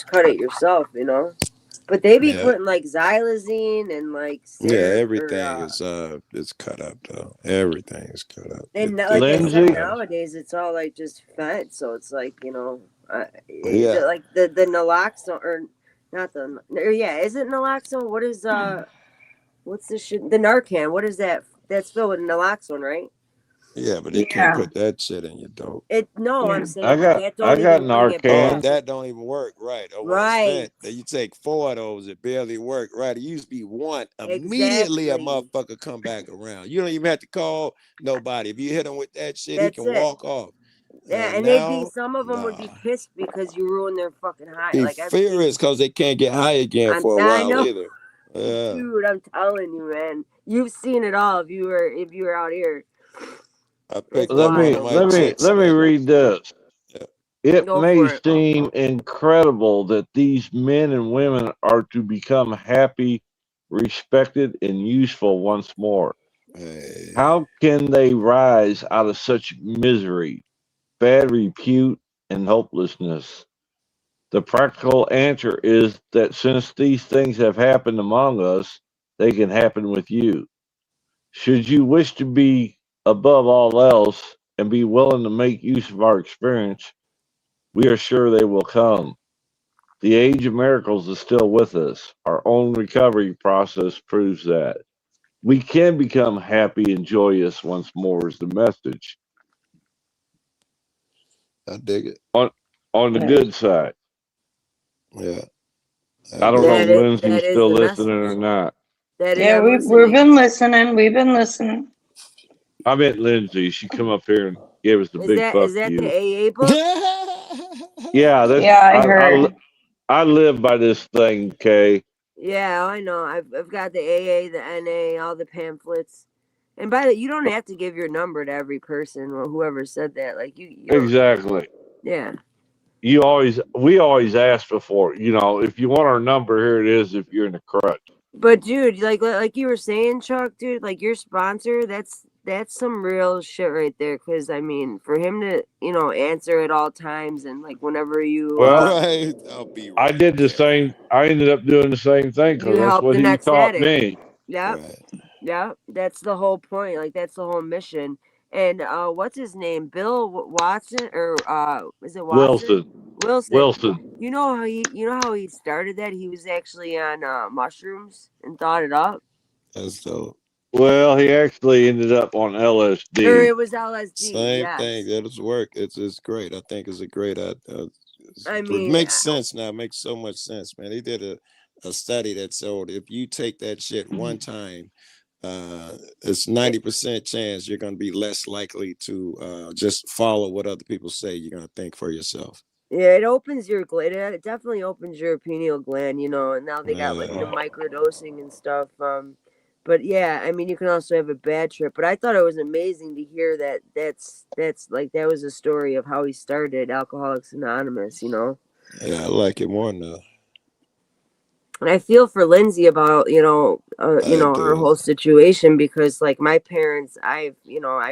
cut it yourself, you know. But they be putting like xylazine and like everything is cut up though. Everything is cut up. And like I said, nowadays it's all like just fent, so it's like like the naloxone or not is it naloxone? What is what's the shit? The Narcan. What is that? That's filled with naloxone, right? Yeah, but they can't put that shit in your dope. I'm saying I got Narcan. That don't even work, right? Right. You take 4 of those, it barely work, right? It used to be one. Immediately a motherfucker come back around. You don't even have to call nobody. If you hit him with that shit, he can walk off. Yeah, and some of them would be pissed because you ruined their fucking high. Be furious because they can't get high again for a while either. Yeah. Dude, I'm telling you, man. You've seen it all if you were out here. Let me read this. It may seem incredible that these men and women are to become happy, respected, and useful once more. How can they rise out of such misery, bad repute, and hopelessness? The practical answer is that since these things have happened among us, they can happen with you. Should you wish to be above all else and be willing to make use of our experience, we are sure they will come. The age of miracles is still with us. Our own recovery process proves that. We can become happy and joyous once more is the message. I dig it. On the good side. Yeah. I don't know if Lindsay's still listening or not. We've been listening. We've been listening. I met Lindsay. She come up here and gave us the big fuck Is that you. the AA book? Yeah, I heard. I live by this thing, Kay. Yeah, I know. I've got the AA, the NA, all the pamphlets. And by the way, you don't have to give your number to every person or whoever said that. Like you exactly. Yeah. We always ask before, if you want our number, here it is if you're in a crutch. But dude, like you were saying, Chuck, dude, like your sponsor, that's some real shit right there. Because I mean, for him to answer at all times and like whenever you I did the same. I ended up doing the same thing because that's what he taught me. Yeah, yeah, that's the whole point. Like that's the whole mission. And what's his name? Bill Watson, or is it Watson? Wilson. Wilson. You know how he started that? He was actually on mushrooms and thought it up. That's dope. Well, he actually ended up on Or LSD. it was LSD. Same Yes. thing. That is work. It's great. I think it's a great. I It mean, makes sense now. It makes so much sense, man. They did a study that showed if you take that shit one time, it's 90% chance you're going to be less likely to just follow what other people say. You're going to think for yourself. yeah, it opens your gland. It definitely opens your pineal gland, you know. And now they got like the microdosing and stuff. But yeah, I mean, you can also have a bad trip. But I thought it was amazing to hear that. That's like that was a story of how he started Alcoholics Anonymous, you know. Yeah, I like it more now. And I feel for Lindsay about her whole situation, because like my parents, I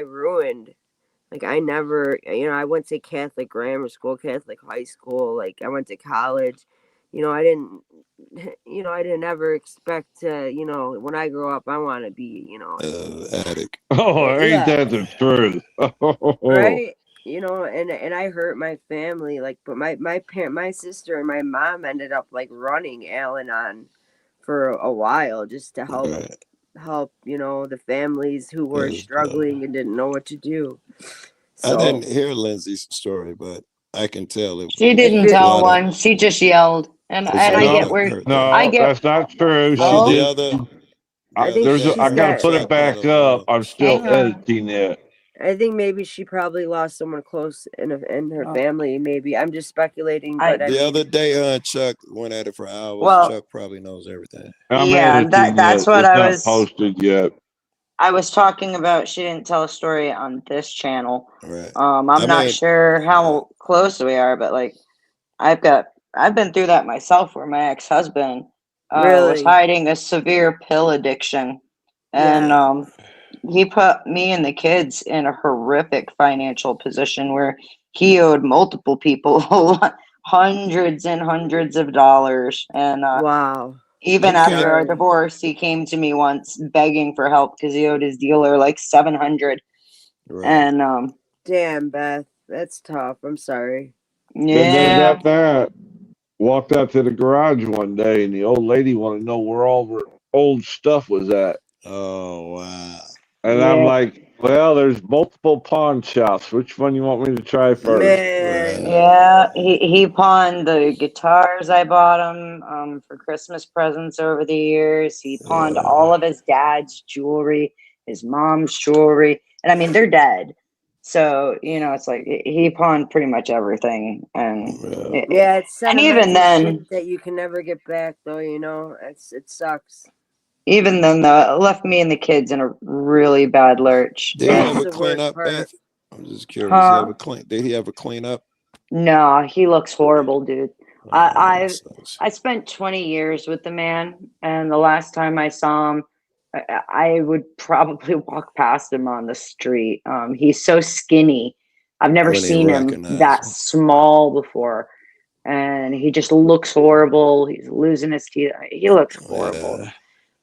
ruined. Like I never, I went to Catholic grammar school, Catholic high school. Like I went to college. I didn't ever expect to, when I grow up, I want to be, addict. Oh, ain't that the truth? Right. And I hurt my family, like, but my sister and my mom ended up like running Al-Anon for a while just to help the families who were struggling and didn't know what to do. So, I didn't hear Lindsay's story, but I can tell She didn't tell one. She just yelled, and I get where that's not true. Oh? She did. I gotta put it back up. I'm still editing it. I think maybe she probably lost someone close in her family. Maybe I'm just speculating. But the other day, Chuck went at it for hours. Well, Chuck probably knows everything. That's what I was posted yet. I was talking about. She didn't tell a story on this channel. Right. I'm not sure how close we are, but like, I've been through that myself, where my ex-husband was hiding a severe pill addiction, and he put me and the kids in a horrific financial position where he owed multiple people hundreds and hundreds of dollars. And wow. Even after our divorce, he came to me once begging for help because he owed his dealer like $700. Right. And damn, Beth, that's tough. I'm sorry. Yeah. Walked out to the garage one day, and the old lady wanted to know where all her old stuff was at. Oh wow! And I'm like, well, there's multiple pawn shops. Which one you want me to try first? Yeah, he pawned the guitars I bought him for Christmas presents over the years. He pawned all of his dad's jewelry, his mom's jewelry, and I mean they're dead. So it's like he pawned pretty much everything, and it's and even then that you can never get back, though. It sucks. Even then, though, it left me and the kids in a really bad lurch. Did he ever clean up, Beth? I'm just curious. Did he ever clean up? No, he looks horrible, dude. I spent 20 years with the man, and the last time I saw him, I would probably walk past him on the street. He's so skinny. I've never seen him that small before. And he just looks horrible. He's losing his teeth. He looks horrible.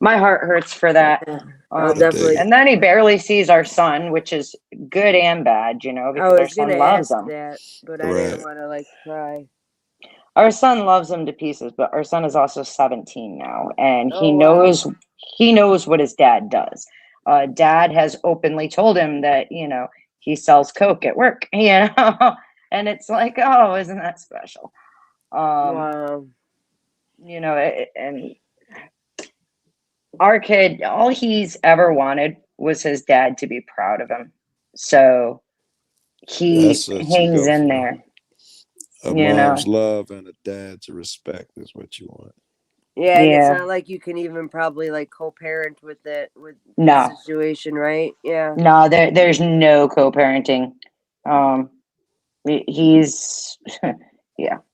My heart hurts for that. Definitely. And then he barely sees our son, which is good and bad, because our son loves him. But I didn't want to cry. Our son loves him to pieces, but our son is also 17 now, and he knows what his dad does. Dad has openly told him that he sells coke at work, and it's like, oh, isn't that special? Wow. And our kid, all he's ever wanted was his dad to be proud of him. So he hangs in there. A mom's love and a dad's respect is what you want. Yeah, and it's not like you can even probably co-parent with the situation, right? Yeah. No, there's no co-parenting. He's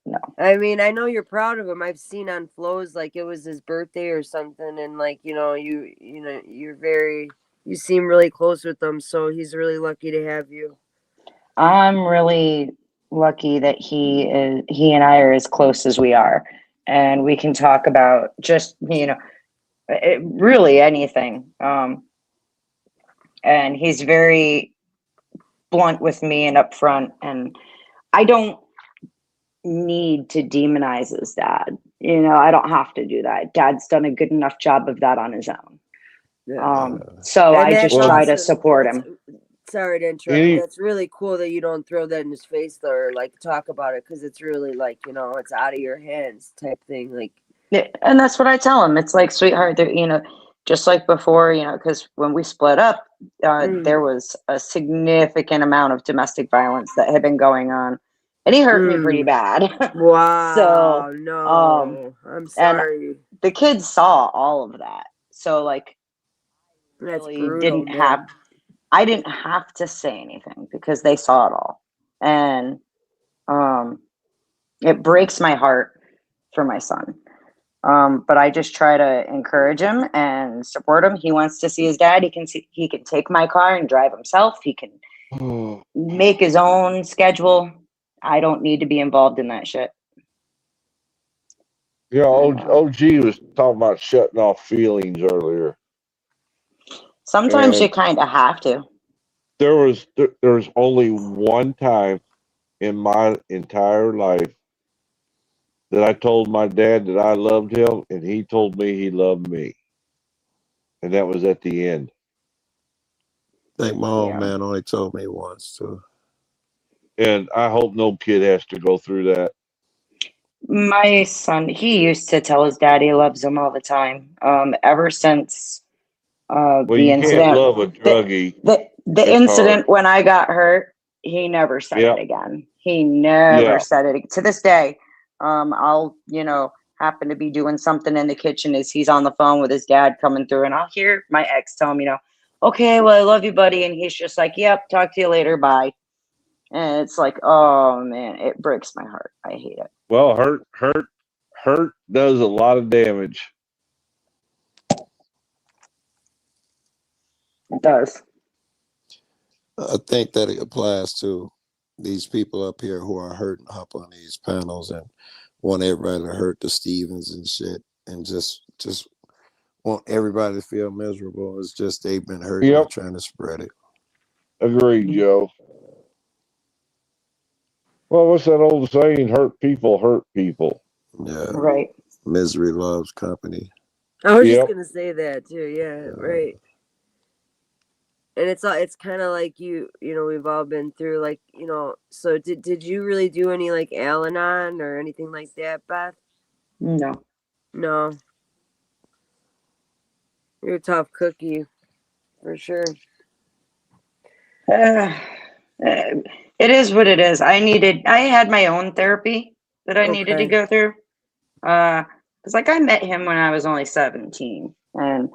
no. I mean, I know you're proud of him. I've seen on flows it was his birthday or something, and you seem really close with him, so he's really lucky to have you. I'm really lucky that he and I are as close as we are, and we can talk about just really anything. And he's very blunt with me and upfront, and I don't need to demonize his dad. You know, I don't have to do that. Dad's done a good enough job of that on his own. Yeah. So And I that's just try to awesome. support That's, him. sorry to interrupt. Any- That's really cool that you don't throw that in his face though, or like talk about it, because it's really like, you know, it's out of your hands type thing. Like, Yeah, and that's what I tell him. It's like, sweetheart, you know, just like before, you know, because when we split up, there was a significant amount of domestic violence that had been going on, and he hurt me pretty bad. wow, So, no, I'm and sorry. the kids saw all of that. So, like, That's really brutal, didn't have, man. I didn't have to say anything because they saw it all. And it breaks my heart for my son. But I just try to encourage him and support him. He wants to see his dad. He can take my car and drive himself. He can make his own schedule. I don't need to be involved in that shit. You know, OG was talking about shutting off feelings earlier. Sometimes And you kind of have to. there was only one time in my entire life that I told my dad that I loved him, and he told me he loved me, and that was at the end. I think my old man only told me once too. And I hope no kid has to go through that. My son, he used to tell his dad he loves him all the time. Ever since Well, the you incident, can't love a druggie. the It's incident hard. when I got hurt, he never said it again. He never said it to this day. I'll, you know, happen to be doing something in the kitchen as he's on the phone with his dad coming through, and I'll hear my ex tell him, you know, okay, well, I love you, buddy, and he's just like, yep, talk to you later, bye. And it's like, oh man, it breaks my heart. I hate it. Well, hurt does a lot of damage. It does. I think that it applies to these people up here who are hurting up on these panels and want everybody to hurt the Stevens and shit, and just want everybody to feel miserable. It's just they've been hurt and trying to spread it. Agreed, Joe. Well, what's that old saying? Hurt people. Yeah. Right. Misery loves company. I was just gonna say that too. Yeah, right. And it's kind of like you know, we've all been through, like, you know. So did you really do any like Al-Anon or anything like that, Beth? No. You're a tough cookie, for sure. It is what it is. I had my own therapy that I needed to go through. Because like I met him when I was only 17, and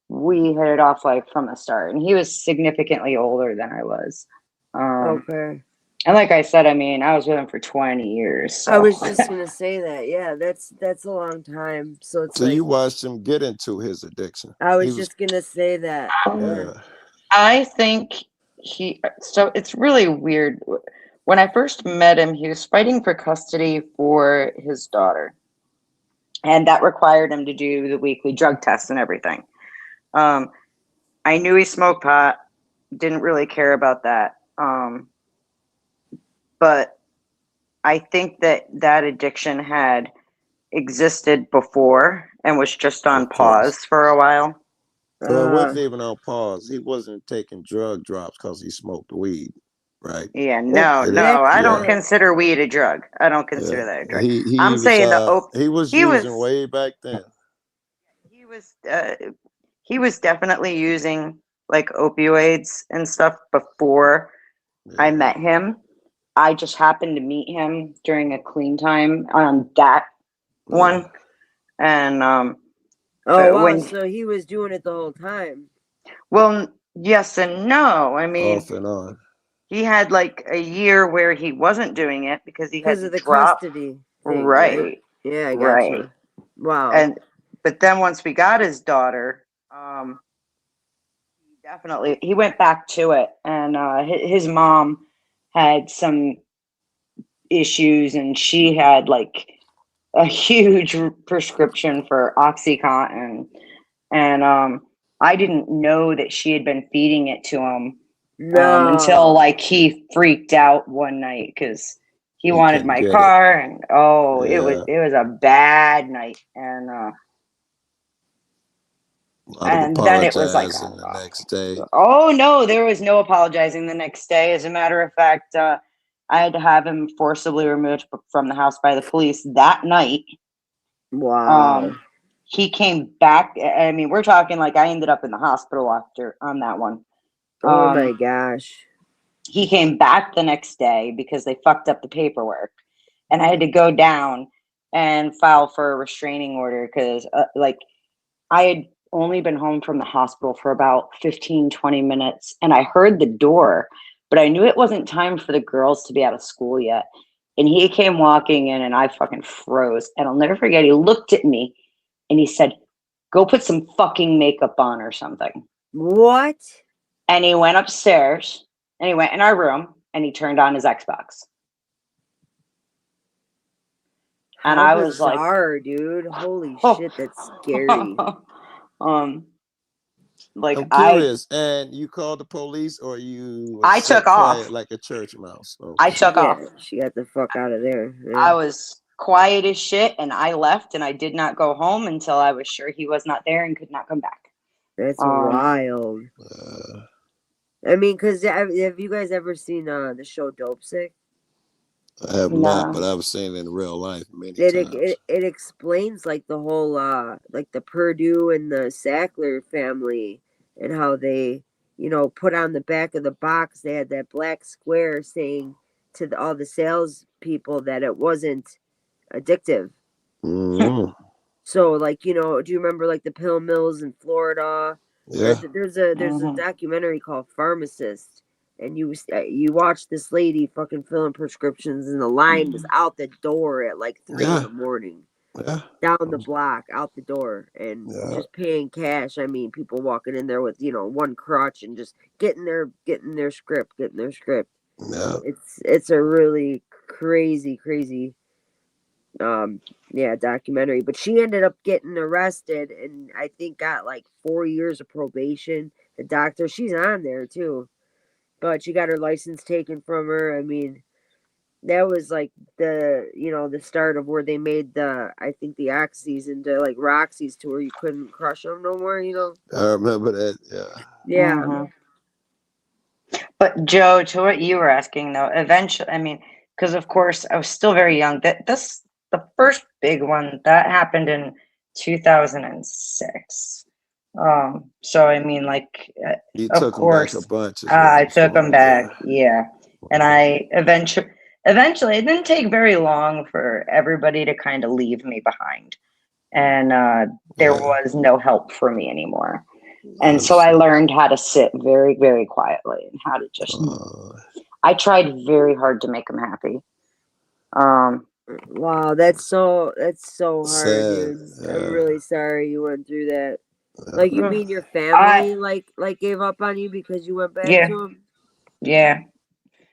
we hit it off like from the start, and he was significantly older than I was. And like I said, I mean, I was with him for 20 years. So. I was just gonna say that. Yeah, that's a long time. So it's like, you watched him get into his addiction. I was just gonna say that. I think so it's really weird. When I first met him, he was fighting for custody for his daughter. And that required him to do the weekly drug tests and everything. I knew he smoked pot, didn't really care about that. But I think that addiction had existed before and was just on pause for a while. Well, it wasn't even on pause. He wasn't taking drug drops because he smoked weed, right? Yeah, no, I don't consider weed a drug. I don't consider that a drug. I'm saying he was using way back then. He was definitely using like opioids and stuff before I met him. I just happened to meet him during a clean time on that one, and so he was doing it the whole time. Well, yes and no. I mean, off and on. He had like a year where he wasn't doing it because he had of the dropped. Custody thing, right? Yeah, I gotcha. Wow. But then once we got his daughter, he went back to it, and his mom had some issues, and she had like a huge prescription for OxyContin, and I didn't know that she had been feeding it to him Until No. like he freaked out one night because he He wanted couldn't my get it. car, and Yeah. it was a bad night, and A lot of then it was like, apologizing the next day. oh no, there was no apologizing the next day. As a matter of fact, I had to have him forcibly removed from the house by the police that night. Wow. He came back. I mean, we're talking like I ended up in the hospital after on that one. Oh my gosh. He came back the next day because they fucked up the paperwork, and I had to go down and file for a restraining order because like I had only been home from the hospital for about 15, 20 minutes, and I heard the door, but I knew it wasn't time for the girls to be out of school yet. And he came walking in, and I fucking froze. And I'll never forget, he looked at me and he said, "Go put some fucking makeup on or something." What? And he went upstairs and he went in our room and he turned on his Xbox. And How I was like, bizarre, dude. Holy shit, that's scary. Like I'm curious, and you called the police, or you I sat took off. quiet like a church mouse? Okay. I took off. She got the fuck out of there. I was quiet as shit, and I left, and I did not go home until I was sure he was not there and could not come back. That's wild. I mean, because have you guys ever seen the show Dope Sick? I have not, but I've seen it in real life many times. It explains like the whole like the Purdue and the Sackler family and how they, you know, put on the back of the box, they had that black square saying to all the salespeople that it wasn't addictive. Mm-hmm. So like, you know, do you remember like the pill mills in Florida? Yeah. There's a documentary called Pharmacist, and you watch this lady fucking filling prescriptions, and the line was out the door at like 3 in the morning. Yeah. Down the block, out the door, and just paying cash. I mean, people walking in there with, you know, one crutch and just getting their script. Yeah. It's a really crazy documentary. But she ended up getting arrested and I think got like 4 years of probation. The doctor, she's on there too, but she got her license taken from her. I mean, that was like the, you know, the start of where they made the oxys into like Roxy's to where you couldn't crush them no more, you know. I remember that. Yeah. But Joe, to what you were asking though, eventually, I mean, because of course I was still very young. The first big one that happened in 2006. So I mean, like, You of took course, them back a bunch. I took them back. Yeah, and I eventually, it didn't take very long for everybody to kind of leave me behind, and there was no help for me anymore. And so I learned how to sit very, very quietly and how to just. I tried very hard to make them happy. Wow, that's so hard, sad, dude. I'm really sorry you went through that. Like, you mean your family like gave up on you because you went back to them? Yeah.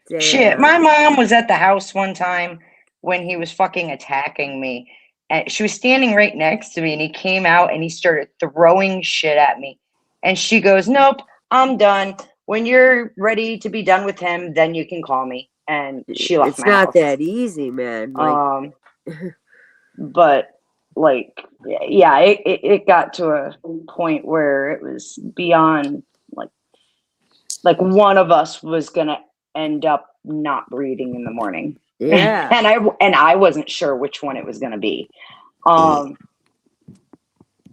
Damn. Shit, my mom was at the house one time when he was fucking attacking me. And she was standing right next to me, and he came out and he started throwing shit at me. And she goes, "Nope, I'm done. When you're ready to be done with him, then you can call me." And she left my house. It's not that easy, man. Like, but like, yeah, it got to a point where it was beyond like one of us was gonna end up not breathing in the morning. Yeah. and I wasn't sure which one it was gonna be.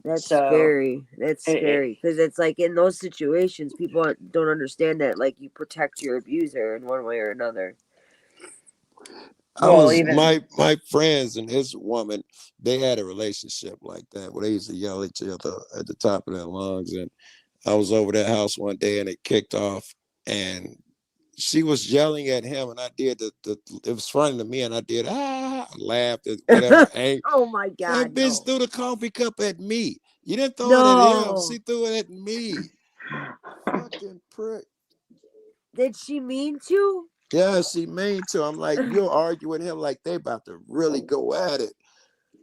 That's scary. That's scary because it's like in those situations, people don't understand that like you protect your abuser in one way or another. My friends and his woman, they had a relationship like that where they used to yell at each other at the top of their lungs. And I was over their house one day and it kicked off, and she was yelling at him, and I did it was funny to me, and I did laughed at whatever. Oh my God! That bitch threw the coffee cup at me. You didn't throw it at him. She threw it at me. Fucking prick. Did she mean to? Yeah, she mean to. I'm like, you'll argue with him like they about to really go at it.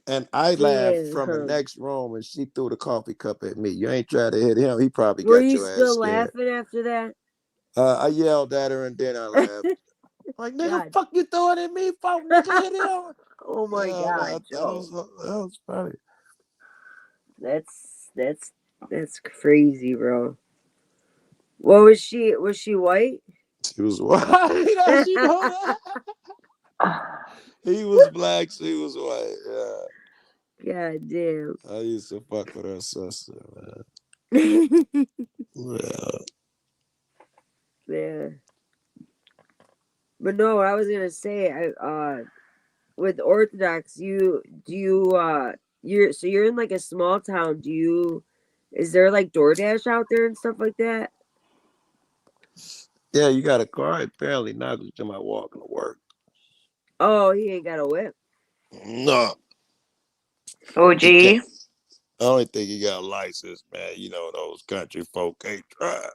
And I laughed from the next room, and she threw the coffee cup at me. You ain't trying to hit him. He probably got your ass scared. Were you still laughing after that? I yelled at her and then I laughed. Like, nigga, God. fuck you throwing at me, fuck nigga, hit it on. Oh my Yeah, God, I Joe. thought that was funny. That's crazy, bro. What was she? Was she white? She was white. She know that. He was black, she was white. Yeah. God damn. I used to fuck with her sister, man. Yeah. Yeah. But no, I was gonna say, with Orthodox, you're in like a small town. Is there like DoorDash out there and stuff like that? Yeah, you got a car? Apparently not, because you might walk to work. Oh, he ain't got a whip. No. OG. I don't think he got a license, man. You know, those country folk can't drive.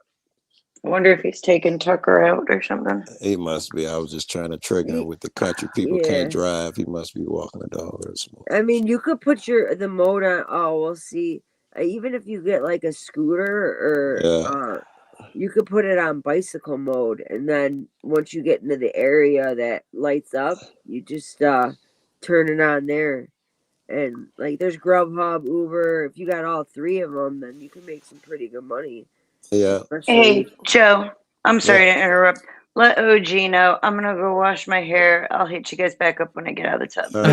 I wonder if he's taking Tucker out or something. He must be. I was just trying to trigger him with the country people can't drive. He must be walking a dog or something. I mean, you could put the mode on. Oh, we'll see. Even if you get like a scooter or you could put it on bicycle mode, and then once you get into the area that lights up, you just turn it on there. And like, there's Grubhub, Uber. If you got all three of them, then you can make some pretty good money. Yeah. Hey, Joe. I'm sorry to interrupt. Let OG know. I'm gonna go wash my hair. I'll hit you guys back up when I get out of the tub. I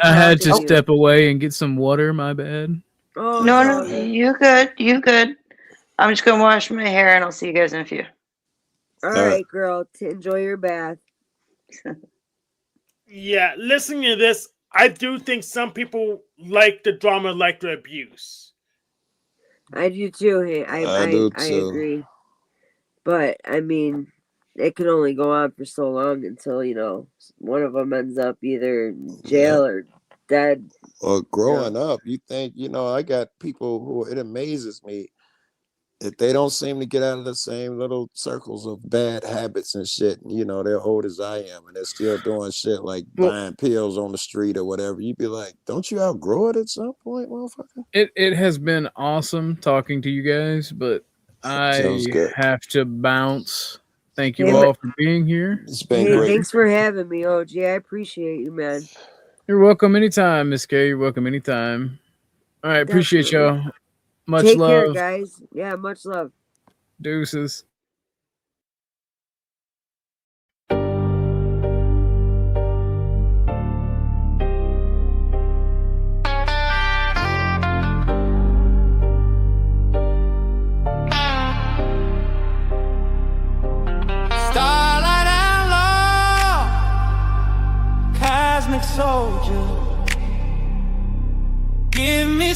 had to step away and get some water. My bad. Oh no, you good. You good. I'm just gonna wash my hair, and I'll see you guys in a few. All right, girl. Enjoy your bath. Yeah, listening to this, I do think some people like the drama, like the abuse. I do too. Hey, I agree. But I mean, it can only go on for so long until one of them ends up either in jail or dead. Or growing up, you think I got people who it amazes me that they don't seem to get out of the same little circles of bad habits and shit. They're old as I am, and they're still doing shit like buying pills on the street or whatever. You'd be like, don't you outgrow it at some point, motherfucker? It has been awesome talking to you guys, but I have to bounce. Thank you all for being here. It's been great. Thanks for having me, OG. I appreciate you, man. You're welcome anytime, Miss K. You're welcome anytime. All right, appreciate y'all. Much Take love. care, guys. Yeah, much love. Deuces. Starlight outlaw, cosmic soldier. Give me